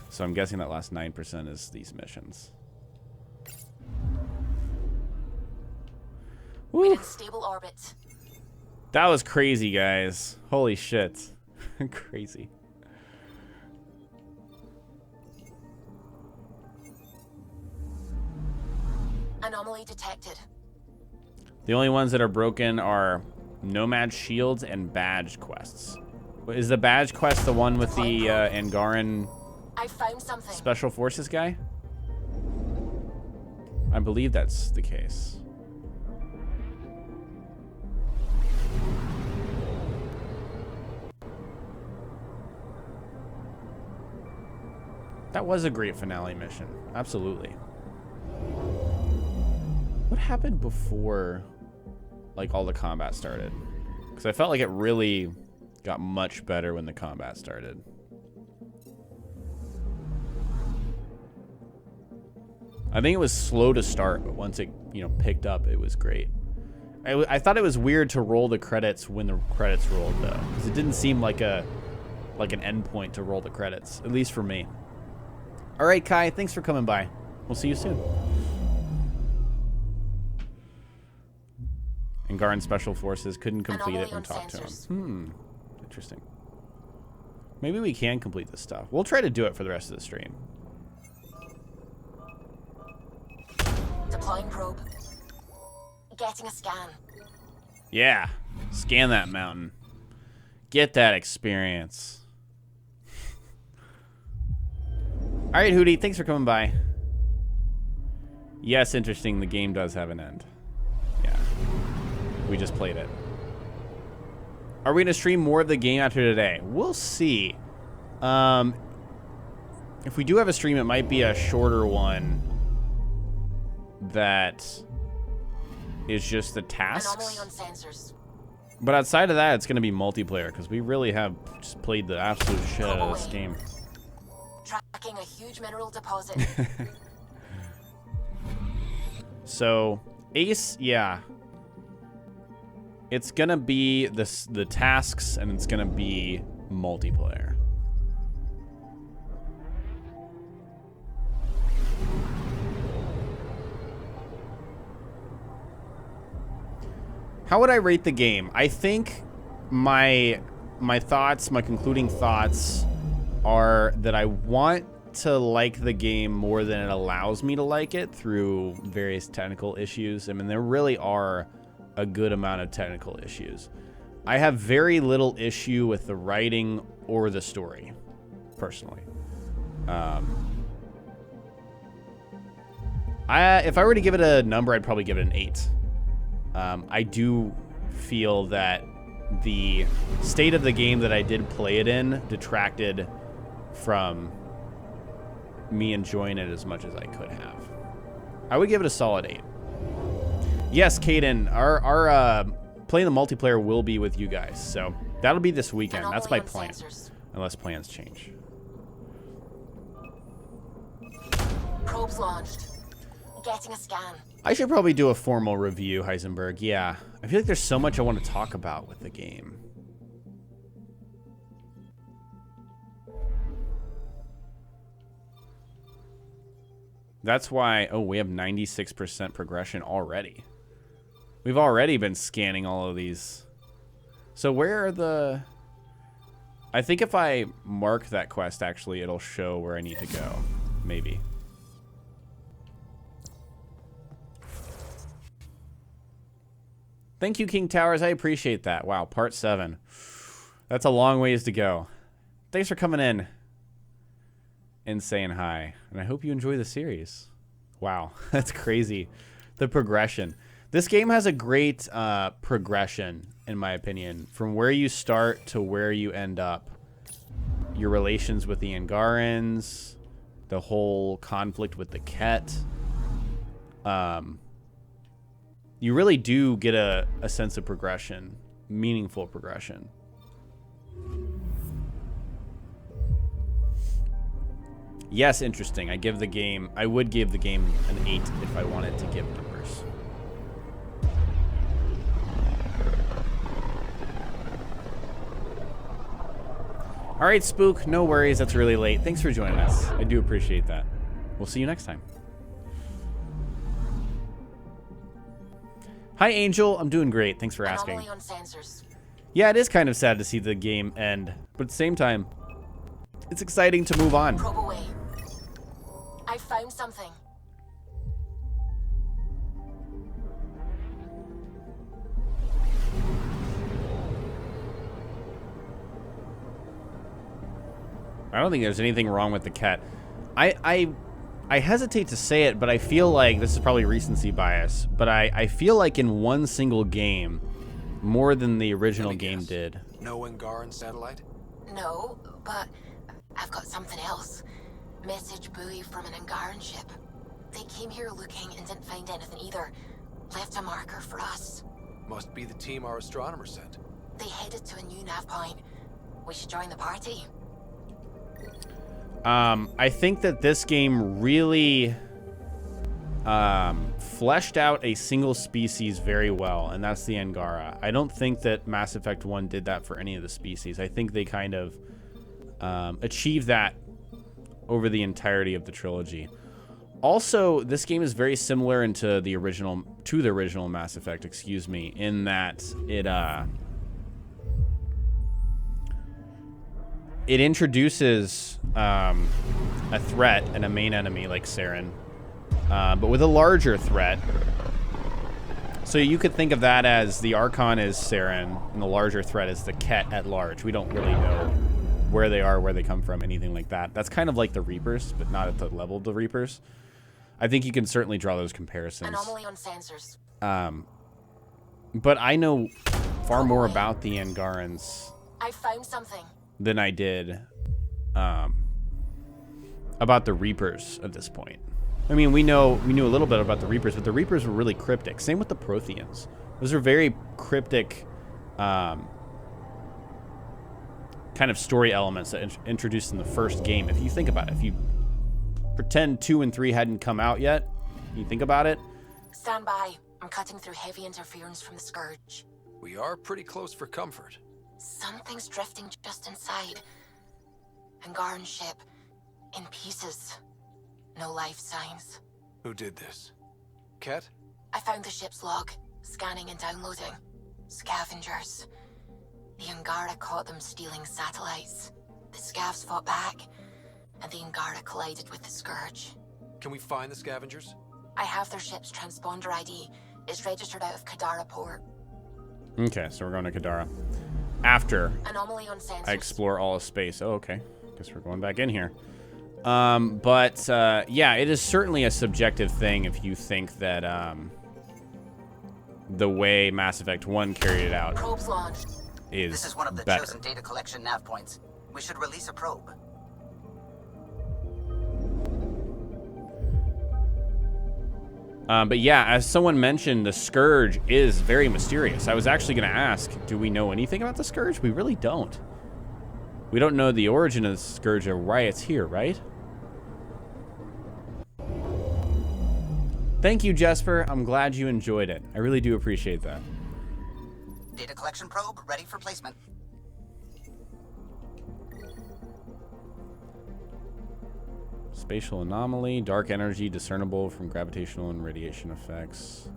So I'm guessing that last 9% is these missions. We're in stable orbit. That was crazy, guys. Holy shit. Crazy. Anomaly detected. The only ones that are broken are Nomad Shields and Badge quests. Is the Badge quest the one with the Angaran I found something. Special Forces guy? I believe that's the case. That was a great finale mission. Absolutely. What happened before, like, all the combat started? Because I felt like it really got much better when the combat started. I think it was slow to start, but once it, picked up, it was great. I thought it was weird to roll the credits when the credits rolled, though, because it didn't seem like an endpoint to roll the credits, at least for me. All right, Kai, thanks for coming by. We'll see you soon. Angaran Special Forces couldn't complete it when talked to him. Interesting. Maybe we can complete this stuff. We'll try to do it for the rest of the stream. Deploying probe. Getting a scan. Yeah. Scan that mountain. Get that experience. All right, Hootie, thanks for coming by. Yes, interesting. The game does have an end. Yeah. We just played it. Are we going to stream more of the game after today? We'll see. If we do have a stream, it might be a shorter one that is just the tasks. On sensors. But outside of that, it's going to be multiplayer, because we really have just played the absolute shit out of this game. Tracking a huge mineral deposit. So, Ace, yeah. It's going to be the tasks, and it's going to be multiplayer. How would I rate the game? I think my thoughts, my concluding thoughts are that I want to like the game more than it allows me to like it through various technical issues. I mean, there really are a good amount of technical issues. I have very little issue with the writing or the story, personally. If I were to give it a number, I'd probably give it an 8. I do feel that the state of the game that I did play it in detracted from me enjoying it as much as I could have. I would give it a solid 8. Yes, Caden, our playing the multiplayer will be with you guys, so that'll be this weekend. That's my plan, unless plans change. Probes launched. Getting a scan. I should probably do a formal review, Heisenberg. Yeah, I feel like there's so much I want to talk about with the game. That's why, oh, we have 96% progression already. We've already been scanning all of these. So where are the... I think if I mark that quest, actually, it'll show where I need to go. Maybe. Thank you, King Towers. I appreciate that. Wow, part 7. That's a long ways to go. Thanks for coming in and saying hi. And I hope you enjoy the series. Wow, that's crazy. The progression. This game has a great progression, in my opinion. From where you start to where you end up. Your relations with the Angarans. The whole conflict with the Ket. You really do get a sense of progression. Meaningful progression. Yes, interesting. I would give the game an 8 if I wanted to give numbers. All right, Spook, no worries. That's really late. Thanks for joining us. I do appreciate that. We'll see you next time. Hi, Angel. I'm doing great. Thanks for asking. On sensors. Yeah, it is kind of sad to see the game end, but at the same time, it's exciting to move on. Probe away. I found something. I don't think there's anything wrong with the cat. I hesitate to say it, but I feel like, this is probably recency bias, but I feel like in one single game, more than the original game did. No Angaran satellite? No, but I've got something else. Message buoy from an Angaran ship. They came here looking and didn't find anything either. Left a marker for us. Must be the team our astronomer sent. They headed to a new nav point. We should join the party. I think that this game really fleshed out a single species very well, and that's the Angara. I don't think that Mass Effect 1 did that for any of the species. I think they kind of achieved that over the entirety of the trilogy. Also, this game is very similar to the original Mass Effect, excuse me, in that it introduces a threat and a main enemy like Saren, but with a larger threat. So you could think of that as the Archon is Saren, and the larger threat is the Ket at large. We don't really know where they are, where they come from, anything like that. That's kind of like the Reapers, but not at the level of the Reapers. I think you can certainly draw those comparisons. Anomaly on sensors. But I know far more about the Angarans I found something. than I did about the Reapers at this point. I mean, we knew a little bit about the Reapers, but the Reapers were really cryptic. Same with the Protheans. Those are very cryptic kind of story elements that introduced in the first game. If you think about it, if you pretend 2 and 3 hadn't come out yet, you think about it. Stand by. I'm cutting through heavy interference from the Scourge. We are pretty close for comfort. Something's drifting just inside. Angaran ship. In pieces. No life signs. Who did this? Ket? I found the ship's log. Scanning and downloading. Scavengers. The Angara caught them stealing satellites. The Scavs fought back, and the Angara collided with the Scourge. Can we find the scavengers? I have their ship's transponder ID. It's registered out of Kadara port. Okay, so we're going to Kadara. After Anomaly on sensors. I explore all of space. Oh, okay. Guess we're going back in here. Yeah, it is certainly a subjective thing if you think that the way Mass Effect 1 carried it out Probes launched. is This is one of the better. chosen data collection nav points. We should release a probe. But yeah, as someone mentioned, the Scourge is very mysterious. I was actually going to ask, do we know anything about the Scourge? We really don't. We don't know the origin of the Scourge or why it's here, right? Thank you, Jesper. I'm glad you enjoyed it. I really do appreciate that. Data collection probe ready for placement. Spatial anomaly, dark energy discernible from gravitational and radiation effects.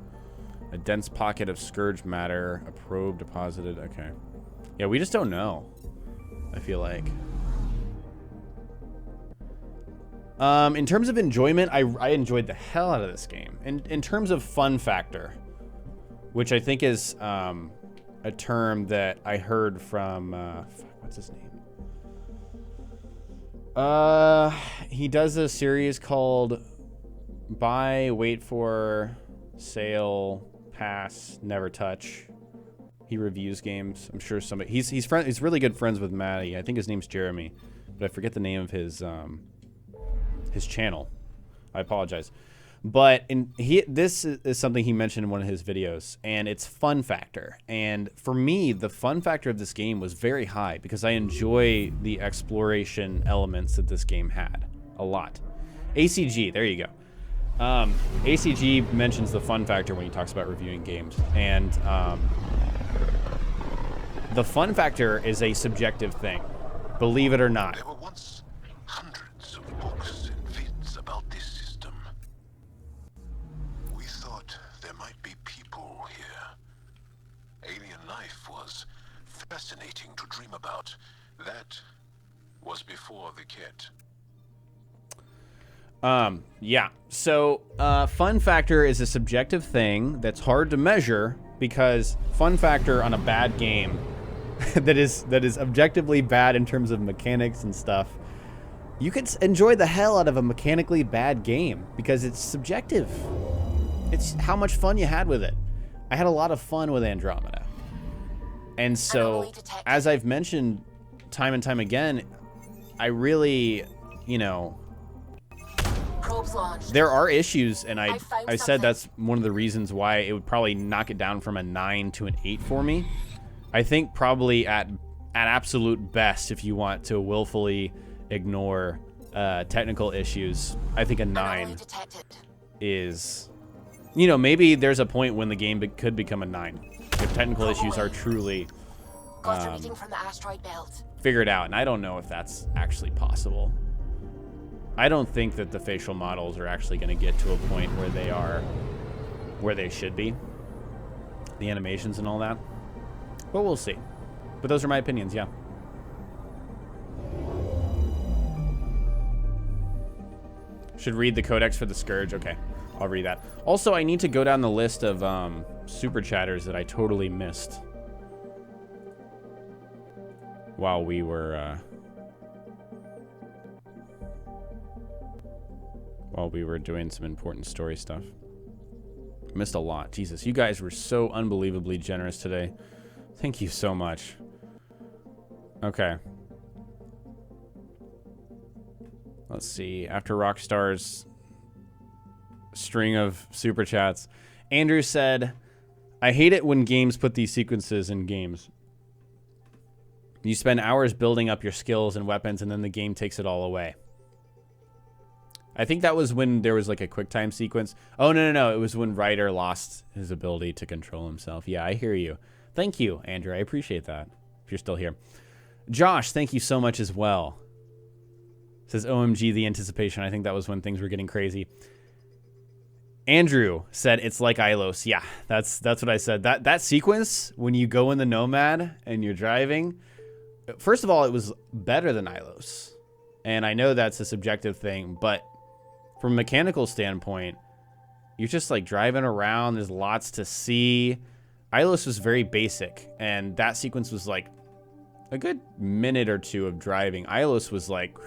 A dense pocket of Scourge matter, a probe deposited. Okay. Yeah, we just don't know, I feel like. In terms of enjoyment, I enjoyed the hell out of this game. In terms of fun factor, which I think is a term that I heard from, what's his name? He does a series called Buy, Wait For, Sale, Pass, Never Touch. He reviews games. I'm sure somebody he's really good friends with Maddie. I think his name's Jeremy, but I forget the name of his channel. I apologize. But this is something he mentioned in one of his videos, and it's fun factor. And for me, the fun factor of this game was very high because I enjoy the exploration elements that this game had a lot. ACG, there you go. ACG mentions the fun factor when he talks about reviewing games. And the fun factor is a subjective thing, believe it or not. There were once hundreds of books and vids about this system. We thought there might be people here. Alien life was fascinating to dream about. That was before the kit. Yeah. So, fun factor is a subjective thing that's hard to measure because fun factor on a bad game that is objectively bad in terms of mechanics and stuff, you could enjoy the hell out of a mechanically bad game because it's subjective. It's how much fun you had with it. I had a lot of fun with Andromeda. And so, as I've mentioned time and time again, I really, there are issues, and I said that's one of the reasons why it would probably knock it down from a 9 to an 8 for me. I think probably at absolute best, if you want to willfully ignore technical issues, I think a 9 is, you know, maybe there's a point when the game could become a 9 if technical issues are truly Got a reading from the asteroid belt. figured out, and I don't know if that's actually possible. I don't think that the facial models are actually going to get to a point where they are where they should be, the animations and all that, but we'll see. But those are my opinions. Yeah. Should read the codex for the Scourge. Okay, I'll read that. Also, I need to go down the list of super chatters that I totally missed while we were doing some important story stuff. Missed a lot. Jesus, you guys were so unbelievably generous today. Thank you so much. Okay. Let's see. After Rockstar's string of super chats, Andrew said, I hate it when games put these sequences in games. You spend hours building up your skills and weapons, and then the game takes it all away. I think that was when there was like a QuickTime sequence. Oh, no. It was when Ryder lost his ability to control himself. Yeah, I hear you. Thank you, Andrew. I appreciate that, if you're still here. Josh, thank you so much as well. Says, OMG, the anticipation. I think that was when things were getting crazy. Andrew said, it's like Ilos. Yeah, that's what I said. That sequence, when you go in the Nomad and you're driving, first of all, it was better than Ilos. And I know that's a subjective thing, but from a mechanical standpoint, you're just like driving around. There's lots to see. Ilos was very basic, and that sequence was like a good minute or two of driving. Ilos was like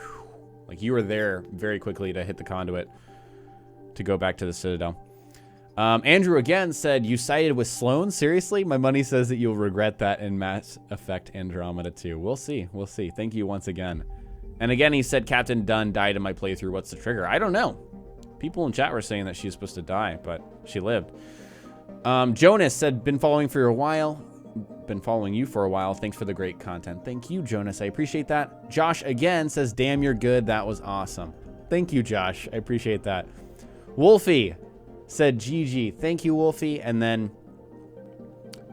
you were there very quickly to hit the conduit to go back to the Citadel. Andrew again said, you sided with Sloan? Seriously? My money says that you'll regret that in Mass Effect Andromeda 2. We'll see. We'll see. Thank you once again. And again, he said Captain Dunn died in my playthrough. What's the trigger? I don't know. People in chat were saying that she was supposed to die, but she lived. Jonas said, been following for a while. Been following you for a while. Thanks for the great content. Thank you, Jonas. I appreciate that. Josh again says, damn, you're good. That was awesome. Thank you, Josh. I appreciate that. Wolfie said, GG. Thank you, Wolfie. And then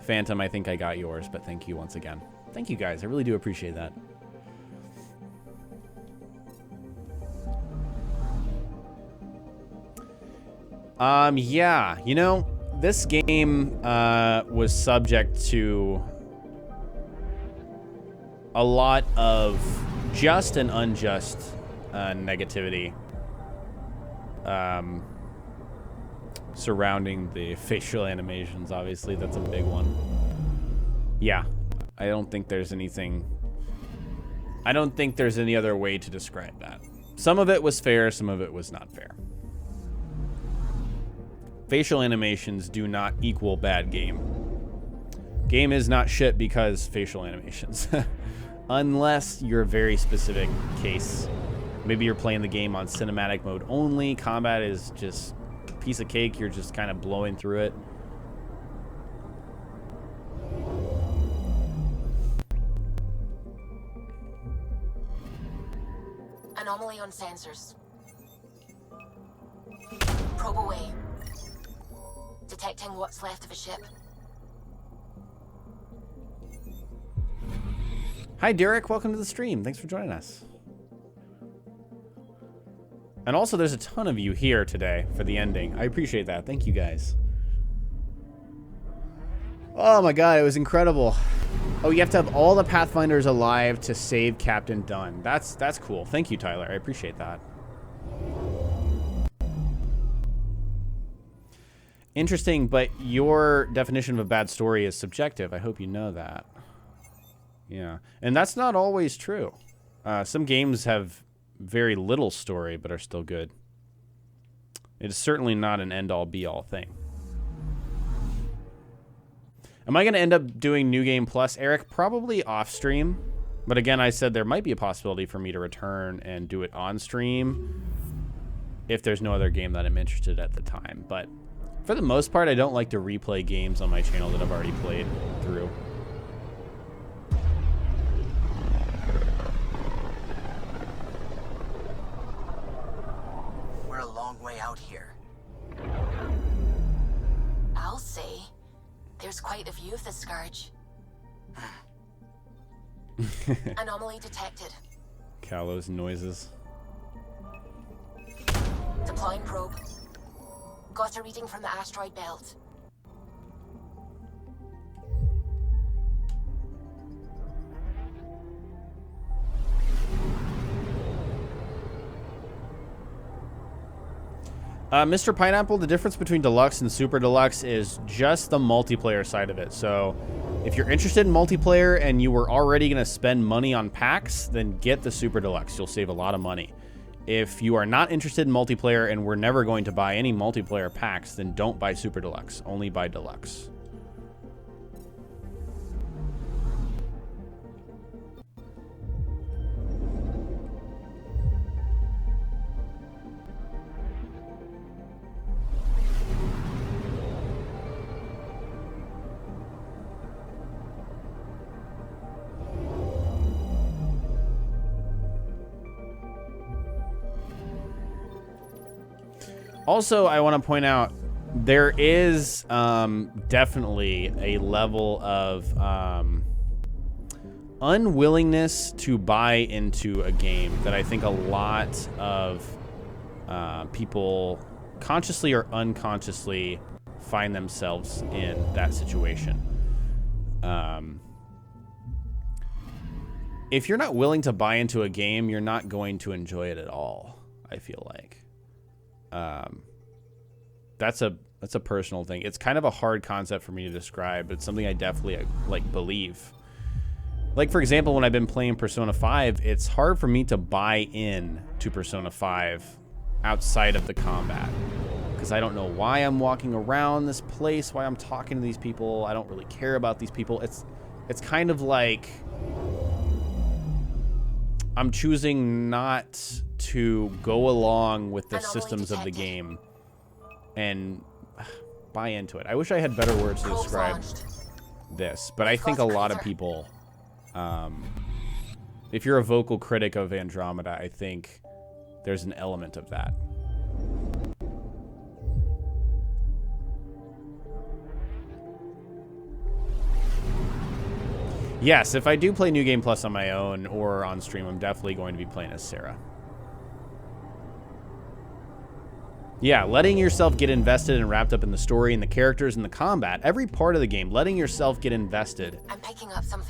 Phantom, I think I got yours, but thank you once again. Thank you, guys. I really do appreciate that. Yeah, you know, this game was subject to a lot of just and unjust negativity surrounding the facial animations. Obviously, that's a big one. Yeah, I don't think there's anything... I don't think there's any other way to describe that. Some of it was fair, some of it was not fair. Facial animations do not equal bad game. Game is not shit because facial animations. Unless you're a very specific case. Maybe you're playing the game on cinematic mode only. Combat is just a piece of cake. You're just kind of blowing through it. Anomaly on sensors. Probe away. Detecting what's left of a ship. Hi, Derek. Welcome to the stream. Thanks for joining us. And also, there's a ton of you here today for the ending. I appreciate that. Thank you, guys. Oh my god, it was incredible. Oh, you have to have all the Pathfinders alive to save Captain Dunn. That's cool. Thank you, Tyler. I appreciate that. Interesting, but your definition of a bad story is subjective. I hope you know that. Yeah, and that's not always true. Some games have very little story, but are still good. It is certainly not an end-all, be-all thing. Am I going to end up doing New Game Plus, Eric? Probably off-stream. But again, I said there might be a possibility for me to return and do it on-stream if there's no other game that I'm interested at the time. But for the most part, I don't like to replay games on my channel that I've already played through. We're a long way out here. There's quite a view of the Scourge. Anomaly detected. Kalos noises. Deploying probe. Got a reading from the asteroid belt. Mr. Pineapple, the difference between Deluxe and Super Deluxe is just the multiplayer side of it. So if you're interested in multiplayer and you were already going to spend money on packs, then get the Super Deluxe. You'll save a lot of money. If you are not interested in multiplayer and we're never going to buy any multiplayer packs, then don't buy Super Deluxe. Only buy Deluxe. Also, I want to point out there is definitely a level of unwillingness to buy into a game that I think a lot of people consciously or unconsciously find themselves in that situation. If you're not willing to buy into a game, you're not going to enjoy it at all, I feel like. That's a personal thing. It's kind of a hard concept for me to describe, but it's something I definitely like believe. Like, for example, when I've been playing Persona 5, it's hard for me to buy in to Persona 5 outside of the combat, because I don't know why I'm walking around this place, why I'm talking to these people. I don't really care about these people. It's kind of like I'm choosing not to go along with the systems of the game and buy into it. I wish I had better words to describe this, but I think a lot of people, if you're a vocal critic of Andromeda, I think there's an element of that. Yes, if I do play New Game Plus on my own or on stream, I'm definitely going to be playing as Sara. Yeah, letting yourself get invested and wrapped up in the story and the characters and the combat, every part of the game, letting yourself get invested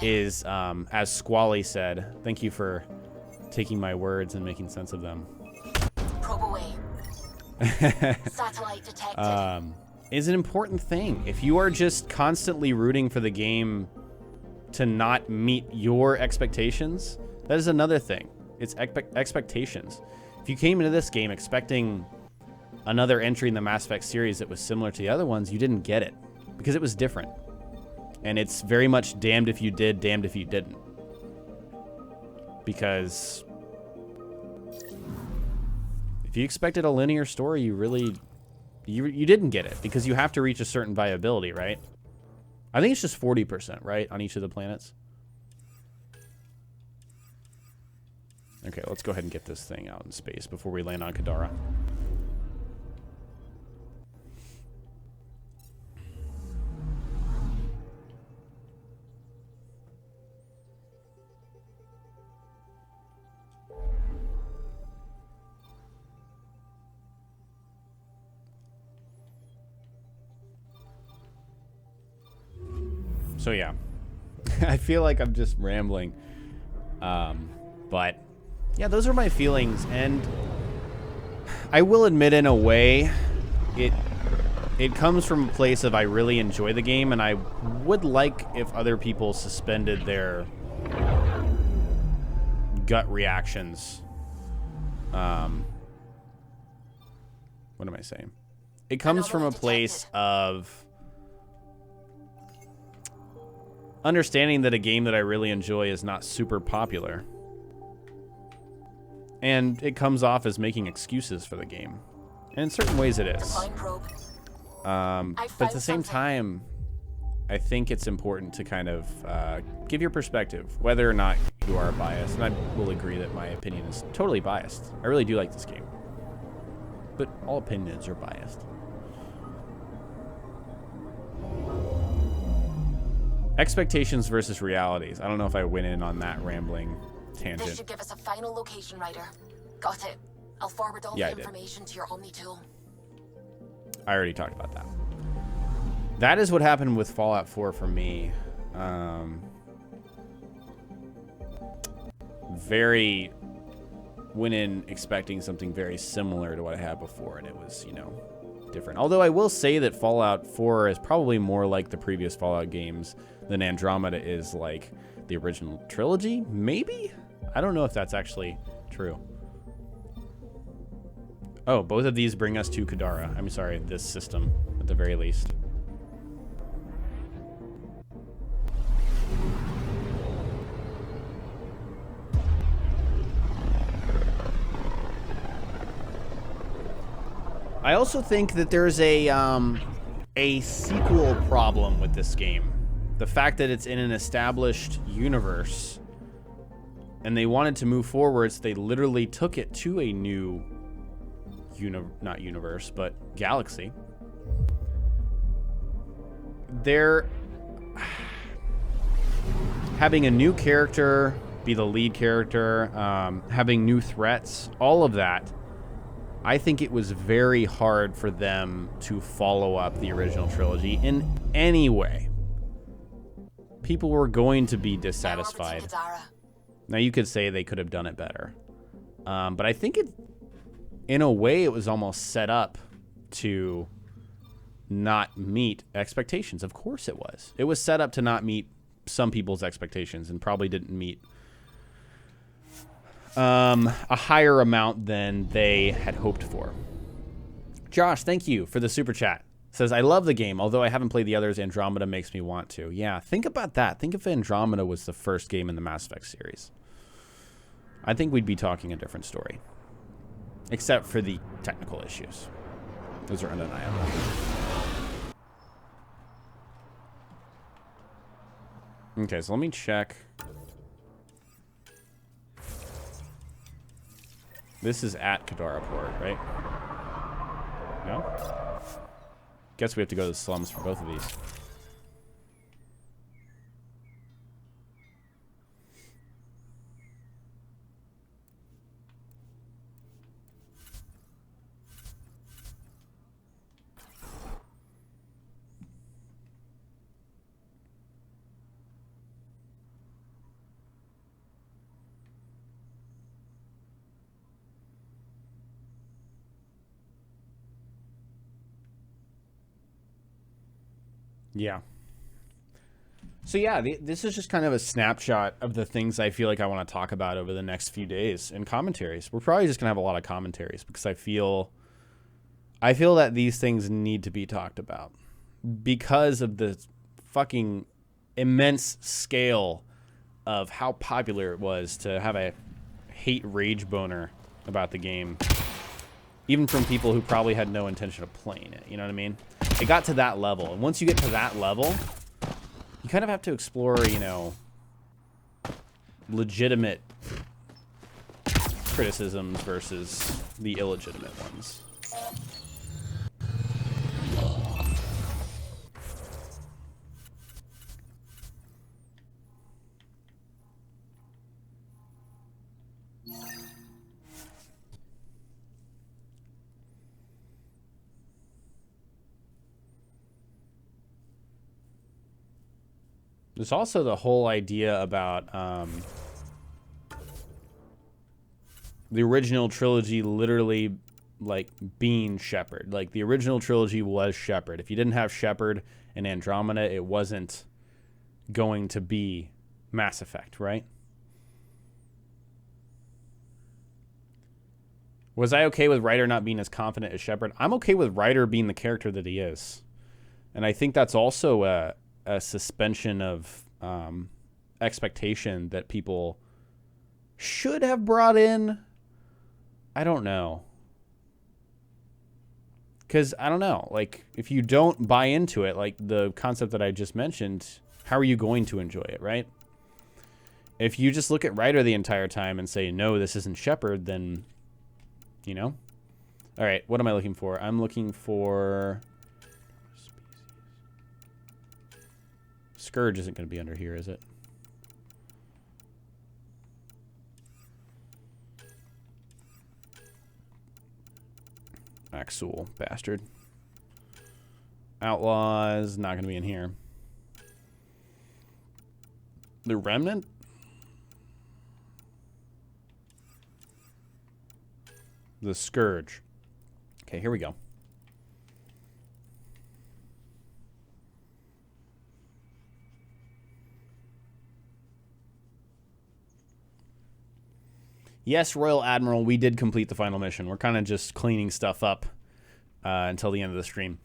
is, as Squally said, thank you for taking my words and making sense of them. Probe away. Satellite detected. Is an important thing. If you are just constantly rooting for the game to not meet your expectations, that is another thing. It's expectations. If you came into this game expecting another entry in the Mass Effect series that was similar to the other ones, you didn't get it because it was different. And it's very much damned if you did, damned if you didn't. Because if you expected a linear story, you didn't get it because you have to reach a certain viability, right? I think it's just 40%, right, on each of the planets. Okay, let's go ahead and get this thing out in space before we land on Kadara. So yeah, I feel like I'm just rambling, but yeah, those are my feelings, and I will admit, in a way, it comes from a place of I really enjoy the game, and I would like if other people suspended their gut reactions. What am I saying? It comes from a place of understanding that a game that I really enjoy is not super popular. And it comes off as making excuses for the game. And in certain ways it is. But at the same time, I think it's important to kind of give your perspective, whether or not you are biased. And I will agree that my opinion is totally biased. I really do like this game. But all opinions are biased. Expectations versus realities. I don't know if I went in on that rambling This tangent. should give us a final location, Ryder. Got it. I'll forward all Yeah, I the did. information to your Omni tool. I already talked about that. That is what happened with Fallout 4 for me. Went in expecting something very similar to what I had before, and it was, you know, different. Although I will say that Fallout 4 is probably more like the previous Fallout games than Andromeda is like the original trilogy, maybe? I don't know if that's actually true. Oh, both of these bring us to Kadara. I'm sorry, this system, at the very least. I also think that there's a sequel problem with this game. The fact that it's in an established universe, and they wanted to move forward, so they literally took it to a new, not universe, but galaxy. They're having a new character be the lead character, having new threats, all of that. I think it was very hard for them to follow up the original trilogy in any way. People were going to be dissatisfied. Now, you could say they could have done it better. But I think in a way, it was almost set up to not meet expectations. Of course it was. It was set up to not meet some people's expectations and probably didn't meet a higher amount than they had hoped for. Josh, thank you for the super chat. Says, I love the game, although I haven't played the others. Andromeda makes me want to. Yeah, think about that. Think if Andromeda was the first game in the Mass Effect series. I think we'd be talking a different story. Except for the technical issues. Those are undeniable. Okay, so let me check. This is at Kadara Port, right? No? Guess we have to go to the slums for both of these. Yeah. So yeah, this is just kind of a snapshot of the things I feel like I want to talk about over the next few days in commentaries. We're probably just going to have a lot of commentaries because I feel that these things need to be talked about because of the fucking immense scale of how popular it was to have a hate rage boner about the game. Even from people who probably had no intention of playing it, you know what I mean? It got to that level, and once you get to that level, you kind of have to explore, you know, legitimate criticisms versus the illegitimate ones. There's also the whole idea about the original trilogy literally, like, being Shepard. Like, the original trilogy was Shepard. If you didn't have Shepard and Andromeda, it wasn't going to be Mass Effect, right? Was I okay with Ryder not being as confident as Shepard? I'm okay with Ryder being the character that he is. And I think that's also a suspension of expectation that people should have brought in. I don't know. Because, I don't know, like, if you don't buy into it, like the concept that I just mentioned, how are you going to enjoy it, right? If you just look at Ryder the entire time and say, no, this isn't Shepard, then, you know? All right, what am I looking for? I'm looking for Scourge isn't going to be under here, is it? Axul, bastard. Outlaws, not going to be in here. The Remnant? The Scourge. Okay, here we go. Yes, Royal Admiral, we did complete the final mission. We're kind of just cleaning stuff up until the end of the stream.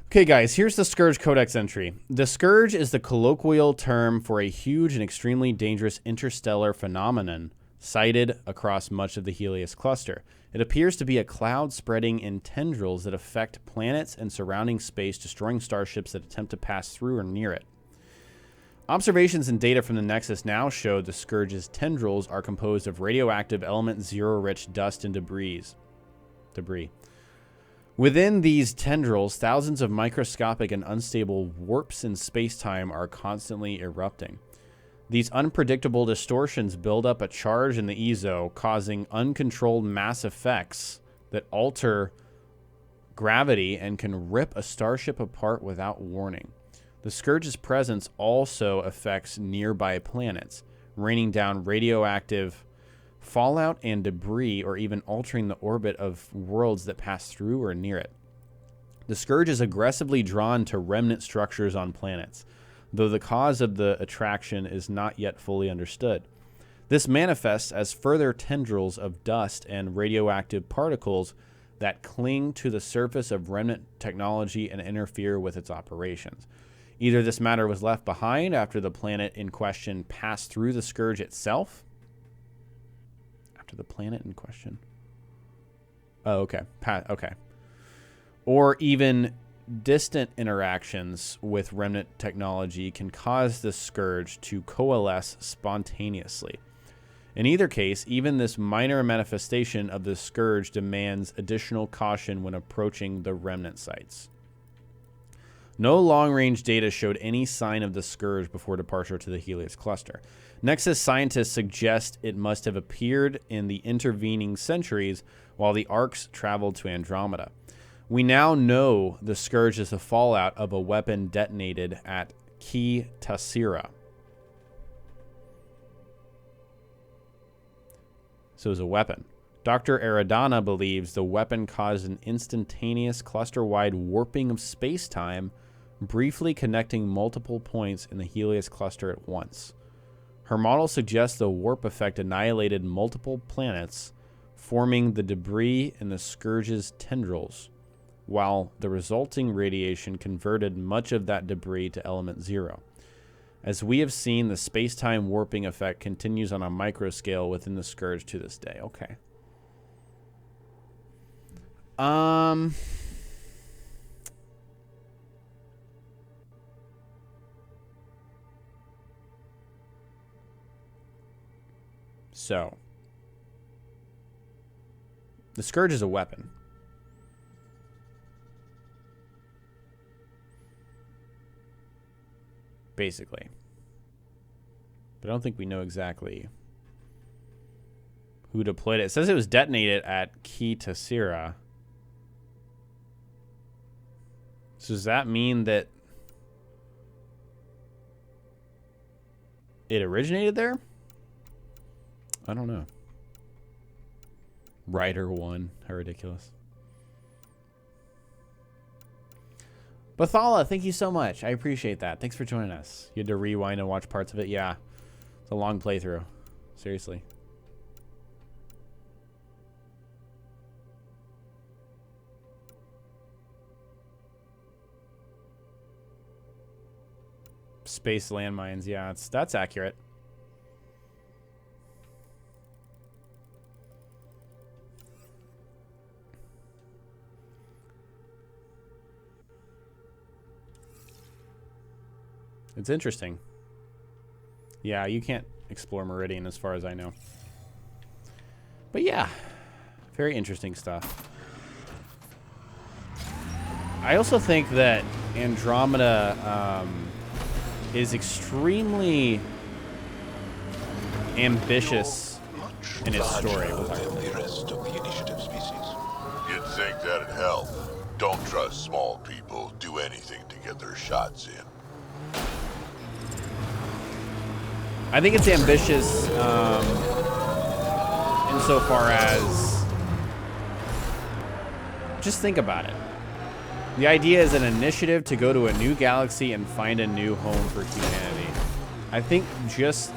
Okay, guys, here's the Scourge Codex entry. The Scourge is the colloquial term for a huge and extremely dangerous interstellar phenomenon sighted across much of the Helios cluster. It appears to be a cloud spreading in tendrils that affect planets and surrounding space, destroying starships that attempt to pass through or near it. Observations and data from the Nexus now show the Scourge's tendrils are composed of radioactive element zero-rich dust and debris. Within these tendrils, thousands of microscopic and unstable warps in space-time are constantly erupting. These unpredictable distortions build up a charge in the EZO, causing uncontrolled mass effects that alter gravity and can rip a starship apart without warning. The Scourge's presence also affects nearby planets, raining down radioactive fallout and debris, or even altering the orbit of worlds that pass through or near it. The Scourge is aggressively drawn to remnant structures on planets, though the cause of the attraction is not yet fully understood. This manifests as further tendrils of dust and radioactive particles that cling to the surface of remnant technology and interfere with its operations. Either this matter was left behind after the planet in question passed through the Scourge itself. After the planet in question. Oh, okay. Okay. Or even distant interactions with remnant technology can cause the Scourge to coalesce spontaneously. In either case, even this minor manifestation of the Scourge demands additional caution when approaching the remnant sites. No long-range data showed any sign of the Scourge before departure to the Helios cluster. Nexus scientists suggest it must have appeared in the intervening centuries while the Arks traveled to Andromeda. We now know the Scourge is the fallout of a weapon detonated at Ki Tassira. So it was a weapon. Dr. Eridana believes the weapon caused an instantaneous cluster-wide warping of space-time, briefly connecting multiple points in the Helios cluster at once. Her model suggests the warp effect annihilated multiple planets, forming the debris in the Scourge's tendrils, while the resulting radiation converted much of that debris to element zero. As we have seen, the space-time warping effect continues on a microscale within the Scourge to this day. Okay. So, the Scourge is a weapon. Basically. But I don't think we know exactly who deployed it. It says it was detonated at Ki Tassira. So does that mean that it originated there? I don't know. Ryder won. How ridiculous. Bathala, thank you so much. I appreciate that. Thanks for joining us. You had to rewind and watch parts of it? Yeah. It's a long playthrough. Seriously. Space landmines. Yeah, that's accurate. It's interesting. Yeah, you can't explore Meridian as far as I know. But yeah, very interesting stuff. I also think that Andromeda is extremely ambitious in its story. We'll talk about the rest of the initiative species. You'd think that'd help. Don't trust small people. Do anything to get their shots in. I think it's ambitious insofar as, just think about it. The idea is an initiative to go to a new galaxy and find a new home for humanity. I think just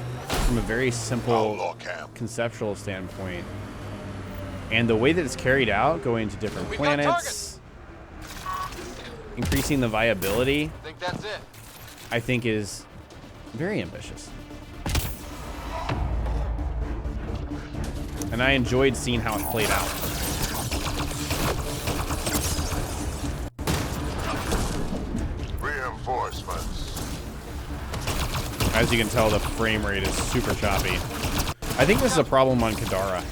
from a very simple conceptual standpoint, and the way that it's carried out, going to different planets, increasing the viability, I think is very ambitious. And I enjoyed seeing how it played out. Reinforcements. As you can tell, the frame rate is super choppy. I think this is a problem on Kadara.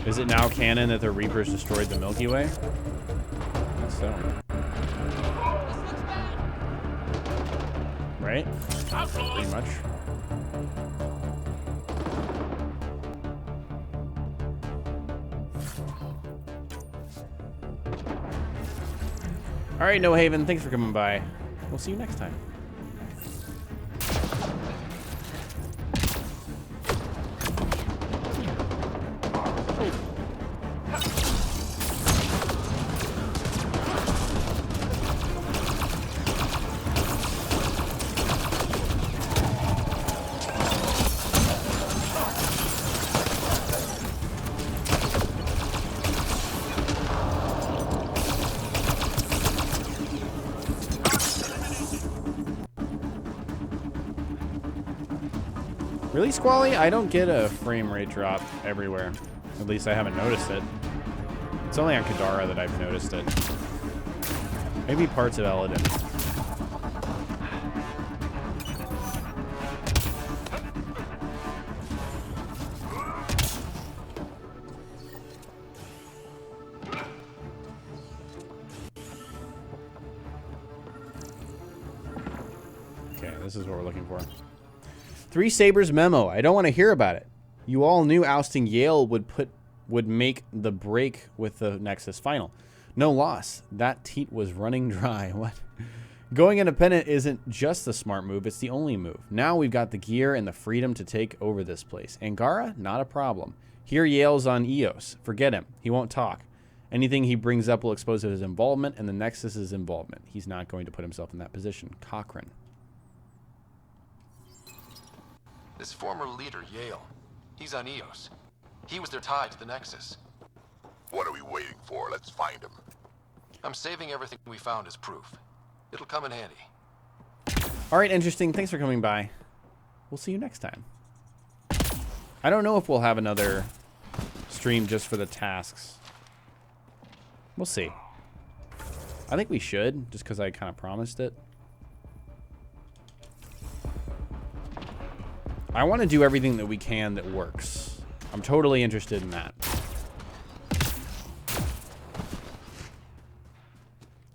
Is it now canon that the Reapers destroyed the Milky Way? I guess so. Right? Pretty much. All right, No Haven, thanks for coming by. We'll see you next time. Really, Squally? I don't get a frame rate drop everywhere. At least I haven't noticed it. It's only on Kadara that I've noticed it. Maybe parts of Eladin. Okay, this is what we're looking for. Three Sabers memo. I don't want to hear about it. You all knew ousting Yale would make the break with the Nexus final. No loss. That teat was running dry. What? Going independent isn't just the smart move, it's the only move. Now we've got the gear and the freedom to take over this place. Angara, not a problem. Here Yale's on Eos. Forget him. He won't talk. Anything he brings up will expose his involvement and the Nexus's involvement. He's not going to put himself in that position. Cochrane. This former leader, Yale, he's on Eos. He was their tie to the Nexus. What are we waiting for? Let's find him. I'm saving everything we found as proof. It'll come in handy. All right, interesting. Thanks for coming by. We'll see you next time. I don't know if we'll have another stream just for the tasks. We'll see. I think we should, just because I kind of promised it. I want to do everything that we can that works. I'm totally interested in that.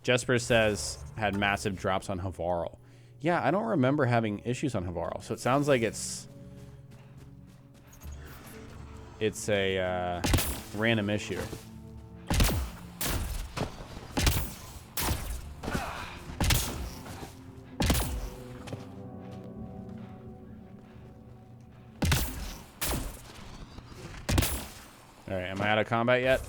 Jesper says, had massive drops on Havarl. Yeah, I don't remember having issues on Havarl. So it sounds like it's a random issue. All right, am I out of combat yet?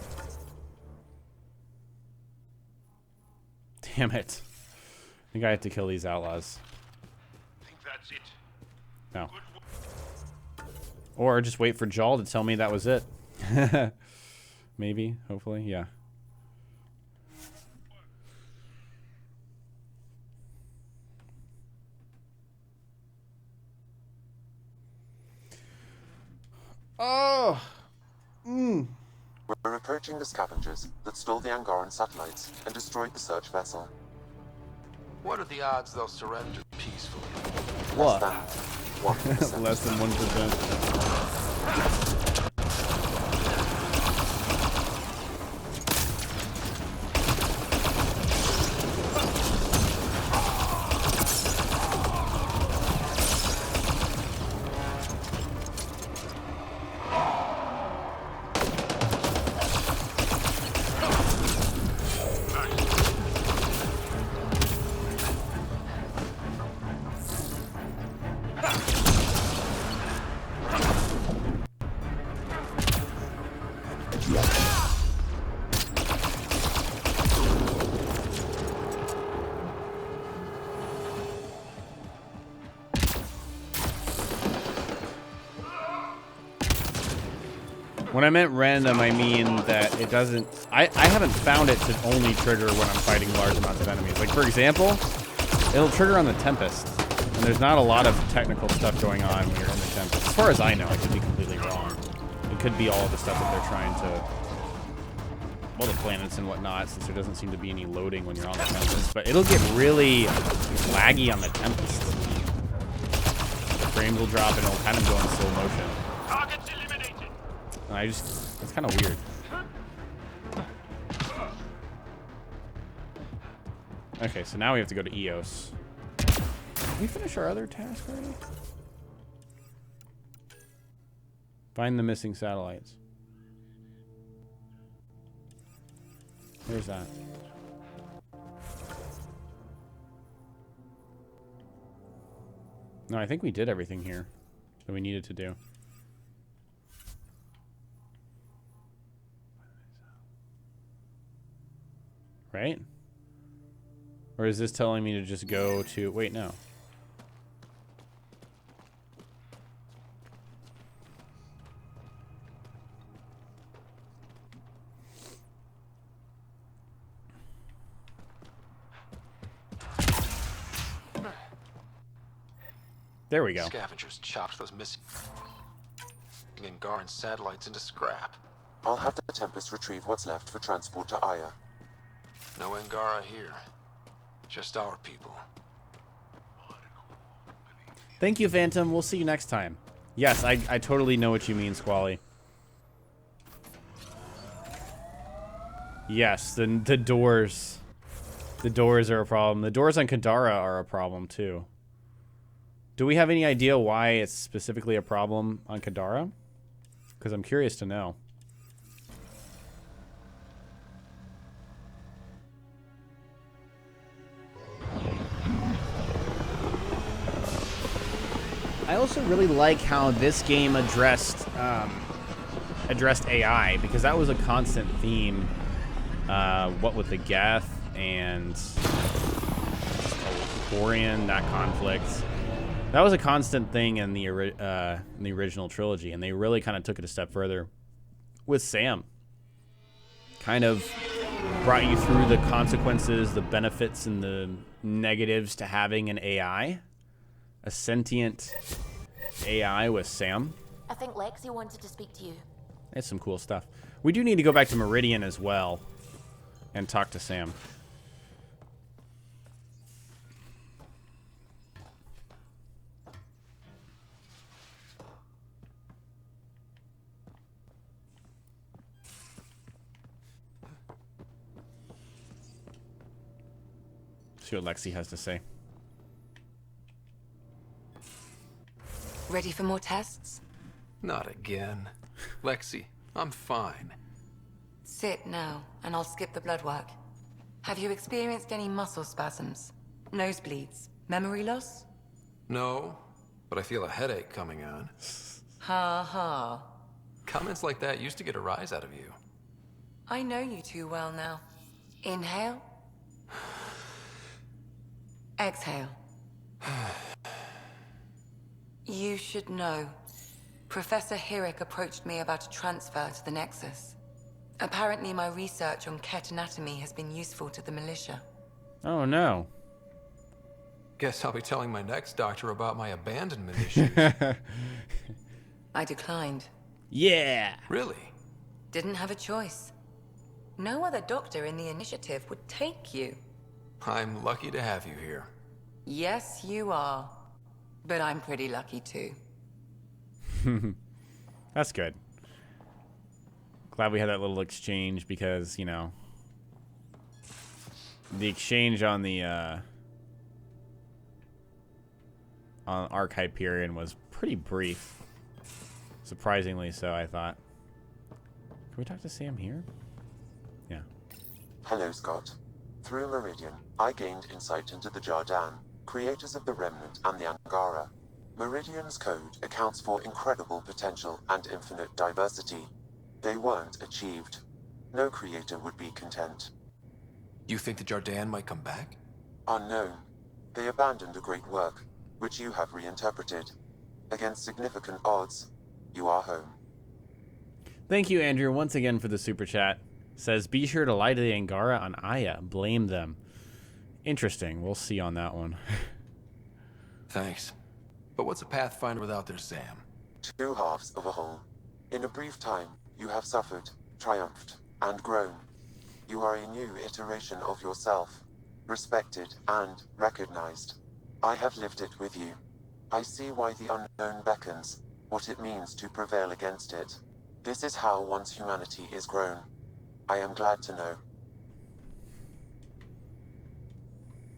Damn it. I think I have to kill these outlaws. I think that's it. No. Or just wait for Jal to tell me that was it. Maybe, hopefully, yeah. Oh! We're approaching the scavengers that stole the Angaran satellites and destroyed the search vessel. What are the odds they'll surrender peacefully? What? Less than 1%. Less than 1%. When I meant random, I mean that it doesn't... I haven't found it to only trigger when I'm fighting large amounts of enemies. Like, for example, it'll trigger on the Tempest. And there's not a lot of technical stuff going on when you're in the Tempest. As far as I know, I could be completely wrong. It could be all of the stuff that they're trying to... Well, the planets and whatnot, since there doesn't seem to be any loading when you're on the Tempest. But it'll get really laggy on the Tempest. The frames will drop and it'll kind of go in slow motion. Targets eliminated. And I just... It's kind of weird. Okay, so now we have to go to EOS. Did we finish our other task already? Find the missing satellites. Where's that? No, I think we did everything here that we needed to do. Right? Or is this telling me to just go to... Wait, no. There we go. Scavengers chopped those missing Angaran satellites into scrap. I'll have the Tempest retrieve what's left for transport to Aya. No Angara here. Just our people. Thank you, Phantom. We'll see you next time. Yes, I totally know what you mean, Squally. Yes, the doors. The doors are a problem. The doors on Kadara are a problem, too. Do we have any idea why it's specifically a problem on Kadara? Because I'm curious to know. I also really like how this game addressed AI, because that was a constant theme. What with the Geth and Hyperion, that conflict. That was a constant thing in the original trilogy, and they really kind of took it a step further with Sam. Kind of brought you through the consequences, the benefits, and the negatives to having an AI. A sentient AI with Sam. I think Lexi wanted to speak to you. It's some cool stuff. We do need to go back to Meridian as well and talk to Sam. See what Lexi has to say. Ready for more tests? Not again. Lexi, I'm fine. Sit now, and I'll skip the blood work. Have you experienced any muscle spasms? Nosebleeds? Memory loss? No, but I feel a headache coming on. Ha ha. Comments like that used to get a rise out of you. I know you too well now. Inhale. Exhale. You should know. Professor Hirek approached me about a transfer to the Nexus. Apparently my research on Ket anatomy has been useful to the militia. Oh no. Guess I'll be telling my next doctor about my abandonment issues. I declined. Yeah. Really? Didn't have a choice. No other doctor in the Initiative would take you. I'm lucky to have you here. Yes, you are. But I'm pretty lucky too. That's good. Glad we had that little exchange because, you know, the exchange on the on Arc Hyperion was pretty brief. Surprisingly so, I thought. Can we talk to Sam here? Yeah. Hello, Scott. Through Meridian, I gained insight into the Jardan, creators of the Remnant and the Angara. Meridian's code accounts for incredible potential and infinite diversity. They weren't achieved. No creator would be content. You think the Jardan might come back? Unknown. They abandoned a great work, which you have reinterpreted. Against significant odds, you are home. Thank you, Andrew, once again for the super chat. Says, be sure to lie to the Angara on Aya. Blame them. Interesting. We'll see on that one. Thanks. But what's a Pathfinder without their Sam? Two halves of a whole. In a brief time, you have suffered, triumphed, and grown. You are a new iteration of yourself, respected and recognized. I have lived it with you. I see why the unknown beckons, what it means to prevail against it. This is how one's humanity is grown. I am glad to know.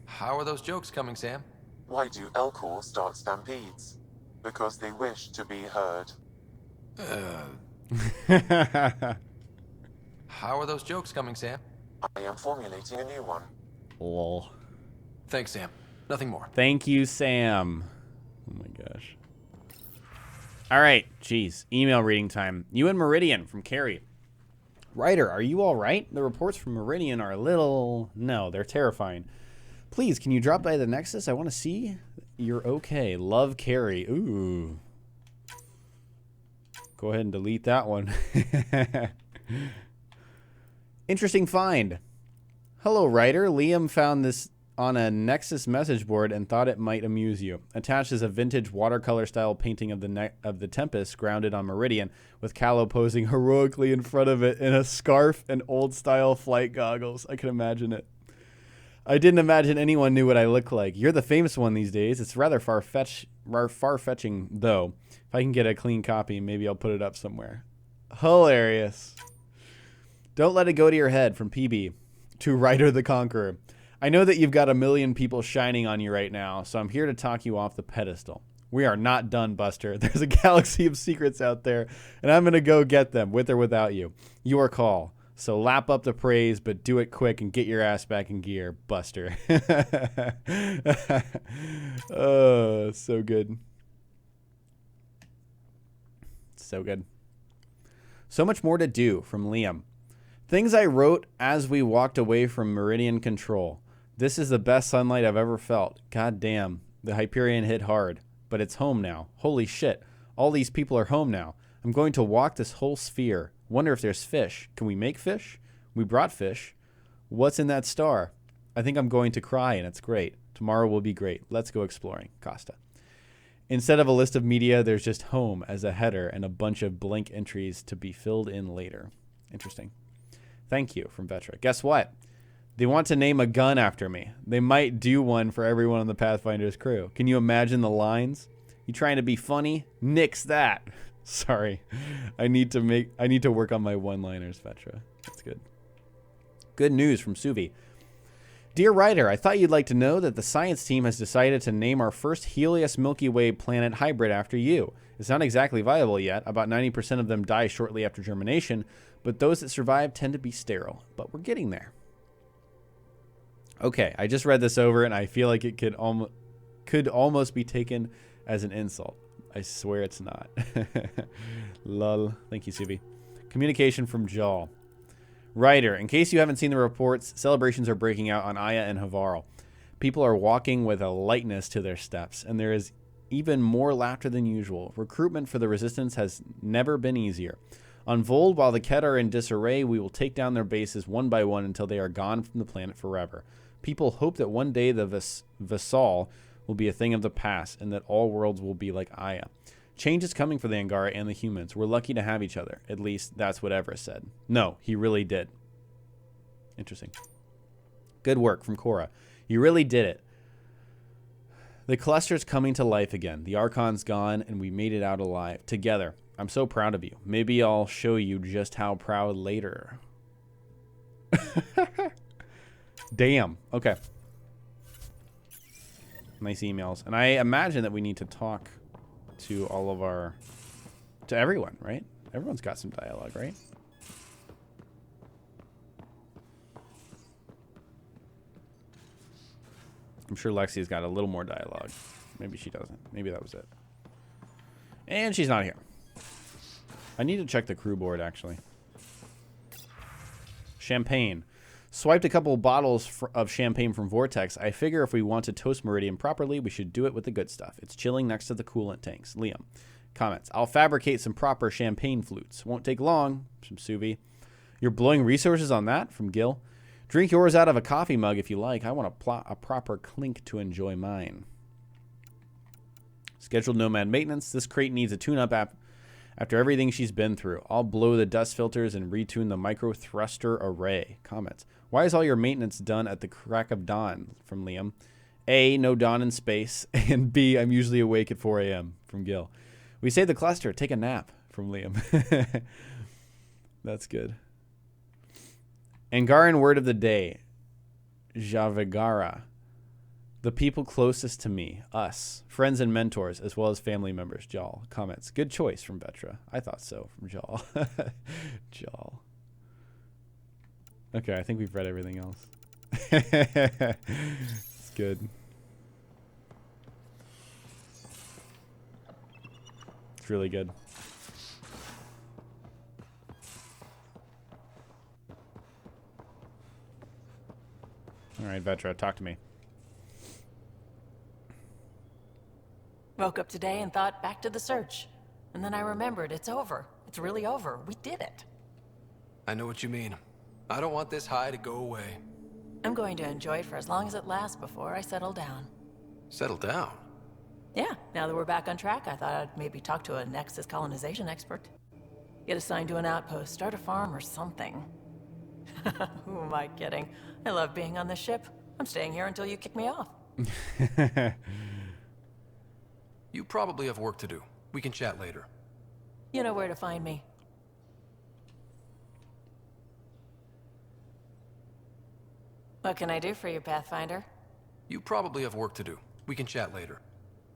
How are those jokes coming, Sam? Why do Elcor start stampedes? Because they wish to be heard. How are those jokes coming, Sam? I am formulating a new one. Lol. Thanks, Sam. Nothing more. Thank you, Sam. Oh my gosh. All right, geez. Email reading time. You and Meridian from Carrie. Ryder, are you all right? The reports from Meridian are a little... No, they're terrifying. Please, can you drop by the Nexus? I want to see you're okay. Love, Carrie. Ooh. Go ahead and delete that one. Interesting find. Hello, Ryder. Liam found this on a Nexus message board and thought it might amuse you. Attached is a vintage watercolor-style painting of the Tempest grounded on Meridian, with Callow posing heroically in front of it in a scarf and old-style flight goggles. I can imagine it. I didn't imagine anyone knew what I look like. You're the famous one these days. It's rather far-fetching, though. If I can get a clean copy, maybe I'll put it up somewhere. Hilarious. Don't let it go to your head, from PB to Ryder the Conqueror. I know that you've got a million people shining on you right now, so I'm here to talk you off the pedestal. We are not done, Buster. There's a galaxy of secrets out there, and I'm going to go get them, with or without you. Your call. So lap up the praise, but do it quick and get your ass back in gear, Buster. Oh, so good. So good. So much more to do, from Liam. Things I wrote as we walked away from Meridian Control. This is the best sunlight I've ever felt. God damn, the Hyperion hit hard. But it's home now. Holy shit. All these people are home now. I'm going to walk this whole sphere. Wonder if there's fish. Can we make fish? We brought fish. What's in that star? I think I'm going to cry, and it's great. Tomorrow will be great. Let's go exploring. Costa. Instead of a list of media, there's just home as a header and a bunch of blank entries to be filled in later. Interesting. Thank you, from Vetra. Guess what? They want to name a gun after me. They might do one for everyone on the Pathfinder's crew. Can you imagine the lines? You trying to be funny? Nix that. Sorry. I need to work on my one-liners, Vetra. That's good. Good news from Suvi. Dear Ryder, I thought you'd like to know that the science team has decided to name our first Helios Milky Way planet hybrid after you. It's not exactly viable yet. About 90% of them die shortly after germination, but those that survive tend to be sterile. But we're getting there. Okay, I just read this over, and I feel like it could almost be taken as an insult. I swear it's not. Lol. Thank you, Suvi. Communication from Jaw. Ryder, in case you haven't seen the reports, celebrations are breaking out on Aya and Havarl. People are walking with a lightness to their steps, and there is even more laughter than usual. Recruitment for the Resistance has never been easier. On Vold, while the Ket are in disarray, we will take down their bases one by one until they are gone from the planet forever. People hope that one day the Vassal will be a thing of the past, and that all worlds will be like Aya. Change is coming for the Angara and the humans. We're lucky to have each other. At least, that's what Everest said. No, he really did. Interesting. Good work from Cora. You really did it. The cluster's coming to life again. The Archon's gone, and we made it out alive. Together. I'm so proud of you. Maybe I'll show you just how proud later. Damn. Okay. Nice emails. And I imagine that we need to talk to all of our... to everyone, right? Everyone's got some dialogue, right? I'm sure Lexi's got a little more dialogue. Maybe she doesn't. Maybe that was it. And she's not here. I need to check the crew board, actually. Champagne. Swiped a couple bottles of champagne from Vortex. I figure if we want to toast Meridian properly, we should do it with the good stuff. It's chilling next to the coolant tanks. Liam. Comments. I'll fabricate some proper champagne flutes. Won't take long. From Suvi. You're blowing resources on that? From Gil. Drink yours out of a coffee mug if you like. I want a proper clink to enjoy mine. Scheduled Nomad maintenance. This crate needs a tune-up after everything she's been through. I'll blow the dust filters and retune the micro thruster array. Comments. Why is all your maintenance done at the crack of dawn? From Liam. A, no dawn in space. And B, I'm usually awake at 4 a.m. From Gil. We saved the cluster. Take a nap. From Liam. That's good. Angaran word of the day. Javegara. The people closest to me. Us. Friends and mentors, as well as family members. Jal. Comments. Good choice from Vetra. I thought so. From Jal. Jal. Okay, I think we've read everything else. It's good. It's really good. All right, Vetra, talk to me. Woke up today and thought back to the search. And then I remembered it's over. It's really over. We did it. I know what you mean. I don't want this high to go away. I'm going to enjoy it for as long as it lasts before I settle down. Settle down? Yeah, now that we're back on track, I thought I'd maybe talk to a Nexus colonization expert. Get assigned to an outpost, start a farm or something. Who am I kidding? I love being on this ship. I'm staying here until you kick me off. You probably have work to do. We can chat later. You know where to find me. What can I do for you, Pathfinder? You probably have work to do. We can chat later.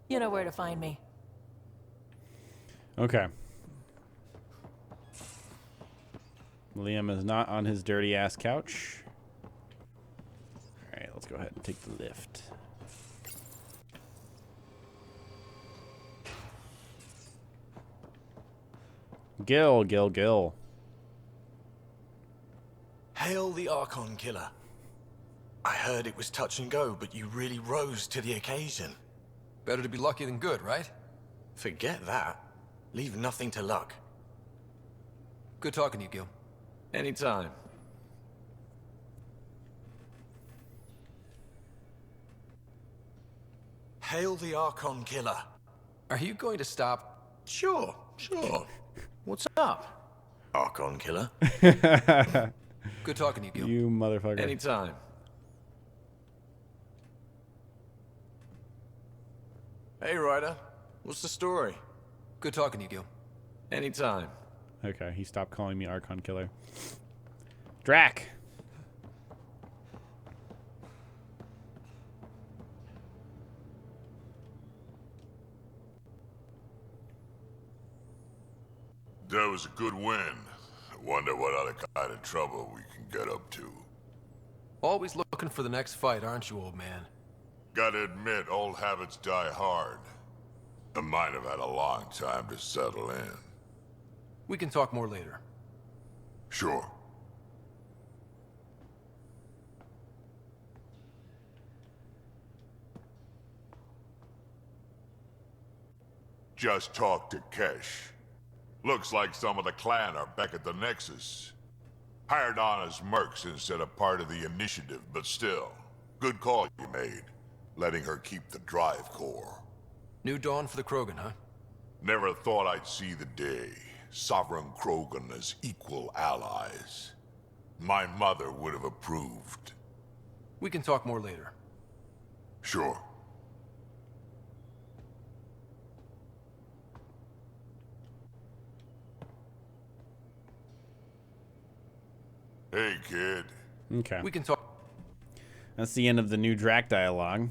You know where to find me. Okay. Liam is not on his dirty ass couch. Alright, let's go ahead and take the lift. Gil. Hail the Archon killer. I heard it was touch and go, but you really rose to the occasion. Better to be lucky than good, right? Forget that. Leave nothing to luck. Good talking to you, Gil. Anytime. Hail the Archon killer. Are you going to stop? Sure. What's up, Archon killer? Good talking to you, Gil. You motherfucker. Anytime. Hey, Ryder. What's the story? Good talking to you, Gil. Anytime. Okay, he stopped calling me Archon Killer. Drac! That was a good win. I wonder what other kind of trouble we can get up to. Always looking for the next fight, aren't you, old man? Gotta admit, old habits die hard. I might have had a long time to settle in. We can talk more later. Sure. Just talked to Kesh. Looks like some of the clan are back at the Nexus. Hired on as mercs instead of part of the Initiative, but still. Good call you made, letting her keep the drive core. New dawn for the Krogan, huh? Never thought I'd see the day. Sovereign Krogan as equal allies. My mother would have approved. We can talk more later. Sure. Hey, kid. Okay. We can talk. That's the end of the new Drac dialogue.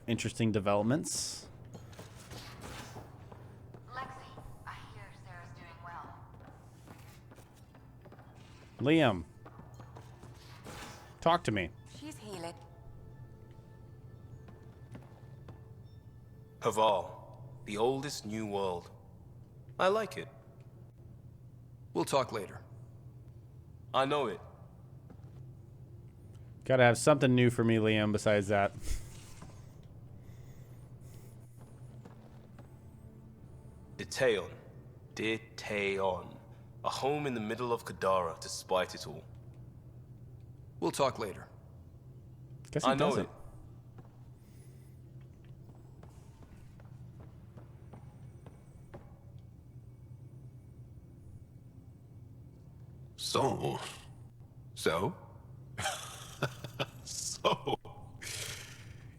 Interesting developments. Lexi, I hear Sarah's doing well. Liam. Talk to me. She's healing. Haval, the oldest new world. I like it. We'll talk later. I know it. Gotta have something new for me, Liam, besides that. Detaeon. Detaeon. A home in the middle of Kadara, despite it all. We'll talk later. Guess he I know doesn't. it. So? So?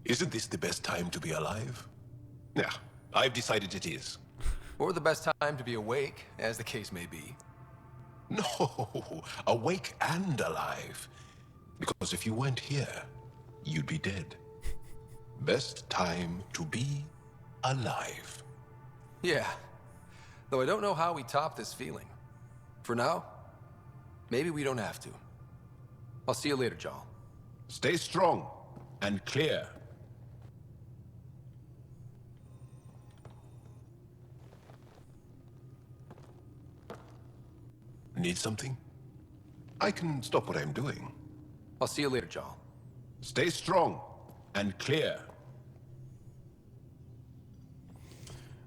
Isn't this the best time to be alive? Yeah, I've decided it is. Or the best time to be awake, as the case may be. No, awake and alive. Because if you weren't here, you'd be dead. Best time to be alive. Yeah. Though I don't know how we top this feeling. For now, maybe we don't have to. I'll see you later, Jarl. Stay strong and clear. Need something? I can stop what I'm doing. I'll see you later, Jarl. Stay strong and clear.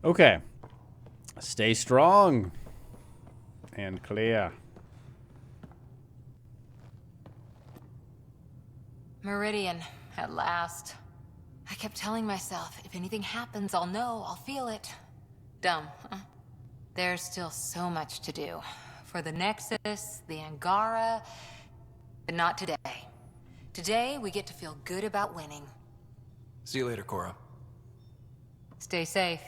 Okay. Stay strong and clear. Meridian, at last. I kept telling myself, if anything happens, I'll know, I'll feel it. Dumb, huh? There's still so much to do. For the Nexus, the Angara, but not today. Today, we get to feel good about winning. See you later, Cora. Stay safe.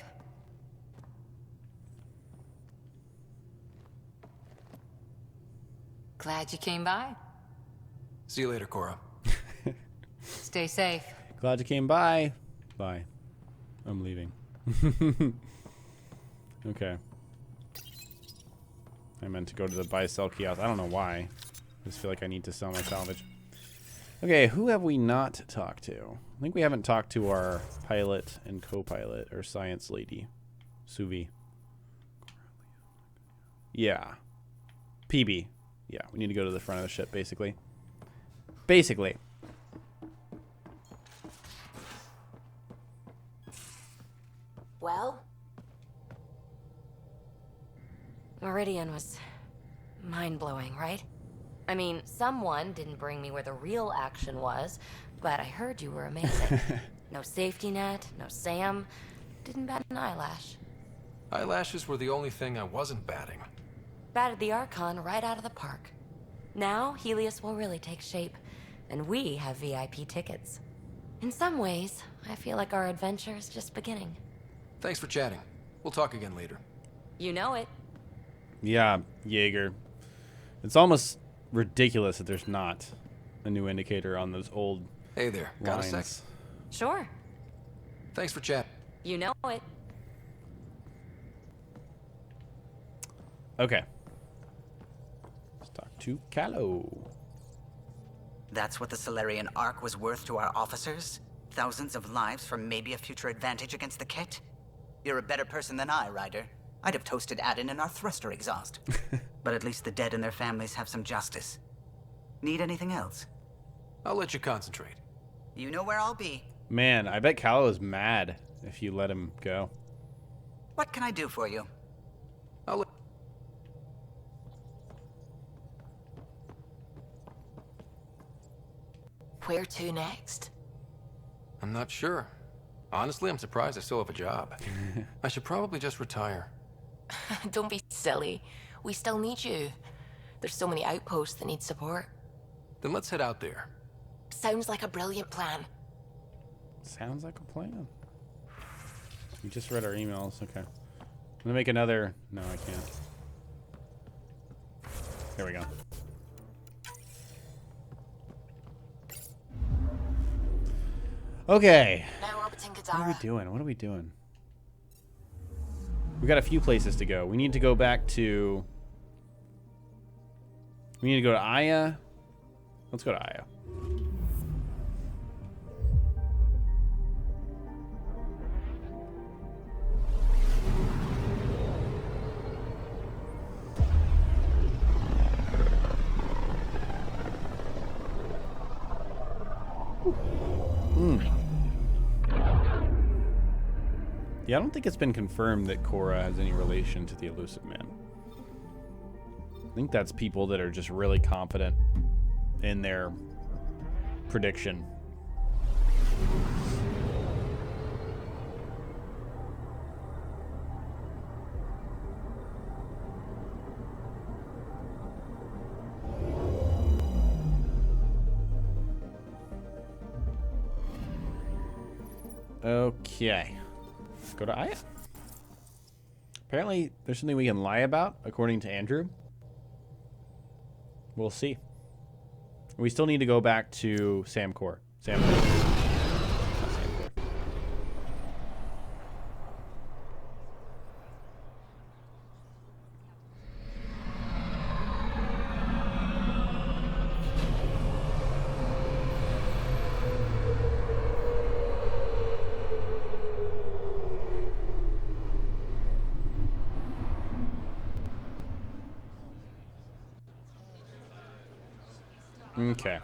Glad you came by. See you later, Cora. Stay safe. Glad you came by. Bye. I'm leaving. Okay. I meant to go to the buy-sell kiosk. I don't know why. I just feel like I need to sell my salvage. Okay, who have we not talked to? I think we haven't talked to our pilot and co-pilot, or science lady. Suvi. Yeah. PB. Yeah, we need to go to the front of the ship, basically. Basically. Well? Meridian was mind-blowing, right? I mean, someone didn't bring me where the real action was, but I heard you were amazing. No safety net, no Sam. Didn't bat an eyelash. Eyelashes were the only thing I wasn't batting. Batted the Archon right out of the park. Now, Helios will really take shape, and we have VIP tickets. In some ways, I feel like our adventure is just beginning. Thanks for chatting. We'll talk again later. You know it. Yeah, Jaeger. It's almost ridiculous that there's not a new indicator on those old Hey there, got a lines. sec? Sure. Thanks for chat. You know it. Okay. Let's talk to Callow. That's what the Solarian Ark was worth to our officers? Thousands of lives for maybe a future advantage against the Kett? You're a better person than I, Ryder. I'd have toasted Adin in our thruster exhaust. But at least the dead and their families have some justice. Need anything else? I'll let you concentrate. You know where I'll be. Man, I bet Callow is mad if you let him go. What can I do for you? Where to next? I'm not sure. Honestly, I'm surprised I still have a job. I should probably just retire. Don't be silly. We still need you. There's so many outposts that need support. Then let's head out there. Sounds like a brilliant plan. Sounds like a plan. We just read our emails. Okay. I'm gonna make another. No, I can't. There we go. Okay. Now orbiting What are we Kadara. doing? What are we doing? We got a few places to go. We need to go back to... We need to go to Aya. Let's go to Aya. Yeah, I don't think it's been confirmed that Cora has any relation to the Elusive Man. I think that's people that are just really confident in their prediction. Okay. Let's go to Aya. Apparently, there's something we can lie about, according to Andrew. We'll see. We still need to go back to Samcor. Okay.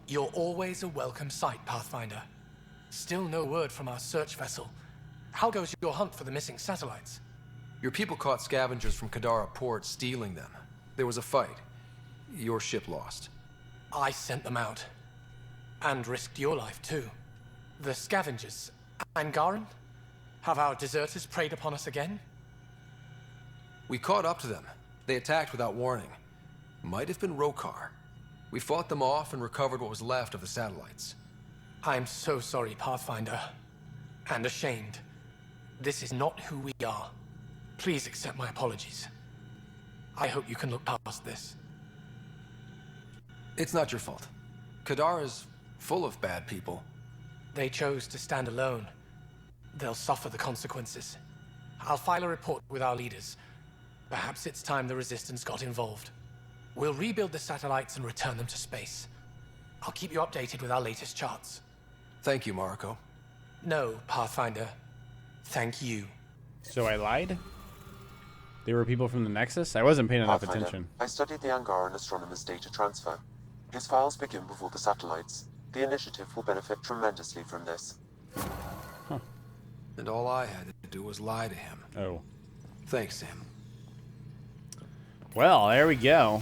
You're always a welcome sight, Pathfinder. Still no word from our search vessel. How goes your hunt for the missing satellites? Your people caught scavengers from Kadara Port stealing them. There was a fight. Your ship lost. I sent them out. And risked your life, too. The scavengers. Angaran? Have our deserters preyed upon us again? We caught up to them. They attacked without warning. Might have been Rokar. We fought them off and recovered what was left of the satellites. I'm so sorry, Pathfinder. And ashamed. This is not who we are. Please accept my apologies. I hope you can look past this. It's not your fault. Kadara's full of bad people. They chose to stand alone. They'll suffer the consequences. I'll file a report with our leaders. Perhaps it's time the Resistance got involved. We'll rebuild the satellites and return them to space. I'll keep you updated with our latest charts. Thank you, Mariko. No, Pathfinder. Thank you. So I lied? They were people from the Nexus? I wasn't paying enough Pathfinder, attention. I studied the Angaran astronomer's data transfer. His files begin before the satellites. The Initiative will benefit tremendously from this. Huh. And all I had to do was lie to him. Oh. Thanks, Sam. Well, there we go.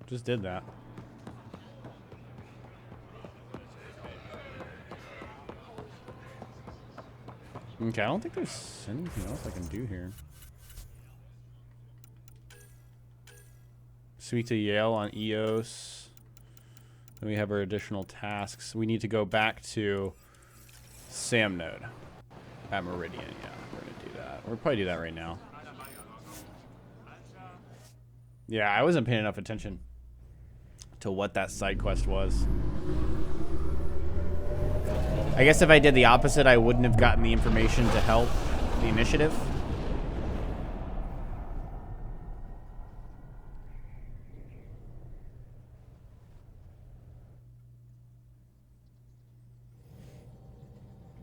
Just did that. Okay, I don't think there's anything else I can do here. Speak to Yale on EOS. Then we have our additional tasks. We need to go back to Sam node at Meridian. Yeah, we're gonna do that. We'll probably do that right now. Yeah, I wasn't paying enough attention to what that side quest was. I guess if I did the opposite, I wouldn't have gotten the information to help the Initiative.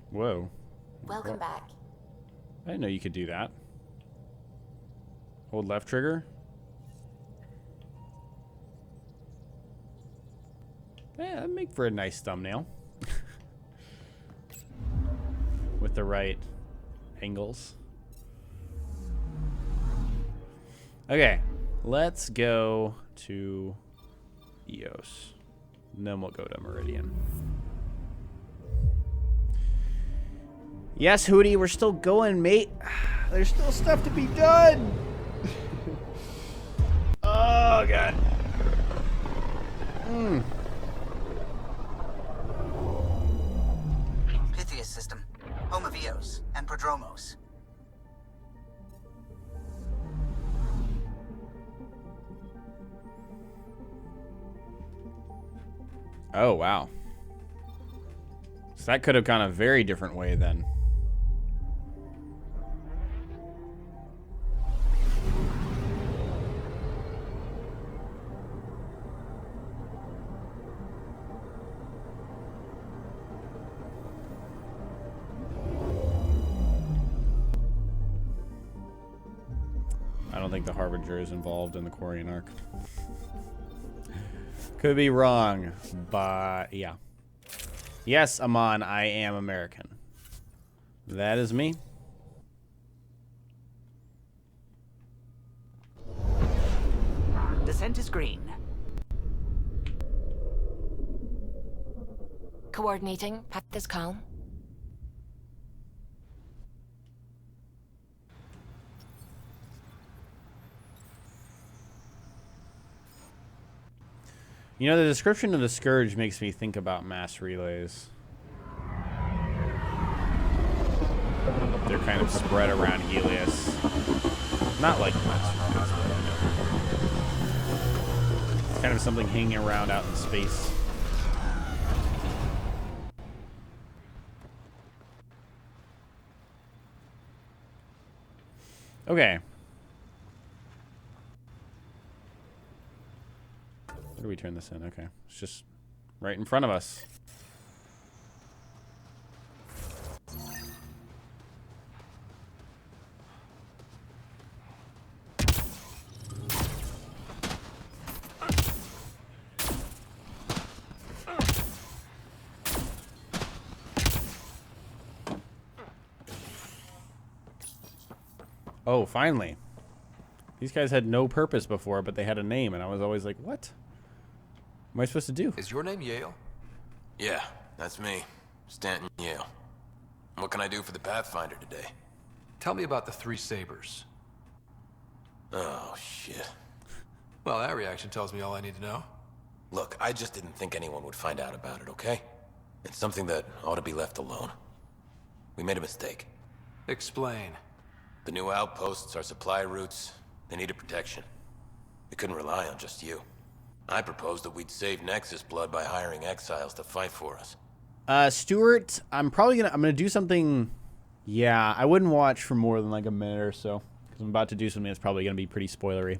Whoa. Welcome back. I didn't know you could do that. Hold left trigger. Yeah, that'd make for a nice thumbnail. With the right angles. Okay, let's go to EOS. And then we'll go to Meridian. Yes, Hootie, we're still going, mate. There's still stuff to be done. Oh, God. Pythias system, home of Eos and Prodromos. Oh, wow. So that could have gone a very different way then. I don't think the Harbinger is involved in the Quarian arc. Could be wrong, but yeah. Yes, Amon, I am American. That is me. Descent is green. Coordinating. Path is calm. You know, the description of the Scourge makes me think about mass relays. They're kind of spread around Helios. Not like mass relays, but, you know. It's kind of something hanging around out in space. Okay. Where do we turn this in? Okay. It's just right in front of us. Oh, finally. These guys had no purpose before, but they had a name, and I was always like, what? What am I supposed to do? Is your name Yale? Yeah, that's me. Stanton Yale. What can I do for the Pathfinder today? Tell me about the three sabers. Oh, shit. Well, that reaction tells me all I need to know. Look, I just didn't think anyone would find out about it, okay? It's something that ought to be left alone. We made a mistake. Explain. The new outposts are supply routes. They needed protection. We couldn't rely on just you. I proposed that we'd save Nexus blood by hiring exiles to fight for us. Stuart, I'm gonna do something. Yeah, I wouldn't watch for more than like a minute or so, because I'm about to do something that's probably gonna be pretty spoilery.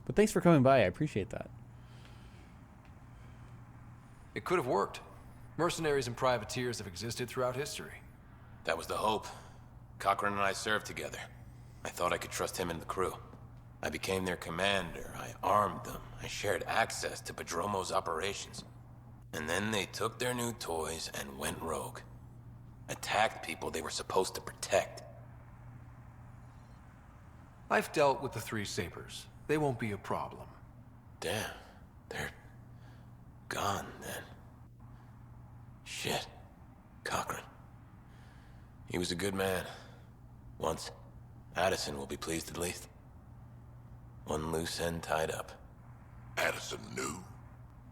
But thanks for coming by. I appreciate that. It could have worked. Mercenaries and privateers have existed throughout history. That was the hope. Cochran and I served together. I thought I could trust him and the crew. I became their commander. I armed them. I shared access to Padromo's operations. And then they took their new toys and went rogue. Attacked people they were supposed to protect. I've dealt with the three sabers. They won't be a problem. Damn. They're gone then. Shit. Cochran. He was a good man. Once. Addison will be pleased at least. One loose end tied up. Addison knew.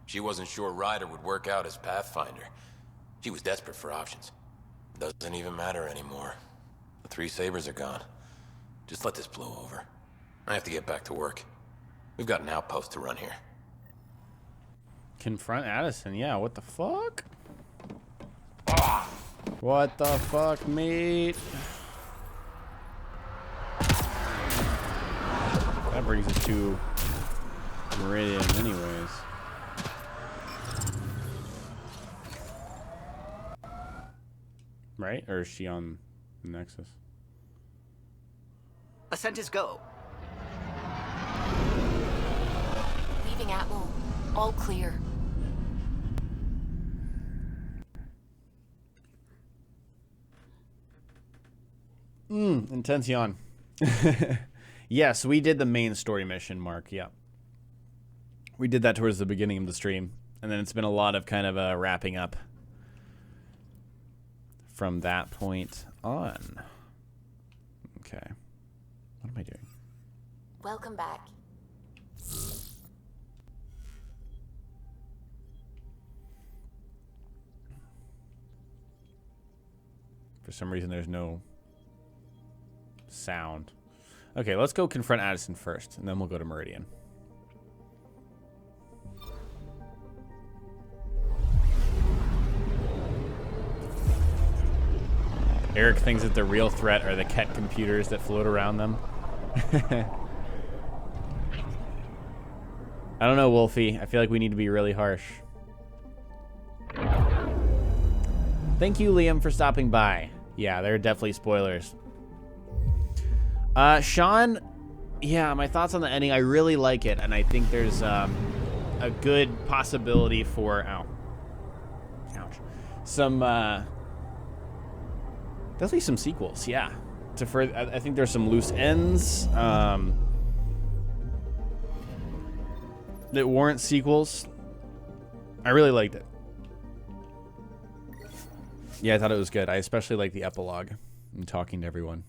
She wasn't sure Ryder would work out as Pathfinder. She was desperate for options. Doesn't even matter anymore. The three sabers are gone. Just let this blow over. I have to get back to work. We've got an outpost to run here. Confront Addison. Yeah, what the fuck? What the fuck, mate? That brings us to Meridian anyways. Right? Or is she on the Nexus? Ascent is go. Leaving Atmo. All clear. Intense yawn. Yes, we did the main story mission, Mark. Yeah. We did that towards the beginning of the stream. And then it's been a lot of kind of wrapping up from that point on. Okay. What am I doing? Welcome back. For some reason, there's no sound. Okay, let's go confront Addison first, and then we'll go to Meridian. Eric thinks that the real threat are the Ket computers that float around them. I don't know, Wolfie. I feel like we need to be really harsh. Thank you, Liam, for stopping by. Yeah, there are definitely spoilers. Sean, Yeah, my thoughts on the ending. I really like it, and I think there's a good possibility for some definitely some sequels. Yeah, to further, I think there's some loose ends that warrant sequels. I really liked it. Yeah, I thought it was good. I especially like the epilogue and talking to everyone.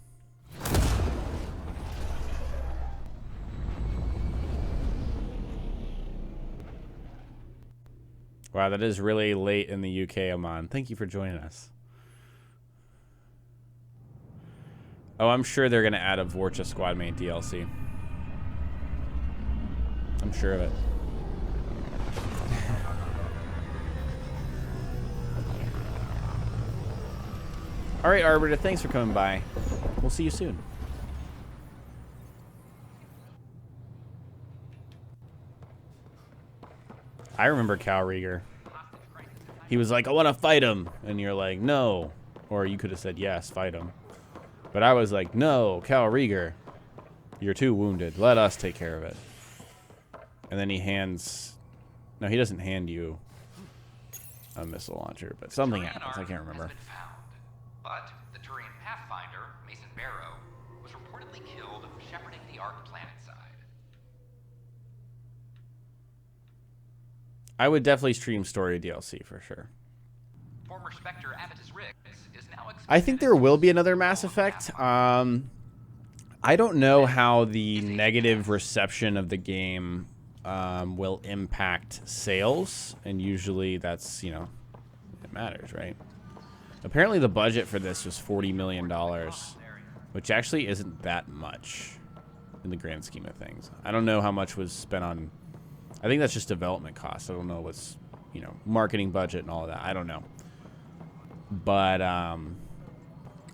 Wow, that is really late in the UK, Aman. Thank you for joining us. Oh, I'm sure they're going to add a Vorcha Squadmate DLC. I'm sure of it. All right, Arbiter, thanks for coming by. We'll see you soon. I remember Cal Rieger. He was like, I want to fight him. And you're like, no. Or you could have said, yes, fight him. But I was like, no, Cal Rieger. You're too wounded. Let us take care of it. And then he hands... No, he doesn't hand you a missile launcher, but something happens. I can't remember. But the Turian Pathfinder, Mason Barrow, was reportedly killed shepherding the Ark planetside. I would definitely stream story DLC for sure. Former Spectre Avitus Riggs is now I think there will be another Mass Effect. I don't know how the negative reception of the game will impact sales, and usually that's, you know, it matters, right? Apparently the budget for this was $40 million, which actually isn't that much in the grand scheme of things. I don't know how much was spent on... I think that's just development costs. I don't know what's, you know, marketing budget and all of that. I don't know. But I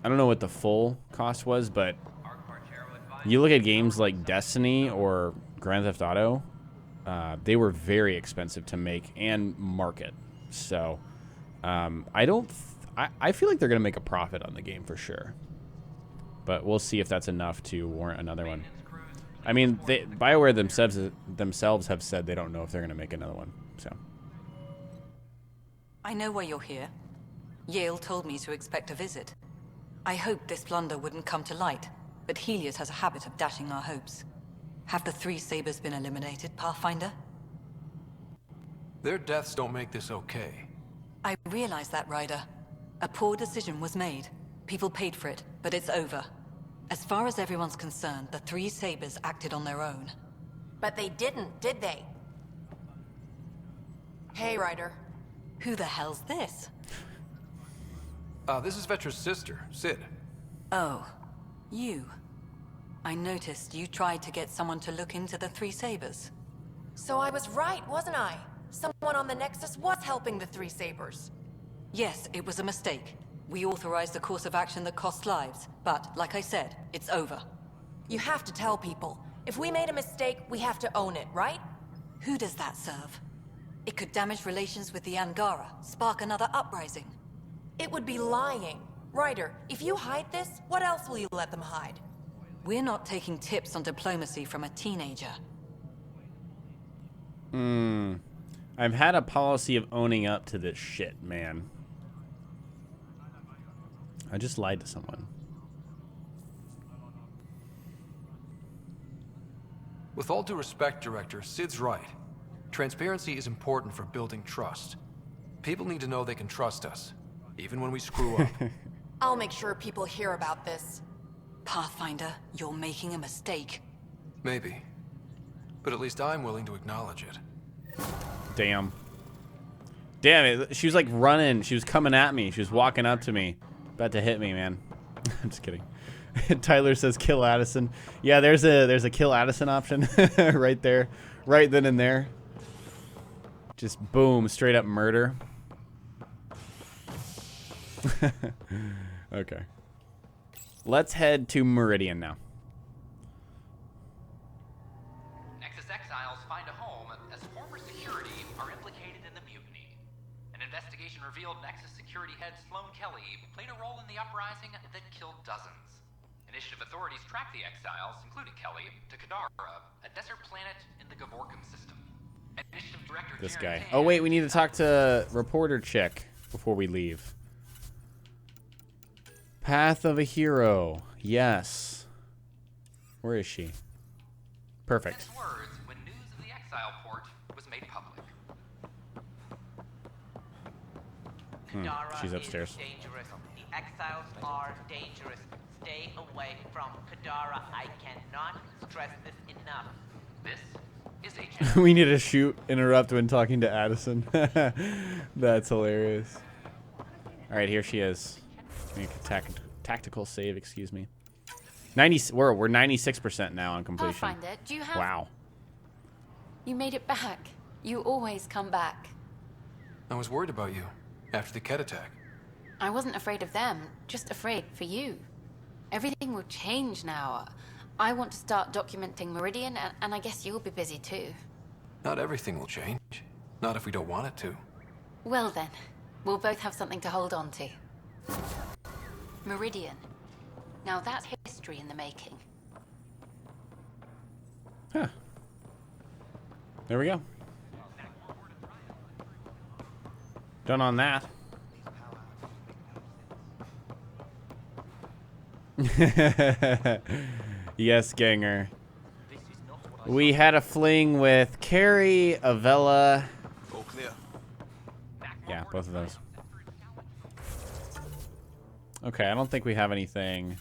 don't know what the full cost was, but you look at games like Destiny or Grand Theft Auto, they were very expensive to make and market. So I feel like they're going to make a profit on the game for sure. But we'll see if that's enough to warrant another one. I mean, BioWare themselves have said they don't know if they're going to make another one. So I know why you're here. Yale told me to expect a visit. I hoped this blunder wouldn't come to light, but Helios has a habit of dashing our hopes. Have the three Sabers been eliminated, Pathfinder? Their deaths don't make this okay. I realize that, Ryder. A poor decision was made. People paid for it, but it's over. As far as everyone's concerned, the three Sabers acted on their own. But they didn't, did they? Hey, Ryder. Who the hell's this? This is Vetra's sister, Sid. Oh, you. I noticed you tried to get someone to look into the three Sabers. So I was right, wasn't I? Someone on the Nexus was helping the three Sabers. Yes, it was a mistake. We authorized a course of action that cost lives, but, like I said, it's over. You have to tell people. If we made a mistake, we have to own it, right? Who does that serve? It could damage relations with the Angara, spark another uprising. It would be lying. Ryder, if you hide this, what else will you let them hide? We're not taking tips on diplomacy from a teenager. I've had a policy of owning up to this shit, man. I just lied to someone. With all due respect, Director, Sid's right. Transparency is important for building trust. People need to know they can trust us, even when we screw up. I'll make sure people hear about this. Pathfinder, you're making a mistake. Maybe. But at least I'm willing to acknowledge it. Damn. Damn it. She was like running. She was coming at me. She was walking up to me. About to hit me, man. I'm just kidding. Tyler says kill Addison. Yeah, there's a kill Addison option right there. Right then and there. Just boom, straight up murder. Okay. Let's head to Meridian now. Nexus exiles find a home as former security are implicated in the mutiny. An investigation revealed Nexus security head Sloan Kelly played a role in the uprising that killed dozens. An Initiative authorities track the exiles, including Kelly, to Kadara, a desert planet in the Gavorkum system. Initiative Director This Jaren guy. Tan Oh, wait, we need to talk to reporter chick before we leave. Path of a Hero. Yes. Where is she? Perfect. sent words when news of the exile port was made public. Kadara She's upstairs. is dangerous. The exiles are dangerous. Stay away from Kadara. I cannot stress this enough. This is Agent. We need to shoot interrupt when talking to Addison. That's hilarious. All right, here she is. Make a tactical save, excuse me. 90. We're 96% now on completion. I'll find it. Do you have... Wow. You made it back. You always come back. I was worried about you after the Ket attack. I wasn't afraid of them, just afraid for you. Everything will change now. I want to start documenting Meridian, and I guess you'll be busy too. Not everything will change. Not if we don't want it to. Well then, we'll both have something to hold on to. Meridian. Now that's history in the making. Huh. There we go. Done on that. Yes, Ganger. We had a fling with Carrie, Avella. All clear. Yeah, both of those. Okay, I don't think we have anything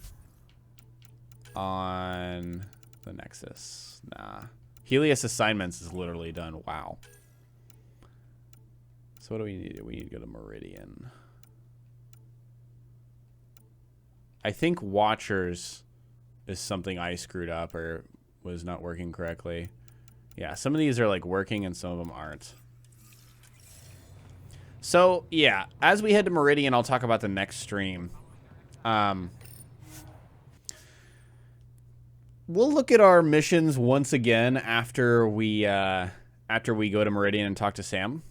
on the Nexus. Nah. Helios assignments is literally done. Wow. So what do we need? We need to go to Meridian. I think Watchers is something I screwed up or was not working correctly. Yeah, some of these are like working and some of them aren't. So, yeah, as we head to Meridian, I'll talk about the next stream. We'll look at our missions once again after we go to Meridian and talk to Sam.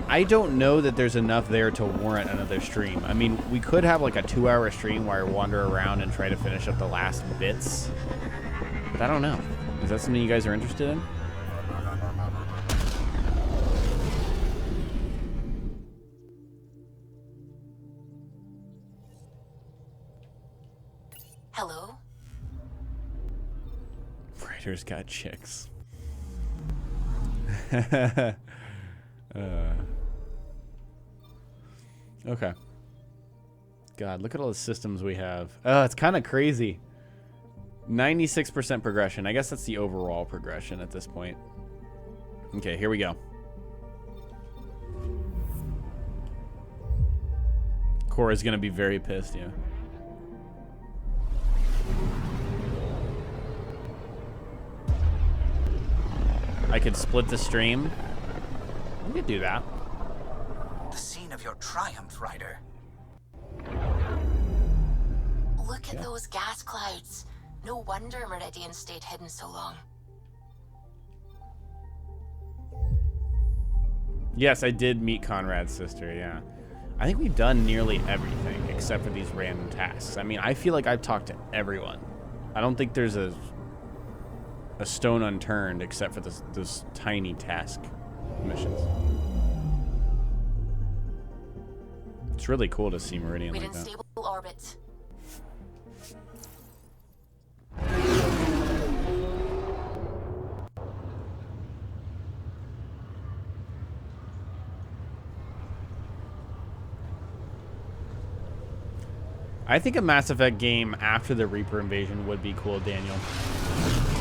I don't know that there's enough there to warrant another stream. I mean, we could have like a 2-hour stream where I wander around and try to finish up the last bits. But I don't know. Is that something you guys are interested in? Hello? Writer's got chicks. Okay. God, look at all the systems we have. Oh, it's kind of crazy. 96% progression. I guess that's the overall progression at this point. Okay, here we go. Cora's gonna be very pissed, yeah. I could split the stream. We could do that. The scene of your triumph, Ryder. Look at those gas clouds. No wonder Meridian stayed hidden so long. Yes, I did meet Conrad's sister, yeah. I think we've done nearly everything except for these random tasks. I mean, I feel like I've talked to everyone. I don't think there's a stone unturned except for those tiny task missions. It's really cool to see Meridian like We're in that. stable orbit. I think a Mass Effect game after the Reaper invasion would be cool, Daniel.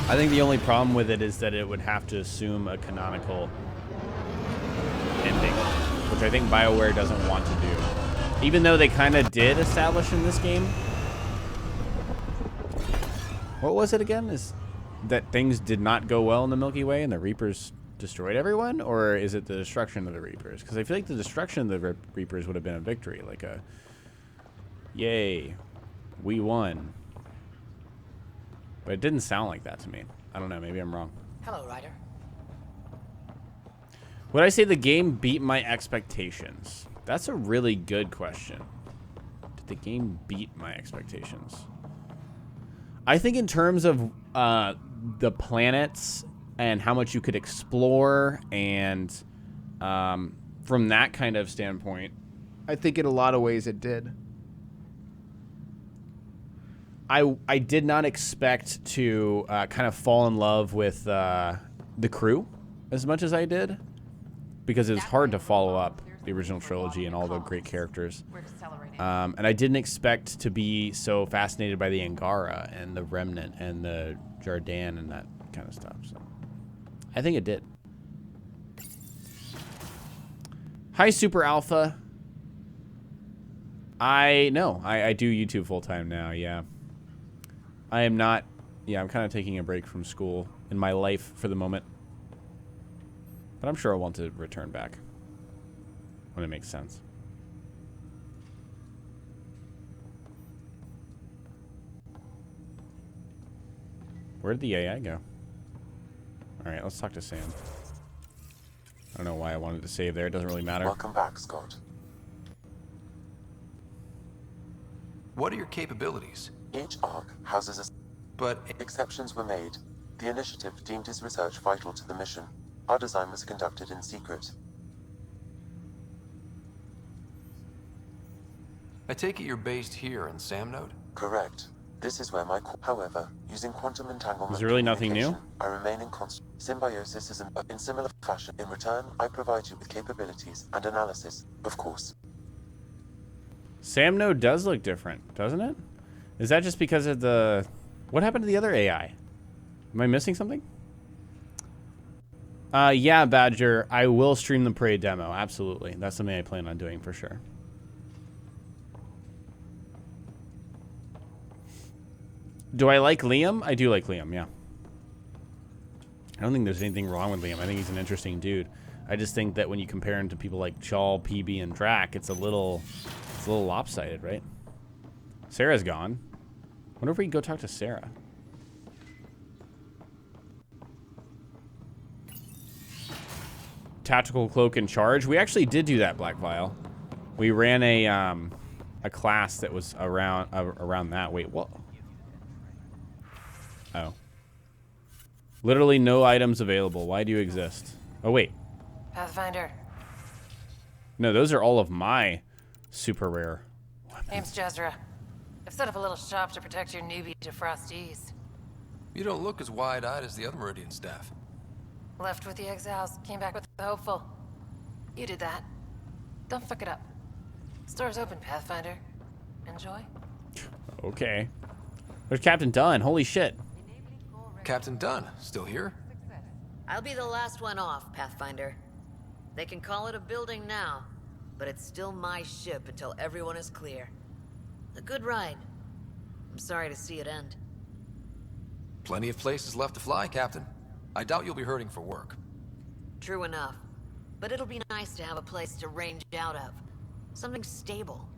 I think the only problem with it is that it would have to assume a canonical ending, which I think BioWare doesn't want to do. Even though they kind of did establish in this game. What was it again? Is that things did not go well in the Milky Way and the Reapers destroyed everyone? Or is it the destruction of the Reapers? Because I feel like the destruction of the Reapers would have been a victory, like a yay, we won. But it didn't sound like that to me. I don't know, maybe I'm wrong. Hello, Ryder. Would I say the game beat my expectations? That's a really good question. Did the game beat my expectations. I think in terms of the planets and how much you could explore, and from that kind of standpoint, I think in a lot of ways it did. I did not expect to kind of fall in love with the crew as much as I did, because it was hard to follow up the original trilogy and all the great characters. And I didn't expect to be so fascinated by the Angara and the Remnant and the Jardin and that kind of stuff. So I think it did. Hi, Super Alpha. I do YouTube full time now, yeah. I am not, I'm kind of taking a break from school in my life for the moment. But I'm sure I'll want to return back when it makes sense. Where did the AI go? Alright, let's talk to Sam. I don't know why I wanted to save there. It doesn't really matter. Welcome back, Scott. What are your capabilities? Each Ark houses a... But... Exceptions were made. The Initiative deemed his research vital to the mission. Our design was conducted in secret. I take it you're based here in Samnode? Correct. This is where my... However, using quantum entanglement... Is there really nothing new? I remain in constant... Symbiosis is in similar fashion. In return, I provide you with capabilities and analysis, of course. Samnode does look different, doesn't it? Is that just because of the... What happened to the other AI? Am I missing something? Yeah, Badger. I will stream the Prey demo. Absolutely. That's something I plan on doing for sure. Do I like Liam? I do like Liam, yeah. I don't think there's anything wrong with Liam. I think he's an interesting dude. I just think that when you compare him to people like Chal, PB, and Drac, it's a little lopsided, right? Sarah's gone. Wonder if we can go talk to Sara. Tactical cloak and charge. We actually did do that, Black Vial. We ran a class that was around that. Wait, what? Oh. Literally no items available. Why do you exist? Oh, wait. Pathfinder. No, those are all of my super rare weapons. Name's Jezra. I've set up a little shop to protect your newbie defrostees. You don't look as wide-eyed as the other Meridian staff. Left with the exiles, came back with the hopeful. You did that. Don't fuck it up. Store's open, Pathfinder. Enjoy. Okay. There's Captain Dunn. Holy shit. Captain Dunn, still here? I'll be the last one off, Pathfinder. They can call it a building now, but it's still my ship until everyone is clear. A good ride. I'm sorry to see it end. Plenty of places left to fly, Captain. I doubt you'll be hurting for work. True enough. But it'll be nice to have a place to range out of. Something stable.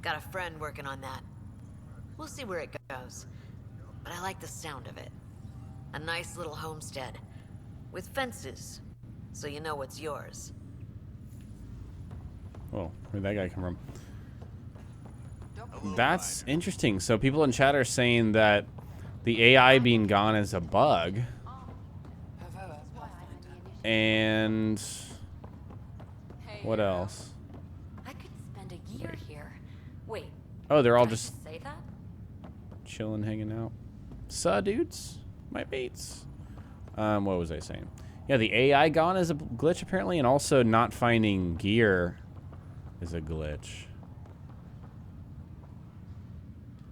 Got a friend working on that. We'll see where it goes. But I like the sound of it. A nice little homestead. With fences. So you know what's yours. Oh, where'd that guy come from? That's interesting. So people in chat are saying that the AI being gone is a bug. And what else? I could spend a year here. Wait. Oh, they're all just Say that? chilling, hanging out. Suh, dudes? My mates. What was I saying? Yeah, the AI gone is a glitch apparently, and also not finding gear is a glitch.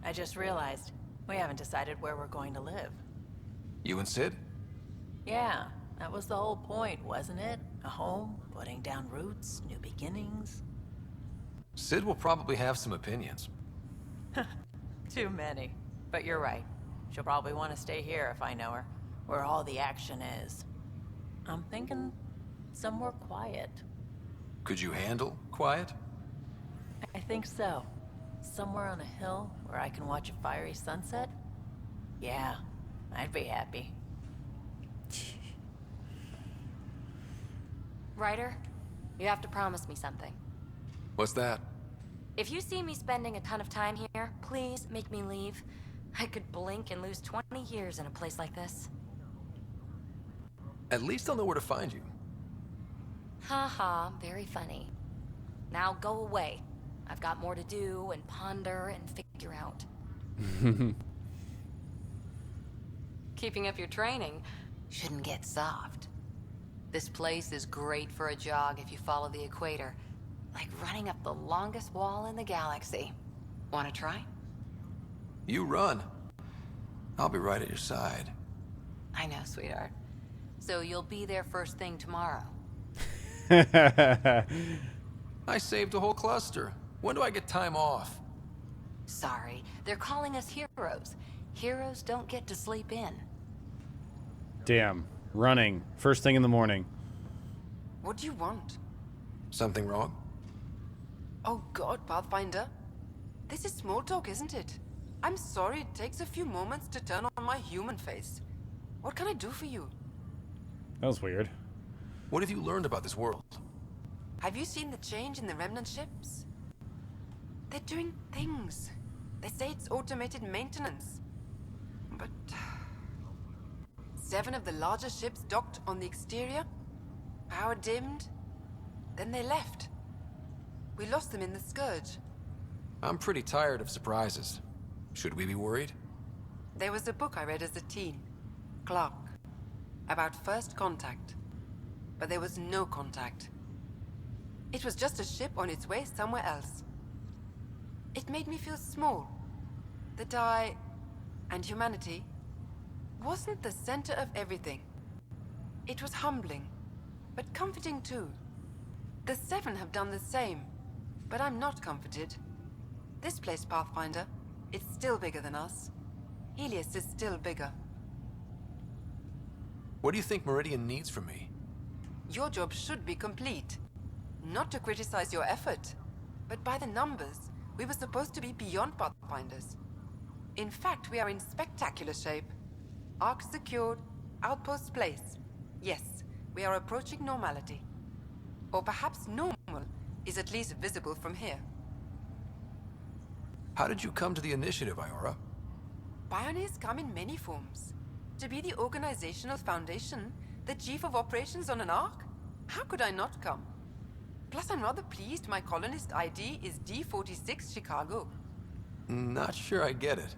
I just realized we haven't decided where we're going to live. You and Sid? Yeah, that was the whole point, wasn't it? A home, putting down roots, new beginnings. Sid will probably have some opinions. Too many. But you're right. She'll probably want to stay here if I know her, where all the action is. I'm thinking somewhere quiet. Could you handle quiet? I think so. Somewhere on a hill where I can watch a fiery sunset? Yeah, I'd be happy. Ryder, you have to promise me something. What's that? If you see me spending a ton of time here, please make me leave. I could blink and lose 20 years in a place like this. At least I'll know where to find you. Haha, very funny. Now go away. I've got more to do and ponder and figure out. Keeping up your training shouldn't get soft. This place is great for a jog if you follow the equator. Like running up the longest wall in the galaxy. Want to try? You run. I'll be right at your side. I know, sweetheart. So you'll be there first thing tomorrow. I saved a whole cluster. When do I get time off? Sorry, they're calling us heroes. Heroes don't get to sleep in. Damn. Running. First thing in the morning. What do you want? Something wrong? Oh God, Pathfinder. This is small talk, isn't it? I'm sorry it takes a few moments to turn on my human face. What can I do for you? That was weird. What have you learned about this world? Have you seen the change in the remnant ships? They're doing things. They say it's automated maintenance. But 7 of the larger ships docked on the exterior, power dimmed, then they left. We lost them in the Scourge. I'm pretty tired of surprises. Should we be worried? There was a book I read as a teen, Clark, about first contact. But there was no contact. It was just a ship on its way somewhere else. It made me feel small. That I, and humanity, wasn't the center of everything. It was humbling, but comforting too. The 7 have done the same, but I'm not comforted. This place, Pathfinder, it's still bigger than us. Helios is still bigger. What do you think Meridian needs from me? Your job should be complete. Not to criticize your effort, but by the numbers, we were supposed to be beyond Pathfinders. In fact, we are in spectacular shape. Ark secured, outposts placed. Yes, we are approaching normality. Or perhaps normal is at least visible from here. How did you come to the initiative, Iora? Pioneers come in many forms. To be the organizational foundation, the chief of operations on an Ark? How could I not come? Plus, I'm rather pleased my colonist ID is D46 Chicago. Not sure I get it.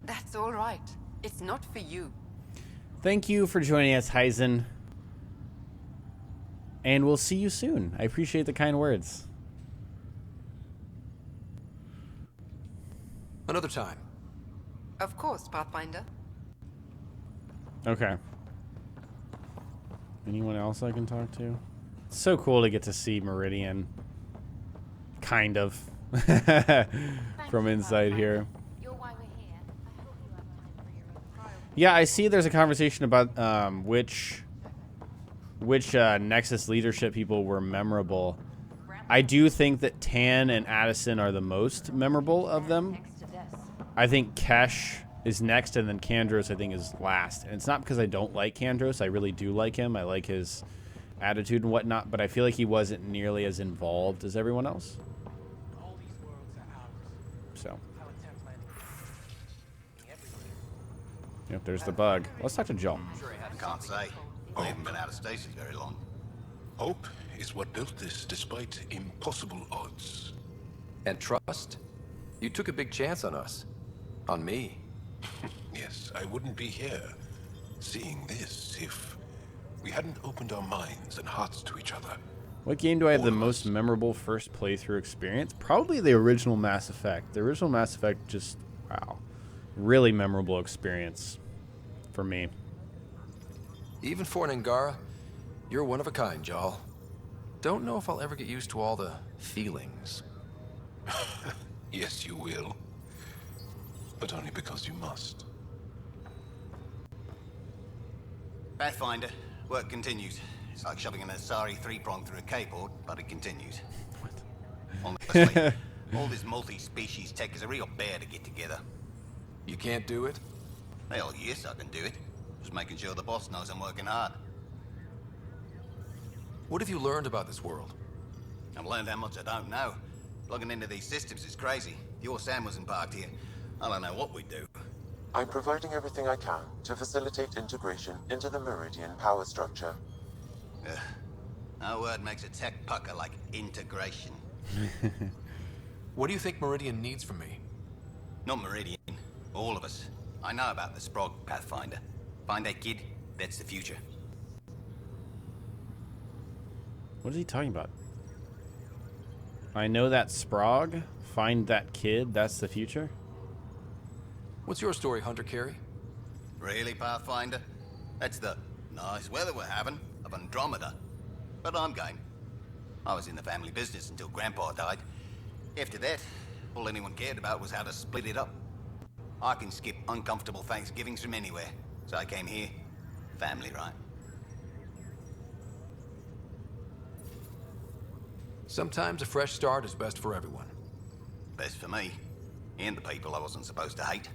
That's all right. It's not for you. Thank you for joining us, Heisen. And we'll see you soon. I appreciate the kind words. Another time. Of course, Pathfinder. Okay. Anyone else I can talk to? It's so cool to get to see Meridian. Kind of. From inside here. Yeah, I see there's a conversation about which Nexus leadership people were memorable. I do think that Tan and Addison are the most memorable of them. I think Kesh is next, and then Kandros, I think, is last. And it's not because I don't like Kandros. I really do like him. I like his attitude and whatnot, but I feel like he wasn't nearly as involved as everyone else. So. Yep, there's the bug. Let's talk to Joel. Can't say. I haven't been out of stasis very long. Hope is what built this despite impossible odds. And trust? You took a big chance on us. On me. Yes, I wouldn't be here seeing this if we hadn't opened our minds and hearts to each other. What game do I have the most memorable first playthrough experience? Probably the original Mass Effect. The original Mass Effect just, wow. Really memorable experience for me. Even for an Angara, you're one of a kind, Jal. Don't know if I'll ever get used to all the feelings. Yes, you will. But only because you must. Pathfinder, work continues. It's like shoving an Asari 3-prong through a K-board, but it continues. Honestly, all this multi-species tech is a real bear to get together. You can't do it? Hell, yes, I can do it. Just making sure the boss knows I'm working hard. What have you learned about this world? I've learned how much I don't know. Plugging into these systems is crazy. If your Sam wasn't parked here, I don't know what we'd do. I'm providing everything I can to facilitate integration into the Meridian power structure. No word makes a tech pucker like integration. What do you think Meridian needs from me? Not Meridian. All of us. I know about the Sprog, Pathfinder. Find that kid, that's the future. What is he talking about? I know that Sprog. Find that kid, that's the future? What's your story, Hunter Carey? Really, Pathfinder? That's the nice weather we're having of Andromeda. But I'm game. I was in the family business until Grandpa died. After that, all anyone cared about was how to split it up. I can skip uncomfortable Thanksgivings from anywhere. So I came here. Family, right? Sometimes a fresh start is best for everyone. Best for me. And the people I wasn't supposed to hate.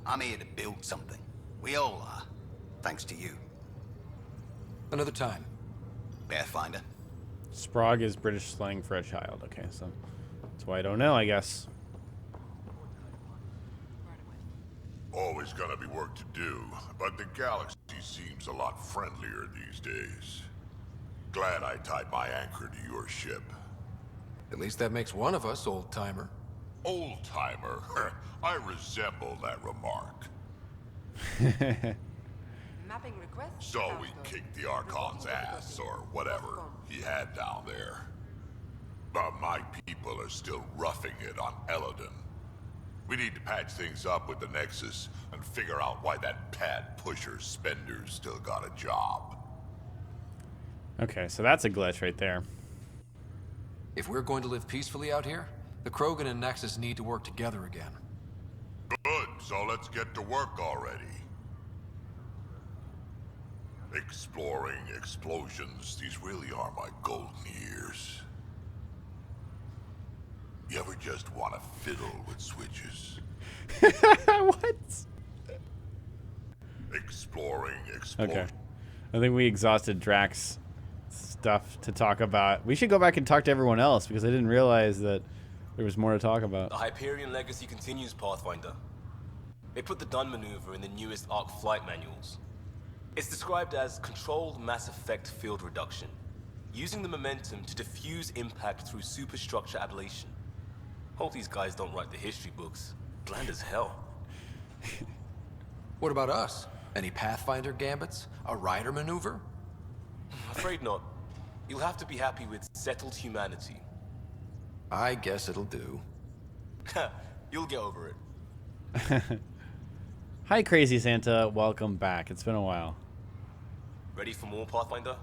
I'm here to build something. We all are. Thanks to you. Another time. Pathfinder. Sprog is British slang for a child. Okay, so that's why I don't know, I guess. Always gonna be work to do, but the galaxy seems a lot friendlier these days. Glad I tied my anchor to your ship. At least that makes one of us, old-timer. Old-timer? I resemble that remark. Mapping request. So we kicked the Archon's ass, or whatever he had down there. But my people are still roughing it on Eloden. We need to patch things up with the Nexus and figure out why that pad pusher Spender's still got a job. Okay, so that's a glitch right there. If we're going to live peacefully out here, the Krogan and Nexus need to work together again. Good, so let's get to work already. Exploring explosions, these really are my golden years. You ever just want to fiddle with switches? What? Exploring Okay. I think we exhausted Drax stuff to talk about. We should go back and talk to everyone else because I didn't realize that there was more to talk about. The Hyperion legacy continues, Pathfinder. They put the Dun maneuver in the newest Arc flight manuals. It's described as controlled mass effect field reduction, using the momentum to diffuse impact through superstructure ablation. Hope these guys don't write the history books. Bland as hell. What about us? Any Pathfinder gambits? A Ryder maneuver? Afraid not. You'll have to be happy with settled humanity. I guess it'll do. You'll get over it. Hi, Crazy Santa. Welcome back. It's been a while. Ready for more, Pathfinder?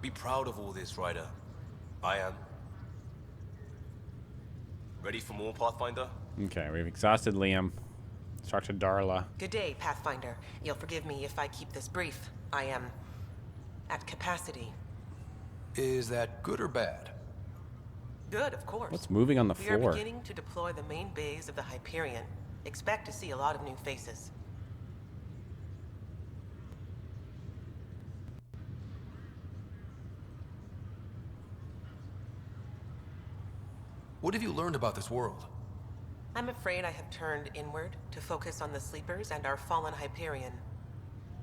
Be proud of all this, Ryder. I am. Ready for more, Pathfinder? Okay, we've exhausted Liam. Let's talk to Darla. Good day, Pathfinder. You'll forgive me if I keep this brief. I am at capacity. Is that good or bad? Good, of course. What's moving on the We floor? are beginning to deploy the main bays of the Hyperion. Expect to see a lot of new faces. What have you learned about this world? I'm afraid I have turned inward to focus on the sleepers and our fallen Hyperion.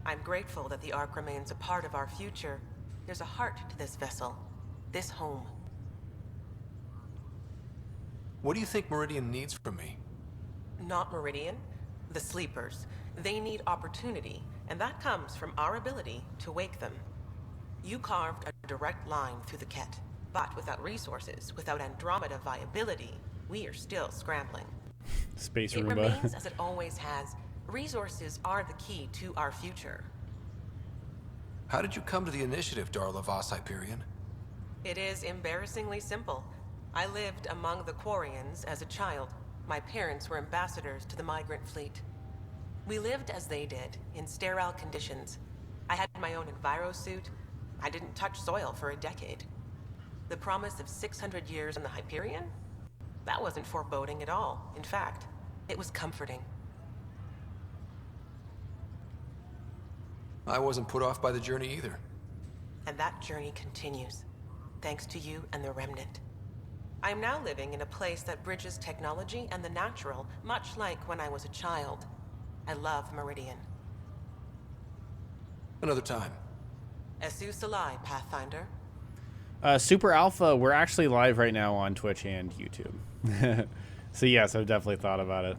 I'm grateful that the Ark remains a part of our future. There's a heart to this vessel, this home. What do you think Meridian needs from me? Not Meridian, the sleepers. They need opportunity, and that comes from our ability to wake them. You carved a direct line through the Ket, but without resources, without Andromeda viability, we are still scrambling. Space It Roomba. remains as it always has. Resources are the key to our future. How did you come to the initiative, Darla Voss Hyperion? It is embarrassingly simple. I lived among the Quarians as a child. My parents were ambassadors to the migrant fleet. We lived as they did, in sterile conditions. I had my own envirosuit. I didn't touch soil for a decade. The promise of 600 years in the Hyperion? That wasn't foreboding at all. In fact, it was comforting. I wasn't put off by the journey either. And that journey continues. thanks to you and the Remnant. I am now living in a place that bridges technology and the natural, much like when I was a child. I love Meridian. Another time. Esu Salai, Pathfinder. Super Alpha, we're actually live right now on Twitch and YouTube. So yes, I've definitely thought about it.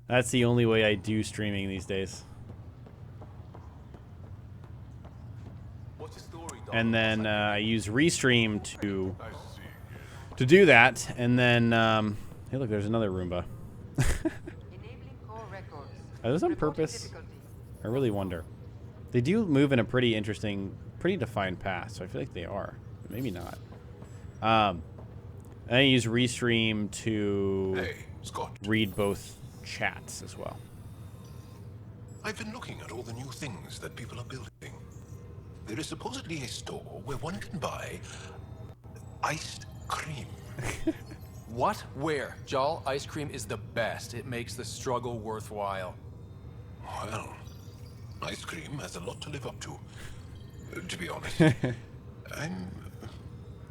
That's the only way I do streaming these days. And then I use Restream to do that. And then, hey look, there's another Roomba. Are those on purpose? I really wonder. They do move in a pretty interesting, pretty defined path, so I feel like they are. But maybe not. And I use Restream to read both chats as well. I've been looking at all the new things that people are building. There is supposedly a store where one can buy iced cream. What? Where? Jal, ice cream is the best. It makes the struggle worthwhile. Well, ice cream has a lot to live up to be honest. I'm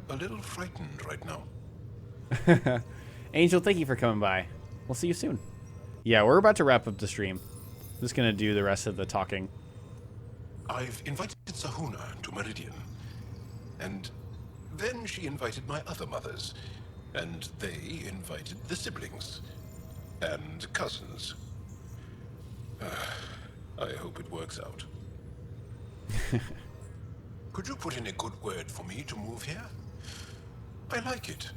a little frightened right now. Angel, thank you for coming by. We'll see you soon. Yeah, we're about to wrap up the stream. I'm just gonna do the rest of the talking. I've invited Sahuna to Meridian, and then she invited my other mothers, and they invited the siblings and cousins. I hope it works out. Could you put in a good word for me to move here? I like it.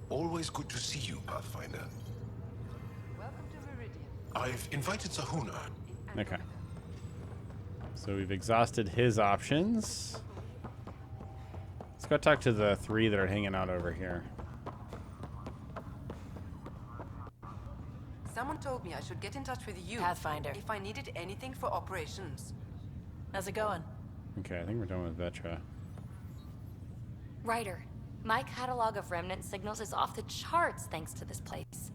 Always good to see you, Pathfinder. Welcome to Meridian. I've invited Sahuna. Okay. So we've exhausted his options. Let's go talk to the three that are hanging out over here. Someone told me I should get in touch with you, Pathfinder, if I needed anything for operations. How's it going? Okay, I think we're done with Vetra. Ryder, my catalog of remnant signals is off the charts thanks to this place.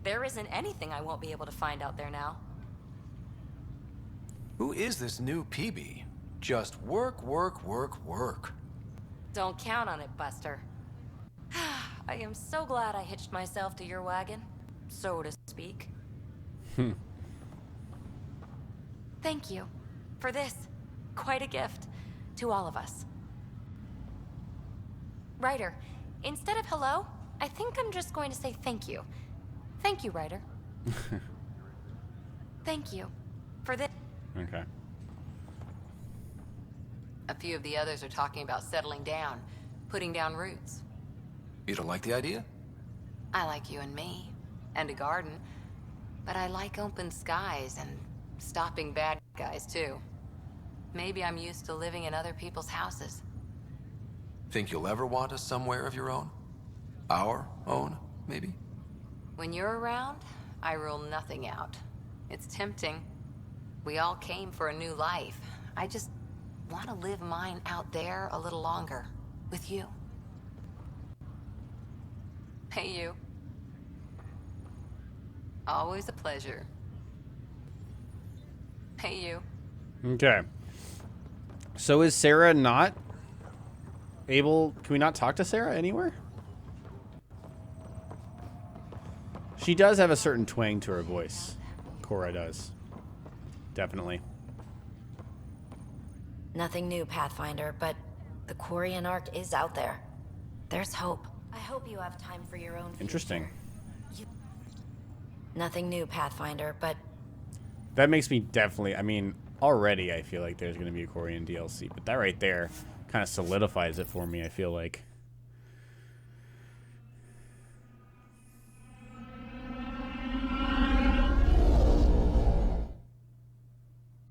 There isn't anything I won't be able to find out there now. Who is this new PB? Just work, work, work, work. Don't count on it, Buster. I am so glad I hitched myself to your wagon, so to speak. Thank you for this. Quite a gift to all of us. Ryder, instead of hello, I think I'm just going to say thank you. Thank you, Ryder. Thank you for this. Okay. A few of the others are talking about settling down, putting down roots. You don't like the idea? I like you and me, and a garden, but I like open skies and stopping bad guys too. Maybe I'm used to living in other people's houses. Think you'll ever want us somewhere of your own? Our own, maybe? When you're around, I rule nothing out. It's tempting. We all came for a new life. I just want to live mine out there a little longer, with you. Hey, you. Always a pleasure. Hey, you. Okay. So is Sara not able... Can we not talk to Sara anywhere? She does have a certain twang to her voice. Cora does. Definitely. Nothing new, Pathfinder, but the Quarian Ark is out there. There's hope. I hope you have time for your own future. Interesting. Nothing new, Pathfinder, but... That makes me definitely... I mean, already I feel like there's going to be a Quarian DLC, but that right there kind of solidifies it for me, I feel like.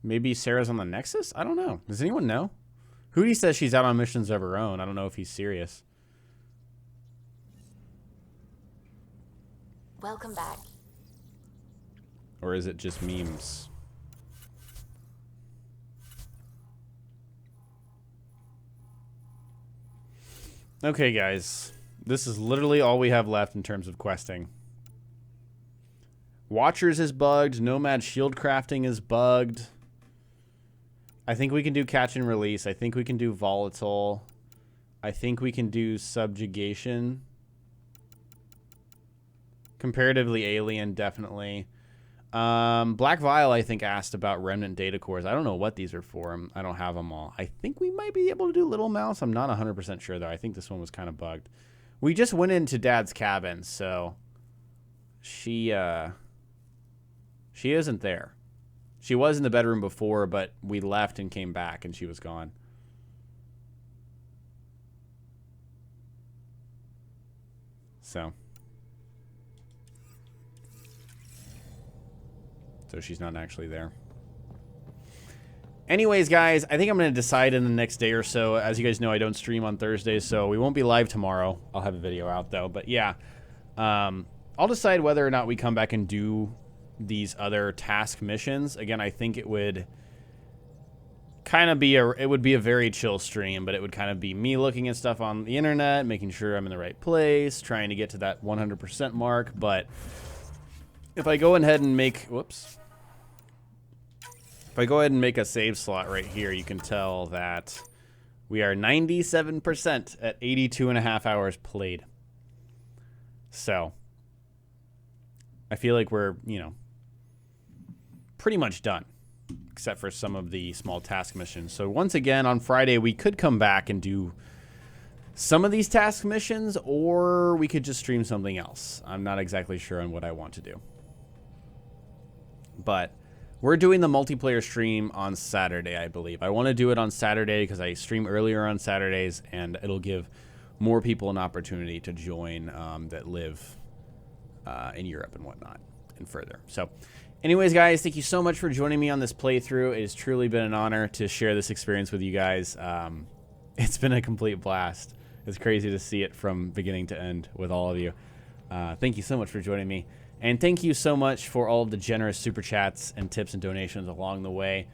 Maybe Sarah's on the Nexus? I don't know. Does anyone know? Hootie says she's out on missions of her own. I don't know if he's serious. Welcome back. Or is it just memes? Okay, guys. This is literally all we have left in terms of questing. Watchers is bugged. Nomad shield crafting is bugged. I think we can do catch and release. I think we can do volatile. I think we can do subjugation. Comparatively alien, definitely. Black Vial, I think, asked about remnant data cores. I don't know what these are for. I don't have them all. I think we might be able to do Little Mouse. I'm not 100% sure, though. I think this one was kind of bugged. We just went into Dad's cabin, so she isn't there. She was in the bedroom before, but we left and came back, and she was gone. So she's not actually there. Anyways, guys, I think I'm going to decide in the next day or so. As you guys know, I don't stream on Thursdays, so we won't be live tomorrow. I'll have a video out, though. But yeah, I'll decide whether or not we come back and do these other task missions. Again, I think it would kind of be it would be a very chill stream, but it would kind of be me looking at stuff on the internet, making sure I'm in the right place, trying to get to that 100% mark. But if I go ahead and make, if I go ahead and make a save slot right here, you can tell that we are 97% at 82.5 hours played. So I feel like we're, you know, pretty much done, except for some of the small task missions. So once again, on Friday, we could come back and do some of these task missions, or we could just stream something else. I'm not exactly sure on what I want to do. But we're doing the multiplayer stream on Saturday, I believe. I want to do it on Saturday because I stream earlier on Saturdays, and it'll give more people an opportunity to join that live in Europe and whatnot and further. So anyways, guys, thank you so much for joining me on this playthrough. It has truly been an honor to share this experience with you guys. It's been a complete blast. It's crazy to see it from beginning to end with all of you. Thank you so much for joining me. And thank you so much for all of the generous super chats and tips and donations along the way.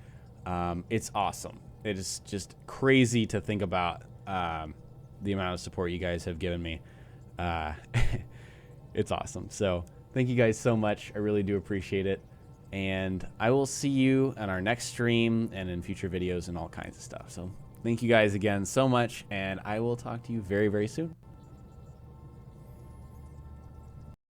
It's awesome. It is just crazy to think about the amount of support you guys have given me. It's awesome. So thank you guys so much. I really do appreciate it. And I will see you on our next stream and in future videos and all kinds of stuff. So thank you guys again so much. And I will talk to you very, very soon.